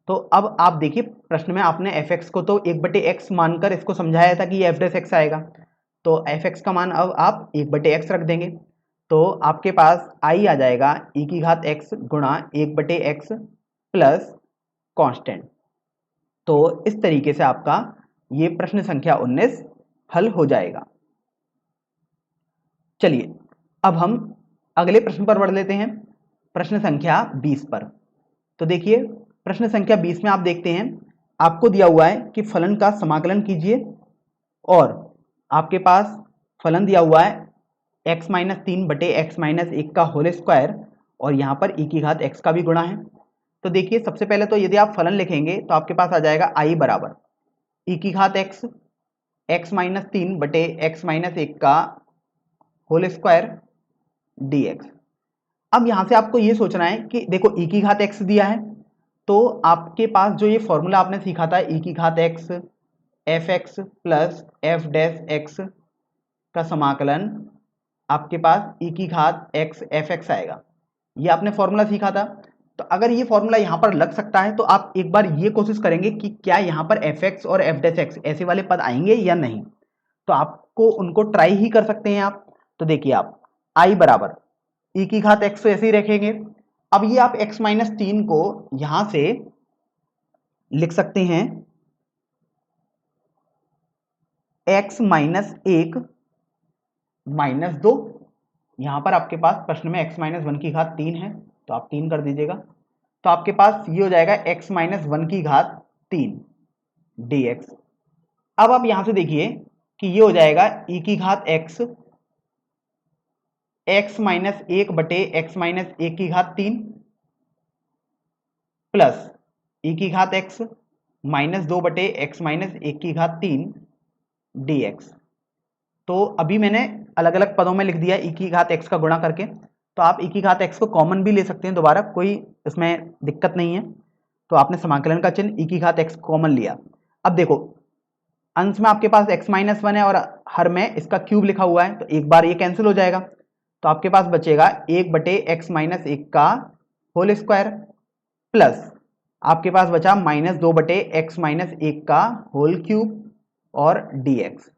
तो अब आप देखिए प्रश्न में आपने fx को तो 1/x मानकर इसको समझाया था कि ये f डैश x आएगा, तो fx का मान अब आप 1/x रख देंगे तो आपके पास i आ जाएगा e की घात x गुणा 1/x प्लस कांस्टेंट। तो इस तरीके से आपका ये प्रश्न संख्या 19 हल हो जाएगा। चलिए अब हम अगले प्रश्न पर बढ़ लेते हैं, प्रश्न संख्या 20 पर। तो देखिए प्रश्न संख्या 20 में आप देखते हैं आपको दिया हुआ है कि फलन का समाकलन कीजिए और आपके पास फलन दिया हुआ है x-3/x-1 का होल स्क्वायर और यहाँ पर e की घात x का भी गुणा है। तो देखिए सबसे पहले तो यदि आप फलन लिखेंगे तो आपके पास आ जाएगा i बराबर e की घात x x-3/x-1 का होल स्क्वायर dx। अब यहां से आपको ये सोचना है कि देखो e की घात x दिया है तो आपके पास जो ये फॉर्मूला आपने सीखा था e की घात x fx plus f dash x का समाकलन आपके पास e की घात x fx आएगा, ये आपने फॉर्मूला सीखा था। तो अगर ये फॉर्मूला यहाँ पर लग सकता है तो आप एक बार ये कोशिश करेंगे कि क्या यहाँ पर fx और f डैश x ऐसे वाले पद आएंगे या नहीं, तो आपको उनको ट्राई ही कर सकते हैं आप। तो देखिए आप i बराबर e की घात x तो ऐसे ही रखेंगे। अब ये आप x-3 को यहां से लिख सकते हैं x-1 -2। यहां पर आपके पास प्रश्न में x-1 की घात 3 है तो आप 3 कर दीजिएगा तो आपके पास ये हो जाएगा x-1 की घात 3 dx। अब आप यहां से देखिए कि ये हो जाएगा e की घात x x-1/x-1 की घात 3 प्लस e की घात x -2/x-1 की घात 3 dx। तो अभी मैंने अलग अलग पदों में लिख दिया e की घात x का गुणा करके, तो आप e की घात x को कॉमन भी ले सकते हैं दोबारा, कोई इसमें दिक्कत नहीं है। तो आपने समाकलन का चिन्ह e की घात x कॉमन लिया। अब देखो अंश में आपके पास x-1 है और हर में इसका क्यूब लिखा हुआ है तो एक बार ये कैंसिल हो जाएगा तो आपके पास बचेगा 1/x-1 का होल स्क्वायर प्लस आपके पास बचा -2/x-1 का होल क्यूब और dx।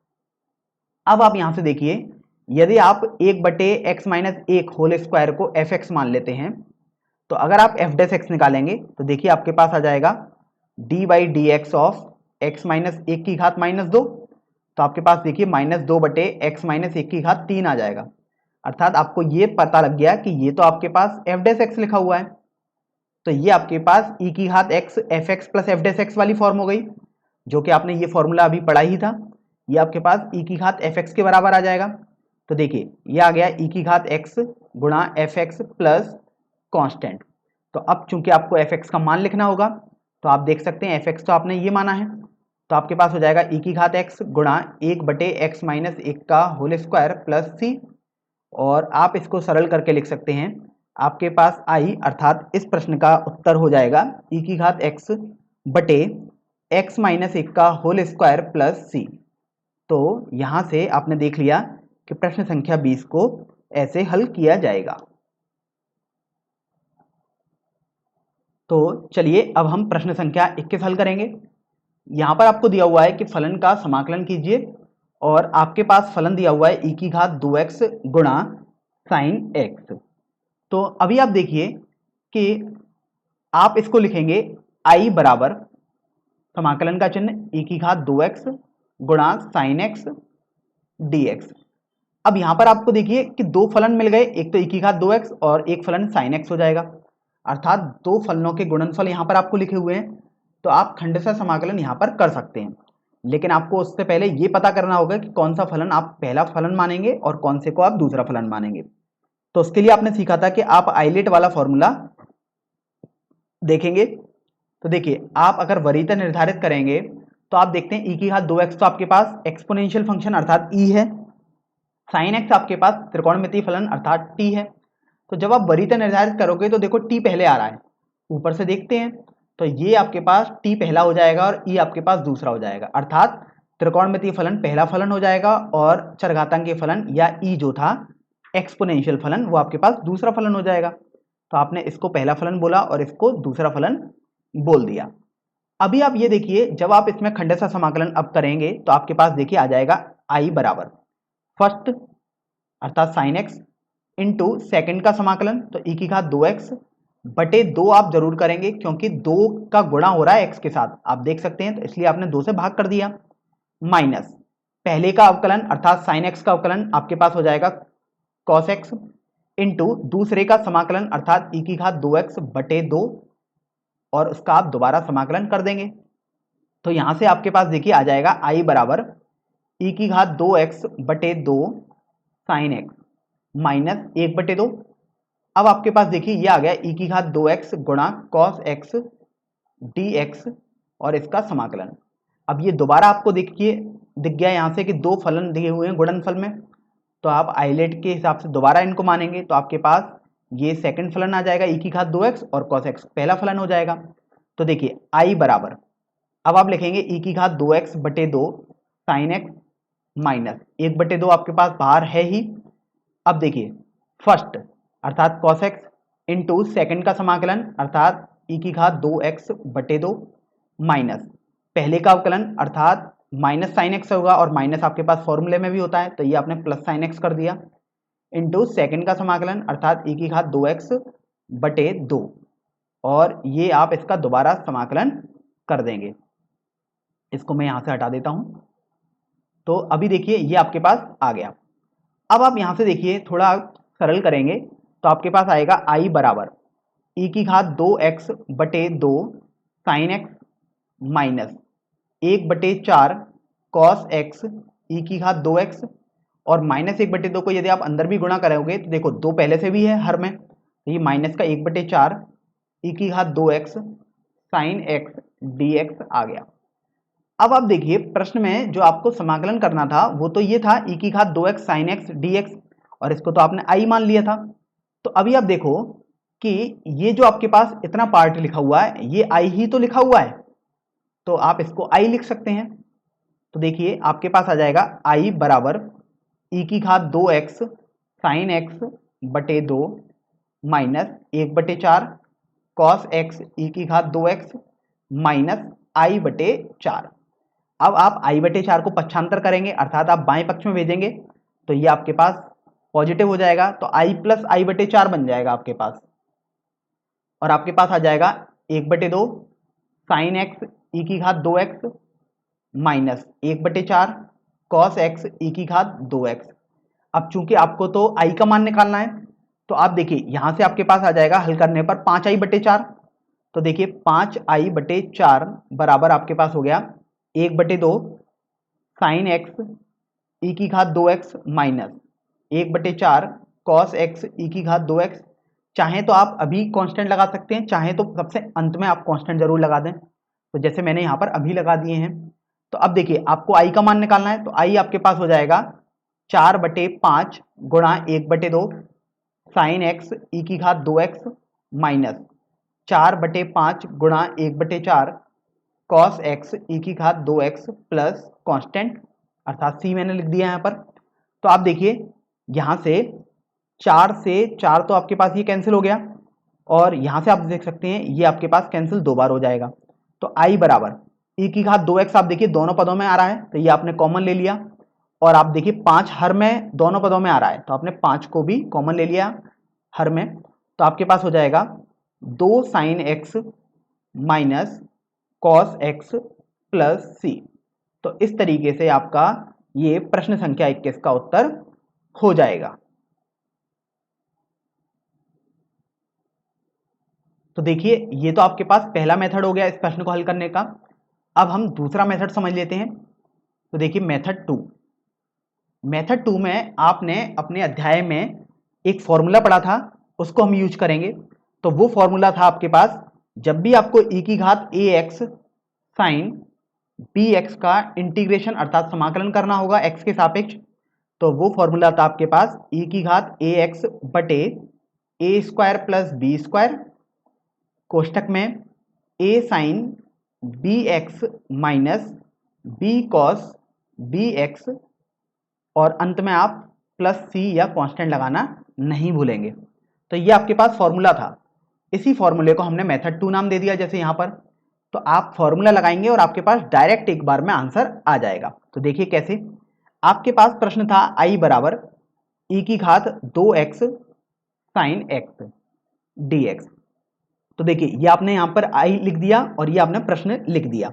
अब आप यहां से देखिए यदि आप 1/x-1 होल स्क्वायर को fx मान लेते हैं तो अगर आप f डैश x निकालेंगे तो देखिए आपके पास आ जाएगा d/dx ऑफ x-1 की घात -2। तो आपके पास देखिए -2/x-1 की घात 3 आ जाएगा। अर्थात आपको ये पता लग गया कि ये तो आपके पास f डैश x लिखा हुआ है तो ये आपके पास e की घात x fx plus f dash x वाली फॉर्म हो गई, जो कि आपने ये फॉर्मूला अभी पढ़ा ही था। ये आपके पास e की घात fx के बराबर आ जाएगा। तो देखिए ये आ गया e की घात x गुणा fx प्लस कांस्टेंट। तो अब चूंकि आपको fx का मान लिखना होगा तो आप देख सकते हैं fx तो आपने ये माना है तो आपके पास हो जाएगा e की घात x गुणा 1/x-1 का होल स्क्वायर प्लस c और आप इसको सरल करके लिख सकते हैं आपके पास i अर्थात इस प्रश्न का उत्तर हो जाएगा e की घात x बटे x-1 का होल स्क्वायर प्लस c। तो यहां से आपने देख लिया कि प्रश्न संख्या 20 को ऐसे हल किया जाएगा। तो चलिए अब हम प्रश्न संख्या 21 हल करेंगे। यहां पर आपको दिया हुआ है कि फलन का समाकलन कीजिए और आपके पास फलन दिया हुआ है e की घात 2x गुणा साइन x। तो अभी आप देखिए कि आप इसको लिखेंगे i बराबर समाकलन का चिन्ह e की घात 2x गुणा साइन x dx। अब यहां पर आपको देखिए कि दो फलन मिल गए, एक तो e की घात 2x और एक फलन sin x हो जाएगा, अर्थात दो फलनों के गुणनफल यहां पर आपको लिखे हुए हैं। तो आप खंडशः समाकलन यहां पर कर सकते हैं, लेकिन आपको उससे पहले ये पता करना होगा कि कौन सा फलन आप पहला फलन मानेंगे और कौन से को आप दूसरा फलन मानेंगे। तो उसके लिए आपने सीखा था कि आप आइलेट वाला फॉर्मूला देखेंगे। तो देखिए, आप अगर वरीयता निर्धारित करेंगे तो आप देखते हैं e की घात 2x तो आपके पास एक्सपोनेंशियल फंक्शन अर्थात e है, साइन x आपके पास त्रिकोणमितीय फलन अर्थात t है। तो जब आप वरीयता निर्धारित करोगे तो देखो t पहले आ रहा है, ऊपर से देखते हैं तो ये आपके पास t पहला हो जाएगा और e आपके पास दूसरा हो जाएगा, अर्थात त्रिकोणमितीय फलन पहला फलन हो जाएगा और चरघातांकीय फलन या e जो था एक्सपोनेंशियल फलन वो आपके पास दूसरा फलन हो जाएगा। तो आपने इसको पहला फलन बोला और इसको दूसरा फलन बोल दिया। अभी आप ये देखिए, जब आप इसमें खंडशः समाकलन अब करेंगे तो आपके पास देखिए आ जाएगा i बराबर फर्स्ट अर्थात साइन x इंटू सेकेंड का समाकलन तो e की घात 2x बटे 2 आप जरूर करेंगे क्योंकि 2 का गुणा हो रहा है x के साथ, आप देख सकते हैं, तो इसलिए आपने 2 से भाग कर दिया, माइनस पहले का अवकलन अर्थात साइन x का अवकलन आपके पास हो जाएगा कॉस x इंटू दूसरे का समाकलन अर्थात e की घात 2x बटे 2 और उसका आप दोबारा समाकलन कर देंगे। तो यहां से आपके पास देखिए आ जाएगा i बराबर e की घात 2x बटे 2 साइन x माइनस 1 बटे 2। अब आपके पास देखिए ये आ गया e की घात 2x गुणा कॉस x dx और इसका समाकलन। अब ये दोबारा आपको देखिए दिख गया यहाँ से कि दो फलन दिए हुए हैं गुणनफल में, तो आप आइलेट के हिसाब से दोबारा इनको मानेंगे तो आपके पास ये सेकंड फलन आ जाएगा e की घात 2x और cos x पहला फलन हो जाएगा। तो देखिए i बराबर अब आप लिखेंगे e की घात 2x बटे 2 साइन x माइनस 1 बटे 2 आपके पास बाहर है ही। अब देखिए फर्स्ट अर्थात cos x इंटू सेकेंड का समाकलन अर्थात e की घात 2x बटे 2 माइनस पहले का अवकलन अर्थात माइनस साइन एक्स होगा और माइनस आपके पास फॉर्मूले में भी होता है तो ये आपने प्लस साइन एक्स कर दिया इंटू सेकेंड का समाकलन अर्थात e की घात 2x बटे 2 और ये आप इसका दोबारा समाकलन कर देंगे। इसको मैं यहाँ से हटा देता हूँ। तो अभी देखिए ये आपके पास आ गया। अब आप यहाँ से देखिए थोड़ा सरल करेंगे तो आपके पास आएगा i बराबर e की घात 2x बटे 2 साइन x माइनस 1 बटे 4 कॉस x e की घात 2x और माइनस 1 बटे 2 को यदि आप अंदर भी गुणा करोगे तो देखो 2 पहले से भी है हर में, तो ये माइनस का 1 बटे 4 e की घात 2x साइन x dx आ गया। अब आप देखिए प्रश्न में जो आपको समाकलन करना था वो तो ये था e की घात 2x साइन x dx और इसको तो आपने i मान लिया था। तो अभी आप देखो कि ये जो आपके पास इतना पार्ट लिखा हुआ है ये i ही तो लिखा हुआ है, तो आप इसको i लिख सकते हैं। तो देखिए आपके पास आ जाएगा i बराबर e की घात 2x साइन x बटे 2 माइनस 1 बटे 4 कॉस x e की घात 2x माइनस i बटे 4। अब आप i बटे 4 को पक्षांतर करेंगे अर्थात आप बाएं पक्ष में भेजेंगे तो ये आपके पास पॉजिटिव हो जाएगा, तो i प्लस i बटे 4 बन जाएगा आपके पास और आपके पास आ जाएगा 1 बटे 2 साइन x e की घात 2x माइनस 1 बटे 4 कॉस x e की घात 2x। अब चूंकि आपको तो i का मान निकालना है तो आप देखिए यहां से आपके पास आ जाएगा हल करने पर 5i बटे 4। तो देखिए 5i बटे 4 बराबर आपके पास हो गया 1 बटे 2 साइन x e की घात 2x माइनस 1 बटे 4 कॉस x e की घात 2x। चाहें तो आप अभी कांस्टेंट लगा सकते हैं, चाहें तो सबसे अंत में आप कांस्टेंट जरूर लगा दें, तो जैसे मैंने यहाँ पर अभी लगा दिए हैं। तो अब देखिए आपको i का मान निकालना है तो i आपके पास हो जाएगा 4 बटे 5 गुणा 1 बटे 2 साइन x e की घात 2x माइनस 4 बटे 5 गुणा 1 बटे 4 कॉस x e की घात 2x प्लस कांस्टेंट अर्थात c मैंने लिख दिया यहाँ पर। तो आप देखिए यहाँ से 4 से 4 तो आपके पास ये कैंसिल हो गया और यहाँ से आप देख सकते हैं ये आपके पास कैंसिल 2 बार हो जाएगा। तो i बराबर e की घात 2x आप देखिए दोनों पदों में आ रहा है तो ये आपने कॉमन ले लिया और आप देखिए 5 हर में दोनों पदों में आ रहा है, तो आपने 5 को भी कॉमन ले लिया हर में, तो आपके पास हो जाएगा 2 sine x minus cos x plus C. तो इस तरीके से आपका ये प्रश्न संख्या 21 का उत्तर हो जाएगा। तो देखिए ये तो आपके पास पहला मेथड हो गया इस प्रश्न को हल करने का। अब हम दूसरा मेथड समझ लेते हैं। तो देखिए मेथड टू में आपने अपने अध्याय में एक फॉर्मूला पढ़ा था, उसको हम यूज करेंगे। तो वो फॉर्मूला था आपके पास, जब भी आपको e की घात ax साइन bx का इंटीग्रेशन अर्थात समाकलन करना होगा x के सापेक्ष, तो वो फॉर्मूला था आपके पास e की घात ax बटे a square plus b square कोष्टक में a sine bx minus b cos bx, और अंत में आप प्लस सी या कांस्टेंट लगाना नहीं भूलेंगे। तो ये आपके पास फॉर्मूला था, इसी फॉर्मूले को हमने मेथड 2 नाम दे दिया जैसे यहाँ पर। तो आप फॉर्मूला लगाएंगे और आपके पास डायरेक्ट एक बार में आंसर आ जाएगा। तो देखिए कैसे, आपके पास प्रश्न था आई बराबर ई की घात 2x साइन एक्स dx। तो देखिए ये आपने यहाँ पर आई लिख दिया और ये आपने प्रश्न लिख दिया।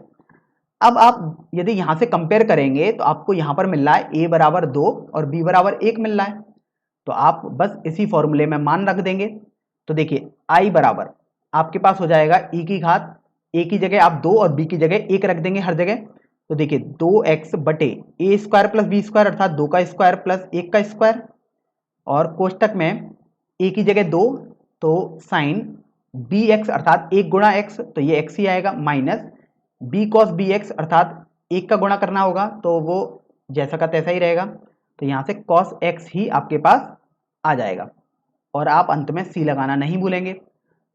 अब आप यदि यहां से कंपेयर करेंगे तो आपको यहां पर मिल रहा है a बराबर 2 और b बराबर 1 मिल रहा है, तो आप बस इसी फॉर्मूले में मान रख देंगे। तो देखिए i बराबर आपके पास हो जाएगा e की घात, a की जगह आप 2 और b की जगह 1 रख देंगे हर जगह। तो देखिए 2x बटे a square plus b square अर्थात 2 का स्क्वायर प्लस 1 का स्क्वायर, और कोष्टक में a की जगह 2 तो साइन bx अर्थात 1 गुणा x, तो ये x ही आएगा, minus b cos b x अर्थात 1 का गुणा करना होगा तो वो जैसा का तैसा ही रहेगा, तो यहाँ से कॉस x ही आपके पास आ जाएगा, और आप अंत में c लगाना नहीं भूलेंगे।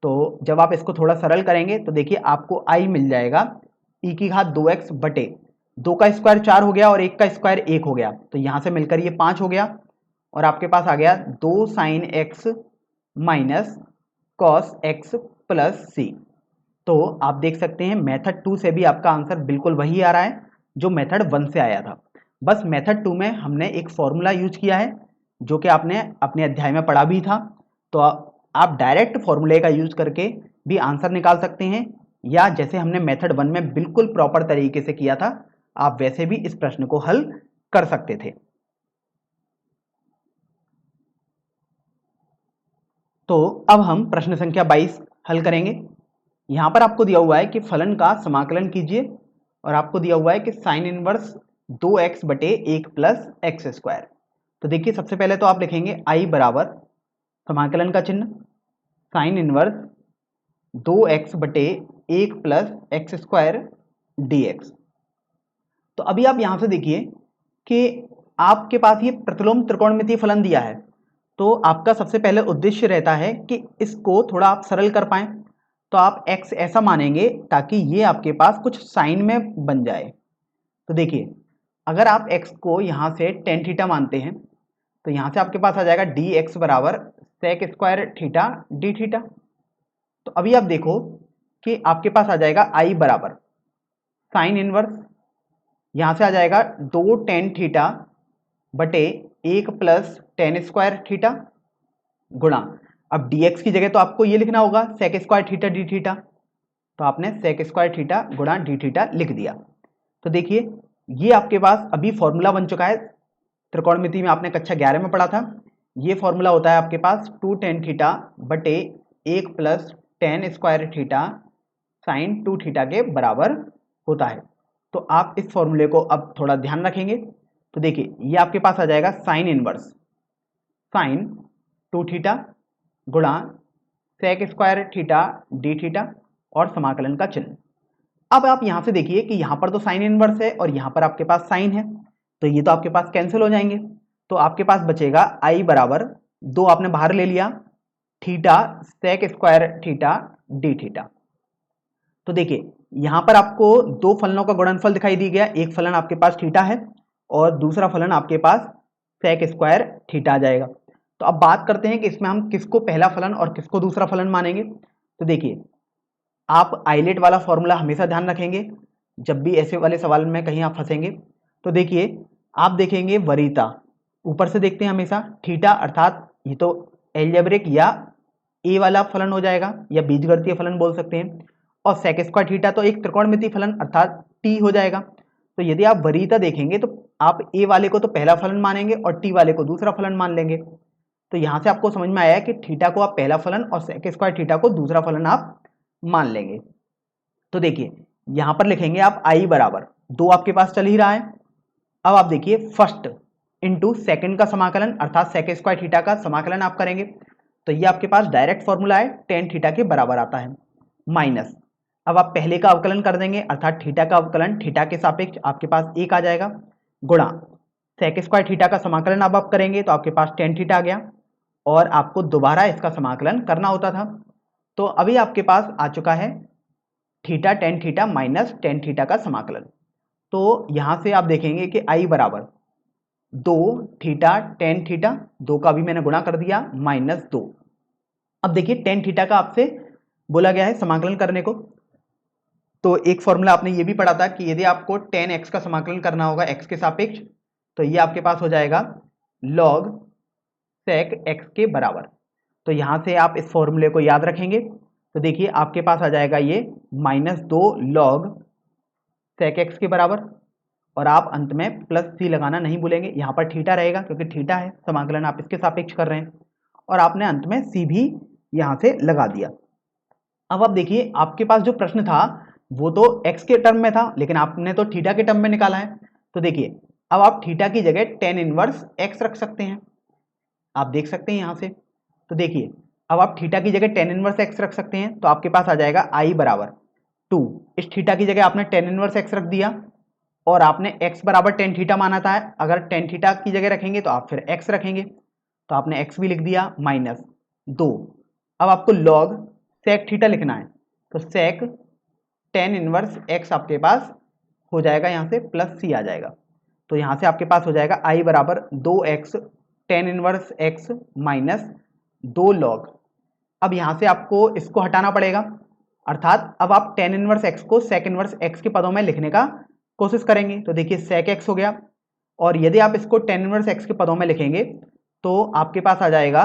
तो जब आप इसको थोड़ा सरल करेंगे तो देखिए आपको i मिल जाएगा e की घात 2x बटे 2 का स्क्वायर 4 हो गया और 1 का स्क्वायर 1 हो गया, तो यहाँ से मिलकर ये 5 हो गया, और आपके पास आ गया 2 sine x minus cos x plus C. तो आप देख सकते हैं मेथड 2 से भी आपका आंसर बिल्कुल वही आ रहा है जो मेथड 1 से आया था। बस मेथड 2 में हमने एक फॉर्मूला यूज किया है जो कि आपने अपने अध्याय में पढ़ा भी था। तो आप डायरेक्ट फॉर्मूले का यूज करके भी आंसर निकाल सकते हैं, या जैसे हमने मेथड 1 में बिल्कुल प्रॉपर तरीके से किया था आप वैसे भी इस प्रश्न को हल कर सकते थे। तो अब हम प्रश्न संख्या 22 हल करेंगे। यहां पर आपको दिया हुआ है कि फलन का समाकलन कीजिए, और आपको दिया हुआ है कि साइन इनवर्स 2x बटे 1 प्लस एक्स स्क्वायर। तो देखिए सबसे पहले तो आप लिखेंगे i बराबर समाकलन का चिन्ह साइन इनवर्स 2x बटे 1 प्लस एक्स स्क्वायर dx। तो अभी आप यहां से देखिए कि आपके पास ये प्रतिलोम त्रिकोणमितीय फलन दिया है, तो आपका सबसे पहले उद्देश्य रहता है कि इसको थोड़ा आप सरल कर पाएं। तो आप x ऐसा मानेंगे ताकि ये आपके पास कुछ साइन में बन जाए। तो देखिए अगर आप x को यहाँ से टेन थीटा मानते हैं तो यहाँ से आपके पास आ जाएगा dx बराबर sec square theta d theta. तो अभी आप देखो कि आपके पास आ जाएगा i बराबर साइन इनवर्स, यहाँ से आ जाएगा 2 टेन थीटा बटे 1 प्लस टेन स्क्वायर थीटा गुणा, अब dx की जगह तो आपको ये लिखना होगा sec square theta d theta, तो आपने सेक स्क्वायर थीटा गुणा डी थीटा लिख दिया। तो देखिए ये आपके पास अभी फॉर्मूला बन चुका है, त्रिकोणमिति में आपने कक्षा 11 में पढ़ा था। ये फॉर्मूला होता है आपके पास 2 टेन थीटा बटे 1 plus ten square theta sine 2 theta के बराबर होता है। तो आप इस फॉर्मूले को अब थोड़ा ध्यान रखेंगे। तो देखिए ये आपके पास आ जाएगा साइन इनवर्स साइन 2 थीटा गुणा sec square theta d theta और समाकलन का चिन्ह। अब आप यहां से देखिए कि यहां पर तो साइन इनवर्स है और यहां पर आपके पास साइन है, तो ये तो आपके पास कैंसिल हो जाएंगे। तो आपके पास बचेगा आई बराबर 2 आपने बाहर ले लिया theta sec square theta d theta. तो देखिए यहां पर आपको दो फलनों का गुणनफल दिखाई दी गया, एक फलन आपके पास थीटा है और दूसरा फलन आपके पास सेक स्क्वायर थीटा आ जाएगा। तो अब बात करते हैं कि इसमें हम किसको पहला फलन और किसको दूसरा फलन मानेंगे। तो देखिए आप आइलेट वाला फॉर्मूला हमेशा ध्यान रखेंगे जब भी ऐसे वाले सवाल में कहीं आप फंसेंगे। तो देखिए आप देखेंगे वरीयता, ऊपर से देखते हैं हमेशा थीटा, अर्थात ये तो एल्जेब्रिक या ए वाला फलन हो जाएगा या बीजगणितीय फलन बोल सकते हैं, और सेक स्क्वायर थीटा तो एक त्रिकोणमितीय फलन अर्थात टी हो जाएगा। तो यदि आप वरीयता देखेंगे तो आप ए वाले को तो पहला फलन मानेंगे और टी वाले को दूसरा फलन मान लेंगे। तो यहाँ से आपको समझ में आया कि थीटा को आप पहला फलन और सेक स्क्वायर थीटा को दूसरा फलन आप मान लेंगे। तो देखिए यहाँ पर लिखेंगे आप आई बराबर 2 आपके पास चल ही रहा है। अब आप देखिए फर्स्ट इंटू सेकेंड का समाकलन अर्थात सेक स्क्वायर थीटा का समाकलन आप करेंगे तो ये आपके पास डायरेक्ट फॉर्मूला है टेन थीटा के बराबर आता है, माइनस अब आप पहले का अवकलन कर देंगे अर्थात थीटा का अवकलन थीटा के सापेक्ष आपके पास 1 आ जाएगा, गुणा सेक स्क्वायर थीटा का समाकलन अब आप करेंगे तो आपके पास टेन थीटा आ गया और आपको दोबारा इसका समाकलन करना होता था। तो अभी आपके पास आ चुका है theta tan theta minus tan theta का समाकलन। तो यहां से आप देखेंगे कि आई बराबर 2 थीटा टेन थीटा, 2 का भी मैंने गुणा कर दिया माइनस 2। अब देखिए टेन थीटा का आपसे बोला गया है समाकलन करने को, तो एक फॉर्मूला आपने ये भी पढ़ा था कि यदि आपको टेन एक्स का समाकलन करना होगा एक्स के सापेक्ष तो ये आपके पास हो जाएगा लॉग सेक एक्स के बराबर। तो यहां से आप इस फॉर्मूले को याद रखेंगे तो देखिए आपके पास आ जाएगा ये माइनस 2 लॉग सेक एक्स के बराबर और आप अंत में प्लस सी लगाना नहीं भूलेंगे, यहाँ पर थीटा रहेगा क्योंकि थीटा है समाकलन आप इसके सापेक्ष कर रहे हैं और आपने अंत में सी भी यहाँ से लगा दिया। अब आप देखिए आपके पास जो प्रश्न था वो तो एक्स के टर्म में था लेकिन आपने तो थीटा के टर्म में निकाला है। तो देखिए अब आप थीटा की जगह टेन इनवर्स एक्स रख सकते हैं, आप देख सकते हैं यहाँ से। तो देखिए अब आप थीटा की जगह टेन इनवर्स एक्स रख सकते हैं तो आपके पास आ जाएगा आई बराबर 2, इस थीटा की जगह आपने टेन इनवर्स एक्स रख दिया और आपने x बराबर टेन थीटा माना था, अगर टेन थीटा की जगह रखेंगे तो आप फिर x रखेंगे तो आपने x भी लिख दिया माइनस 2। अब आपको log sec थीटा लिखना है तो sec टेन इनवर्स x आपके पास हो जाएगा, यहाँ से प्लस c आ जाएगा। तो यहाँ से आपके पास हो जाएगा i बराबर 2x tan inverse x minus 2 log। अब यहाँ से आपको इसको हटाना पड़ेगा अर्थात अब आप टेन इनवर्स x को sec इनवर्स x के पदों में लिखने का कोशिश करेंगे। तो देखिए sec x हो गया और यदि आप इसको टेन इनवर्स x के पदों में लिखेंगे तो आपके पास आ जाएगा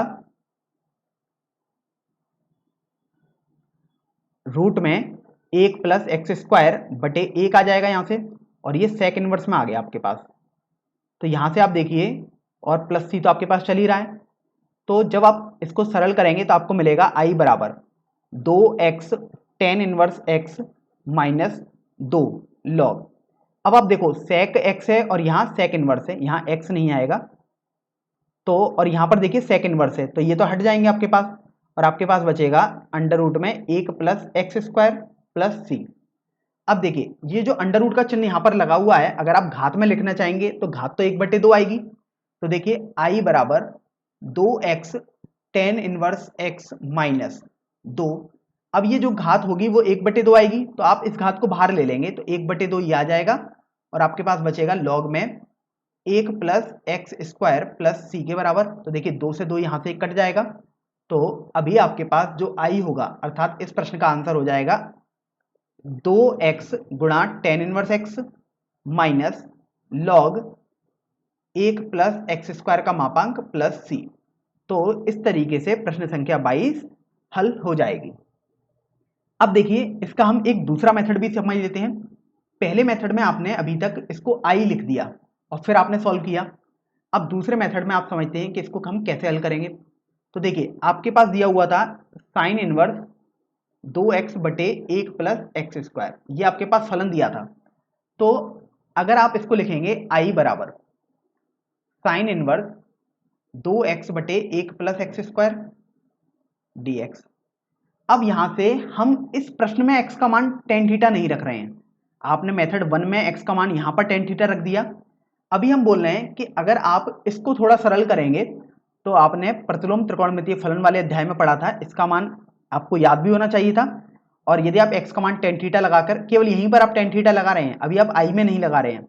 रूट में 1 प्लस एक्स स्क्वायर बटे 1 आ जाएगा यहाँ से और ये sec इनवर्स में आ गया आपके पास। तो यहाँ से आप देखिए और प्लस सी तो आपके पास चल ही रहा है, तो जब आप इसको सरल करेंगे तो आपको मिलेगा आई बराबर 2x tan inverse x minus 2 log. अब आप देखो sec x है और यहाँ sec इनवर्स है, यहाँ x नहीं आएगा तो, और यहाँ पर देखिए sec इनवर्स है तो ये तो हट जाएंगे आपके पास और आपके पास बचेगा अंडर रूट में 1 प्लस एक्स स्क्वायर प्लस सी। अब देखिए ये जो अंडर रूट का चिन्ह यहाँ पर लगा हुआ है अगर आप घात में लिखना चाहेंगे तो घात तो 1/2 आएगी। तो देखिए आई बराबर 2x tan inverse x minus 2। अब ये जो घात होगी वो 1/2 आएगी तो आप इस घात को बाहर ले लेंगे तो 1/2 ये आ जाएगा और आपके पास बचेगा लॉग में 1 प्लस एक्स स्क्वायर प्लस सी के बराबर। तो देखिए 2 से 2 यहाँ से कट जाएगा तो अभी आपके पास जो आई होगा अर्थात इस प्रश्न का आंसर हो जाएगा 2x गुणा tan inverse x minus log 1 plus x square का मापांक प्लस सी। तो इस तरीके से प्रश्न संख्या 22 हल हो जाएगी। अब देखिए इसका हम एक दूसरा मेथड भी समझ लेते हैं। पहले मेथड में आपने अभी तक इसको आई लिख दिया और फिर आपने सॉल्व किया। अब दूसरे मेथड में आप समझते हैं कि इसको हम कैसे हल करेंगे। तो देखिए आपके पास दिया हुआ था साइन इनवर्स 2x बटे 1 प्लस एक्स स्क्वायर, ये आपके पास फलन दिया था। तो अगर आप इसको लिखेंगे आई बराबर साइन इनवर्स 2x बटे 1 प्लस एक्स स्क्वायर dx। अब यहां से हम इस प्रश्न में x का मान टेन थीटा नहीं रख रहे हैं, आपने मेथड 1 में x का मान यहां पर टेन थीटा रख दिया। अभी हम बोल रहे हैं कि अगर आप इसको थोड़ा सरल करेंगे तो आपने प्रतिलोम त्रिकोणमितीय फलन वाले अध्याय में पढ़ा था, इसका मान आपको याद भी होना चाहिए था। और यदि आप x का मान टेन थीटा लगाकर केवल यहीं पर आप टेन थीटा लगा रहे हैं, अभी आप i में नहीं लगा रहे हैं,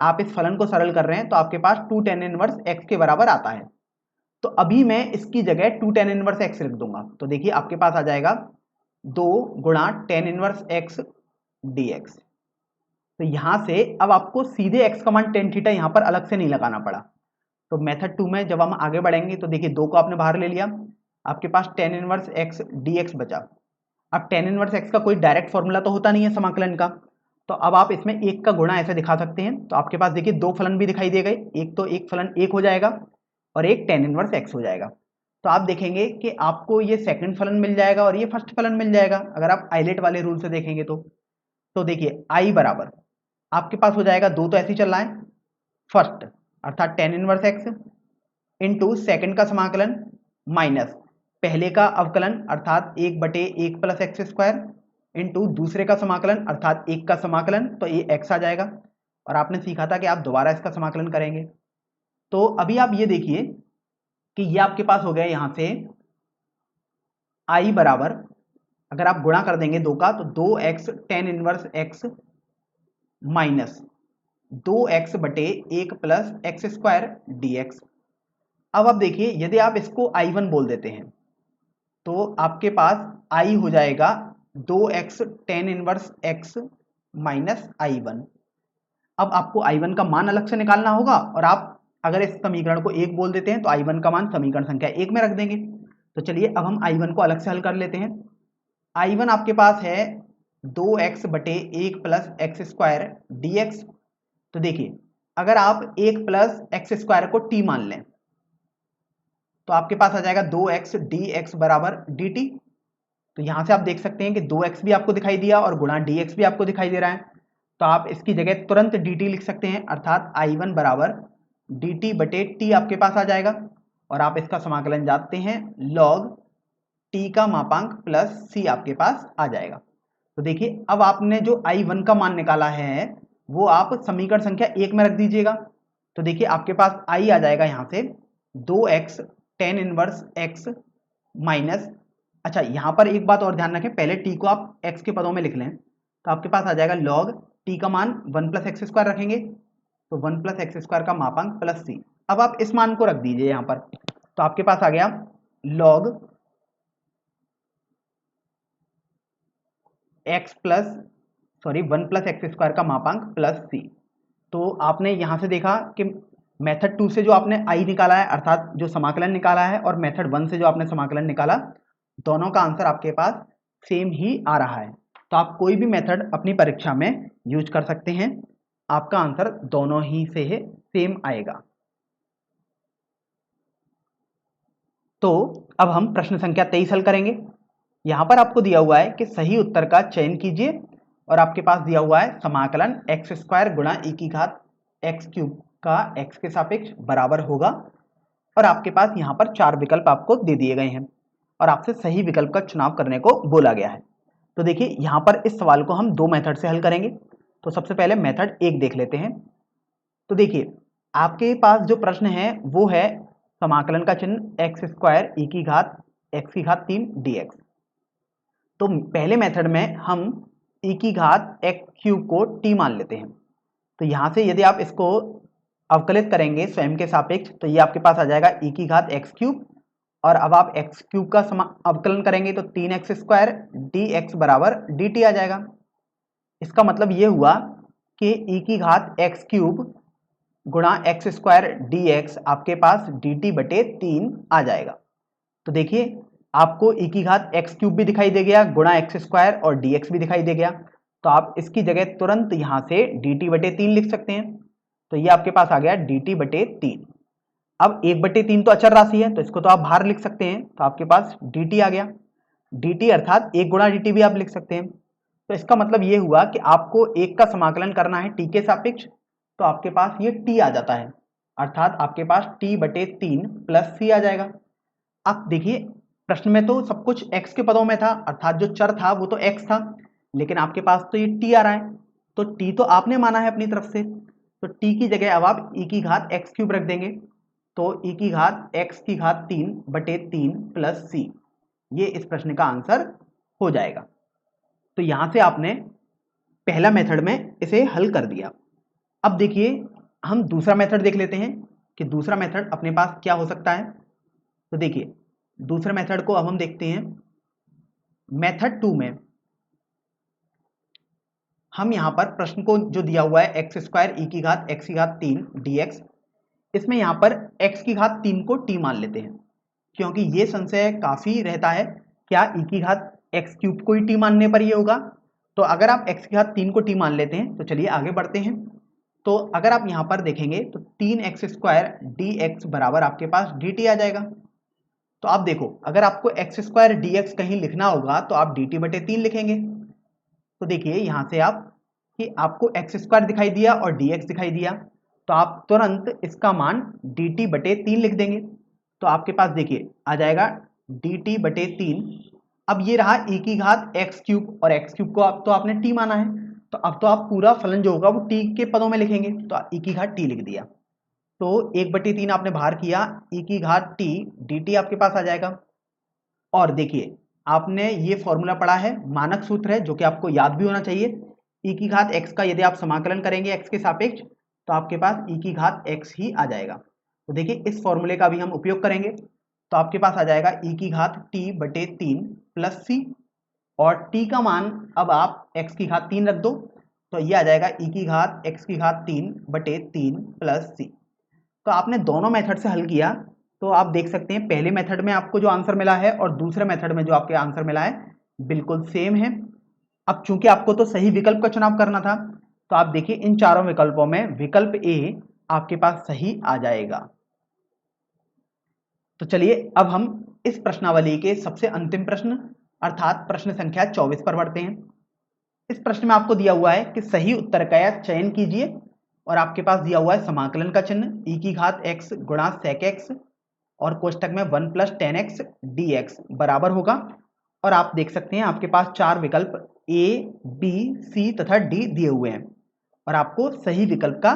आप इस फलन को सरल कर रहे हैं तो आपके पास 2 टेन इनवर्स x के बराबर आता है। तो अभी मैं इसकी जगह 2 टेन इनवर्स x लिख दूंगा। तो देखिए आपके पास आ जाएगा 2 गुणा टेन इनवर्स x dx। तो यहाँ से अब आपको सीधे x का मान tan थीटा यहाँ पर अलग से नहीं लगाना पड़ा। तो मेथड 2 में जब हम आगे बढ़ेंगे तो देखिए 2 को आपने बाहर ले लिया, आपके पास tan इनवर्स x dx बचा। अब tan इनवर्स x का कोई डायरेक्ट फॉर्मूला तो होता नहीं है समाकलन का, तो अब आप इसमें एक का गुणा ऐसे दिखा सकते हैं। तो आपके पास देखिए दो फलन भी दिखाई दे गए, एक तो एक फलन एक हो जाएगा और एक tan इनवर्स x हो जाएगा। तो आप देखेंगे कि आपको ये सेकंड फलन मिल जाएगा और ये फर्स्ट फलन मिल जाएगा अगर आप आइलेट वाले रूल से देखेंगे तो देखिए i बराबर आपके पास हो जाएगा, दो तो ऐसे ही चल रहा है, फर्स्ट अर्थात tan inverse x into second का समाकलन माइनस पहले का अवकलन अर्थात 1/1 प्लस एक्स स्क्वायर इंटू दूसरे का समाकलन अर्थात 1 का समाकलन, तो ये x आ जाएगा। और आपने सीखा था कि आप दोबारा इसका समाकलन करेंगे। तो अभी आप ये देखिए कि ये आपके पास हो गया यहाँ से i बराबर, अगर आप गुणा कर देंगे दो का तो 2x tan inverse x minus 2x/1 plus x square dx। अब आप देखिए यदि आप इसको I1 बोल देते हैं तो आपके पास i हो जाएगा 2x tan inverse x minus I1। अब आपको I1 का मान अलग से निकालना होगा और आप अगर इस समीकरण को 1 बोल देते हैं तो I1 का मान समीकरण संख्या 1 में रख देंगे। तो चलिए अब हम I1 को अलग से हल कर लेते हैं। I1 आपके पास है 2x/1 plus x square dx। तो देखिए अगर आप 1 प्लस एक्स स्क्वायर को t मान लें तो आपके पास आ जाएगा 2x dx बराबर dt। तो यहां से आप देख सकते हैं कि 2x भी आपको दिखाई दिया और गुणा dx भी आपको दिखाई दे रहा है। तो आप इसकी जगह तुरंत dt लिख सकते हैं अर्थात I1 बराबर dt/t आपके पास आ जाएगा। और आप इसका समाकलन जानते हैं log t का मापांक प्लस c आपके पास आ जाएगा। तो देखिए अब आपने जो I1 का मान निकाला है वो आप समीकरण संख्या 1 में रख दीजिएगा। तो देखिए आपके पास i आ जाएगा यहाँ से 2x tan inverse x minus, अच्छा यहाँ पर एक बात और ध्यान रखें, पहले t को आप x के पदों में लिख लें तो आपके पास आ जाएगा log t का मान 1 प्लस एक्स स्क्वायर रखेंगे तो 1 प्लस एक्स स्क्वायर का मापांक प्लस c। अब आप इस मान को रख दीजिए यहाँ पर तो आपके पास आ गया log x plus 1 plus x square का मापांक प्लस c। तो आपने यहाँ से देखा कि मेथड 2 से जो आपने i निकाला है अर्थात जो समाकलन निकाला है और मेथड 1 से जो आपने समाकलन निकाला, दोनों का आंसर आपके पास सेम ही आ रहा है। तो आप कोई भी मेथड अपनी परीक्षा में यूज कर सकते हैं, आपका आंसर दोनों ही से सेम आएगा। तो अब हम प्रश्न संख्या 23 हल करेंगे। यहाँ पर आपको दिया हुआ है कि सही उत्तर का चयन कीजिए और आपके पास दिया हुआ है समाकलन एक्स स्क्वायर गुणा e की घात एक्स क्यूब का x के सापेक्ष बराबर होगा। और आपके पास यहाँ पर 4 विकल्प आपको दे दिए गए हैं और आपसे सही विकल्प का चुनाव करने को बोला गया है। तो देखिए यहाँ पर इस सवाल को हम 2 मेथड से हल करेंगे। तो सबसे पहले मेथड 1 देख लेते हैं। तो देखिए आपके पास जो प्रश्न है वो है समाकलन का चिन्ह एक्स स्क्वायर e की घात x की घात 3 dx। तो पहले मेथड में हम e की घात x क्यूब को t मान लेते हैं। तो यहाँ से यदि आप इसको अवकलित करेंगे स्वयं के सापेक्ष तो ये आपके पास आ जाएगा e की घात x क्यूब और अब आप x क्यूब का अवकलन करेंगे तो 3x स्क्वायर dx बराबर dt आ जाएगा। इसका मतलब ये हुआ कि e की घात x क्यूब गुणा एक्स स्क्वायर dx आपके पास dt/3 आ जाएगा। तो देखिए आपको e की घात x क्यूब भी दिखाई दे गया गुणा एक्स स्क्वायर और dx भी दिखाई दे गया, तो आप इसकी जगह तुरंत यहाँ से dt/3 लिख सकते हैं। तो ये आपके पास आ गया dt/3। अब 1/3 तो अचर राशि है तो इसको तो आप बाहर लिख सकते हैं, तो आपके पास dt आ गया। dt अर्थात 1 गुणा dt भी आप लिख सकते हैं। तो इसका मतलब ये हुआ कि आपको 1 का समाकलन करना है t के सापेक्ष, तो आपके पास ये t आ जाता है अर्थात आपके पास t/3 प्लस c आ जाएगा। अब देखिए प्रश्न में तो सब कुछ x के पदों में था अर्थात जो चर था वो तो x था, लेकिन आपके पास तो ये t आ रहा है तो t तो आपने माना है अपनी तरफ से, तो t की जगह अब आप e की घात x क्यूब रख देंगे तो e की घात x की घात 3/3 प्लस c, ये इस प्रश्न का आंसर हो जाएगा। तो यहां से आपने पहला मेथड में इसे हल कर दिया। अब देखिए हम दूसरा मेथड देख लेते हैं कि दूसरा मेथड अपने पास क्या हो सकता है। तो देखिए दूसरे मेथड को अब हम देखते हैं। मेथड 2 में हम यहाँ पर प्रश्न को जो दिया हुआ है एक्स स्क्वायर ई की घात एक्स की घात 3 dx, इसमें यहाँ पर x की घात 3 को t मान लेते हैं, क्योंकि ये संशय काफी रहता है क्या ई की घात एक्स क्यूब को ही t मानने पर ये होगा। तो अगर आप x की घात 3 को t मान लेते हैं तो चलिए आगे बढ़ते हैं। तो अगर आप यहाँ पर देखेंगे तो 3x स्क्वायर dx बराबर आपके पास dt आ जाएगा। तो आप देखो, अगर आपको एक्स स्क्वायर dx कहीं लिखना होगा तो आप dt बटे 3 लिखेंगे। तो देखिए यहाँ से आप कि आपको एक्स स्क्वायर दिखाई दिया और dx दिखाई दिया, तो आप तुरंत इसका मान dt बटे 3 लिख देंगे। तो आपके पास देखिए आ जाएगा dt बटे 3। अब ये रहा e की घात एक्स क्यूब, और एक्स क्यूब को आप तो आपने t माना है, तो अब तो आप पूरा फलन जो होगा वो t के पदों में लिखेंगे, तो e की घात t लिख दिया। तो 1/3 आपने बाहर किया, e की घात t dt आपके पास आ जाएगा। और देखिए आपने ये फॉर्मूला पढ़ा है, मानक सूत्र है जो कि आपको याद भी होना चाहिए। e की घात x का यदि आप समाकलन करेंगे x के सापेक्ष तो आपके पास e की घात x ही आ जाएगा। तो देखिए इस फॉर्मूले का भी हम उपयोग करेंगे, तो आपके पास आ जाएगा e की घात t बटे 3 प्लस c, और t का मान अब आप x की घात 3 रख दो, तो ये आ जाएगा e की घात x की घात 3 बटे 3 प्लस c। तो आपने दोनों मेथड से हल किया, तो आप देख सकते हैं पहले मेथड में आपको जो आंसर मिला है और दूसरे मेथड में जो आपके आंसर मिला है बिल्कुल सेम है। अब चूंकि आपको तो सही विकल्प का चुनाव करना था, तो आप देखिए इन चारों विकल्पों में विकल्प ए आपके पास सही आ जाएगा। तो चलिए अब हम इस प्रश्नावली के सबसे अंतिम प्रश्न अर्थात प्रश्न संख्या 24 पर बढ़ते हैं। इस प्रश्न में आपको दिया हुआ है कि सही उत्तर का चयन कीजिए, और आपके पास दिया हुआ है समाकलन का चिन्ह e की घात x गुणा sec x और कोष्टक में 1 प्लस 10x dx बराबर होगा। और आप देख सकते हैं आपके पास चार विकल्प a, b, c तथा d दिए हुए हैं, और आपको सही विकल्प का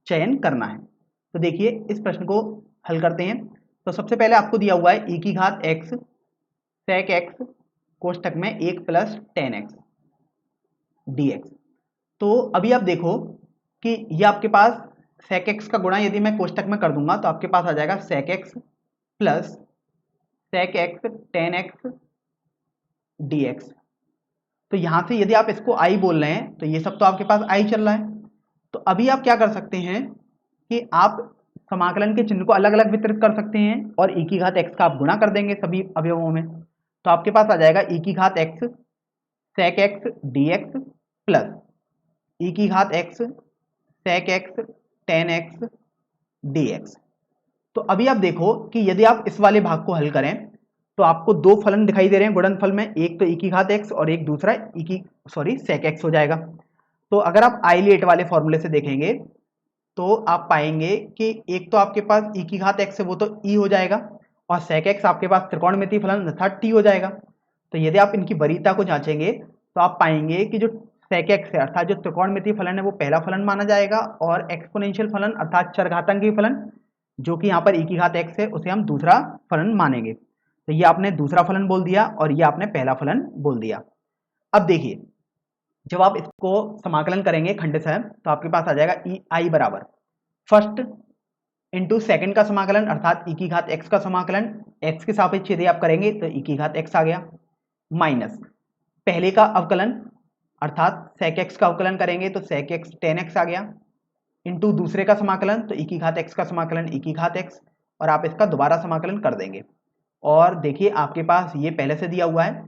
चयन करना है। तो देखिए इस प्रश्न को हल करते हैं। तो सबसे पहले आपको दिया हुआ है e की घात x sec x कोष्टक में 1 प्लस 10x dx। तो अभी आप देखो कि ये आपके पास sec x का गुणा यदि मैं कोष्टक में कर दूंगा तो आपके पास आ जाएगा sec x plus sec x 10x dx। तो यहां से यदि आप इसको i बोल रहे हैं तो ये सब तो आपके पास i चल रहा है। तो अभी आप क्या कर सकते हैं कि आप समाकलन के चिन्ह को अलग अलग वितरित कर सकते हैं और e की घात x का आप गुणा कर देंगे सभी अवयवों में। तो आपके पास आ जाएगा e की घात x sec x dx plus e की घात x sec x 10x dx। तो अभी आप देखो कि यदि आप इस वाले भाग को हल करें तो आपको दो फलन दिखाई दे रहे हैं गुणनफल में, एक तो e की घात x और एक दूसरा sec x हो जाएगा। तो अगर आप आइलेट वाले फॉर्मूले से देखेंगे तो आप पाएंगे कि एक तो आपके पास e की घात x है वो तो e हो जाएगा, और sec x आपके पास त्रिकोणमितीय फलन अर्थात t हो जाएगा। तो यदि आप इनकी वरीयता को जांचेंगे तो आप पाएंगे कि जो sec x है अर्थात जो त्रिकोणमितीय फलन है वो पहला फलन माना जाएगा, और एक्सपोनेंशियल फलन अर्थात चरघातांकी फलन जो कि यहाँ पर e की घात x है उसे हम दूसरा फलन मानेंगे। तो ये आपने दूसरा फलन बोल दिया और ये आपने पहला फलन बोल दिया। अब देखिए जब आप इसको समाकलन करेंगे खंडशः तो आपके पास आ जाएगा ई आई बराबर फर्स्ट इंटू सेकेंड का समाकलन अर्थात e की घात x का समाकलन x के सापेक्ष यदि आप करेंगे तो e की घात x आ गया, माइनस पहले का अवकलन अर्थात sec x का अवकलन करेंगे तो sec x 10x आ गया, इंटू दूसरे का समाकलन तो e की घात x का समाकलन e की घात x, और आप इसका दोबारा समाकलन कर देंगे। और देखिए आपके पास ये पहले से दिया हुआ है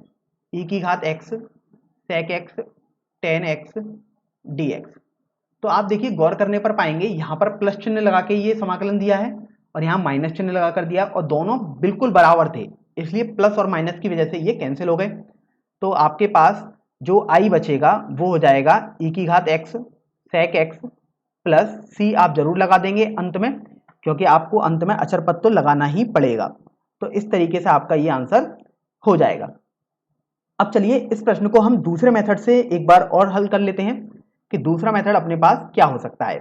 e की घात x sec x 10x dx। तो आप देखिए गौर करने पर पाएंगे यहाँ पर प्लस चिन्ह लगा के ये समाकलन दिया है और यहाँ माइनस चिन्ह लगा कर दिया, और दोनों बिल्कुल बराबर थे इसलिए प्लस और माइनस की वजह से ये कैंसिल हो गए। तो आपके पास जो i बचेगा वो हो जाएगा e की घात x sec x plus c आप जरूर लगा देंगे अंत में, क्योंकि आपको अंत में अचर पद तो लगाना ही पड़ेगा। तो इस तरीके से आपका ये आंसर हो जाएगा। अब चलिए इस प्रश्न को हम दूसरे मेथड से एक बार और हल कर लेते हैं कि दूसरा मेथड अपने पास क्या हो सकता है।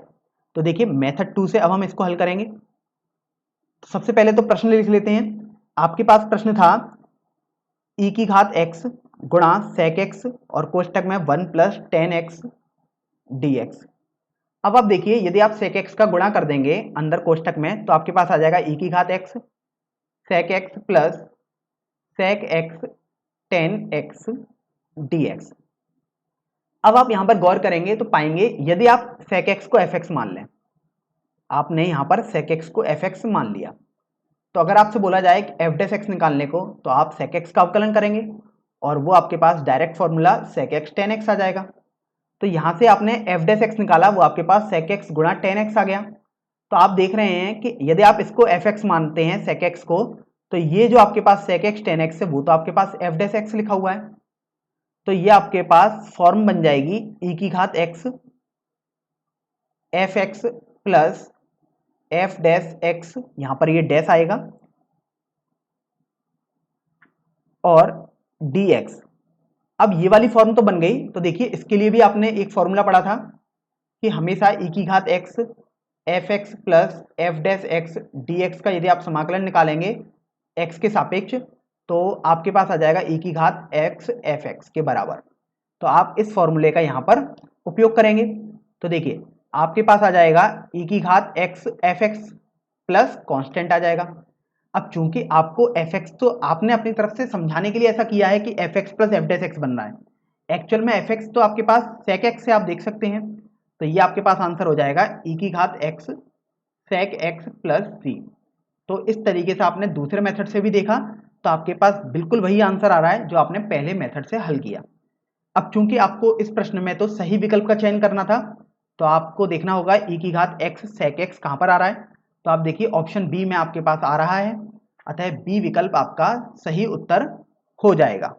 तो देखिए मेथड 2 से अब हम इसको हल करेंगे। तो सबसे पहले तो प्रश्न लिख लेते हैं। आपके पास प्रश्न था e की घात x गुणा sec x और कोष्टक में 1 प्लस 10x dx। अब आप देखिए यदि आप sec x का गुणा कर देंगे अंदर कोष्टक में तो आपके पास आ जाएगा e की घात x sec x plus sec x 10x dx। अब आप यहां पर गौर करेंगे तो पाएंगे यदि आप sec x को fx मान लें, आपने यहां पर sec x को fx मान लिया, तो अगर आपसे बोला जाए कि f डैश x निकालने को तो आप sec x का अवकलन करेंगे और वो आपके पास direct formula sec x tan x आ जाएगा। तो यहां से आपने f डैश x निकाला, वो आपके पास sec x गुणा tan x आ गया। तो आप देख रहे हैं कि यदि आप इसको fx मानते हैं sec x को, तो ये जो आपके पास sec x tan x है वो तो आपके पास f डैश x लिखा हुआ है। तो ये आपके पास फॉर्म बन जाएगी e की घात x f x plus F dash x, यहां पर ये डैश आएगा, और dx। अब ये वाली फॉर्म तो बन गई। तो देखिए इसके लिए भी आपने एक फॉर्मूला पढ़ा था कि हमेशा e की घात x f x plus F dash x D x का यदि आप समाकलन निकालेंगे x के सापेक्ष, तो आपके पास आ जाएगा e की घात x एफ एक्स के बराबर। तो आप इस फॉर्मूले का यहाँ पर उपयोग करेंगे। तो देखिए आपके पास आ जाएगा e की घात x f x plus constant आ जाएगा। अब चूंकि आपको एफ एक्स तो आपने अपनी तरफ से समझाने के लिए ऐसा किया है कि F x plus F dash x बन रहा है, एक्चुअल में एफ एक्स तो आपके पास सेक एक्स से आप देख सकते हैं। तो ये आपके पास आंसर हो जाएगा e की घात x सेक एक्स प्लस सी। तो इस तरीके से आपने दूसरे मेथड से भी देखा तो आपके पास बिल्कुल वही आंसर आ रहा है जो आपने पहले मेथड से हल किया। अब चूंकि आपको इस प्रश्न में तो सही विकल्प का चयन करना था, तो आपको देखना होगा e की घात x सेक एक्स कहां पर आ रहा है। तो आप देखिए ऑप्शन बी में आपके पास आ रहा है, अतः बी विकल्प आपका सही उत्तर हो जाएगा।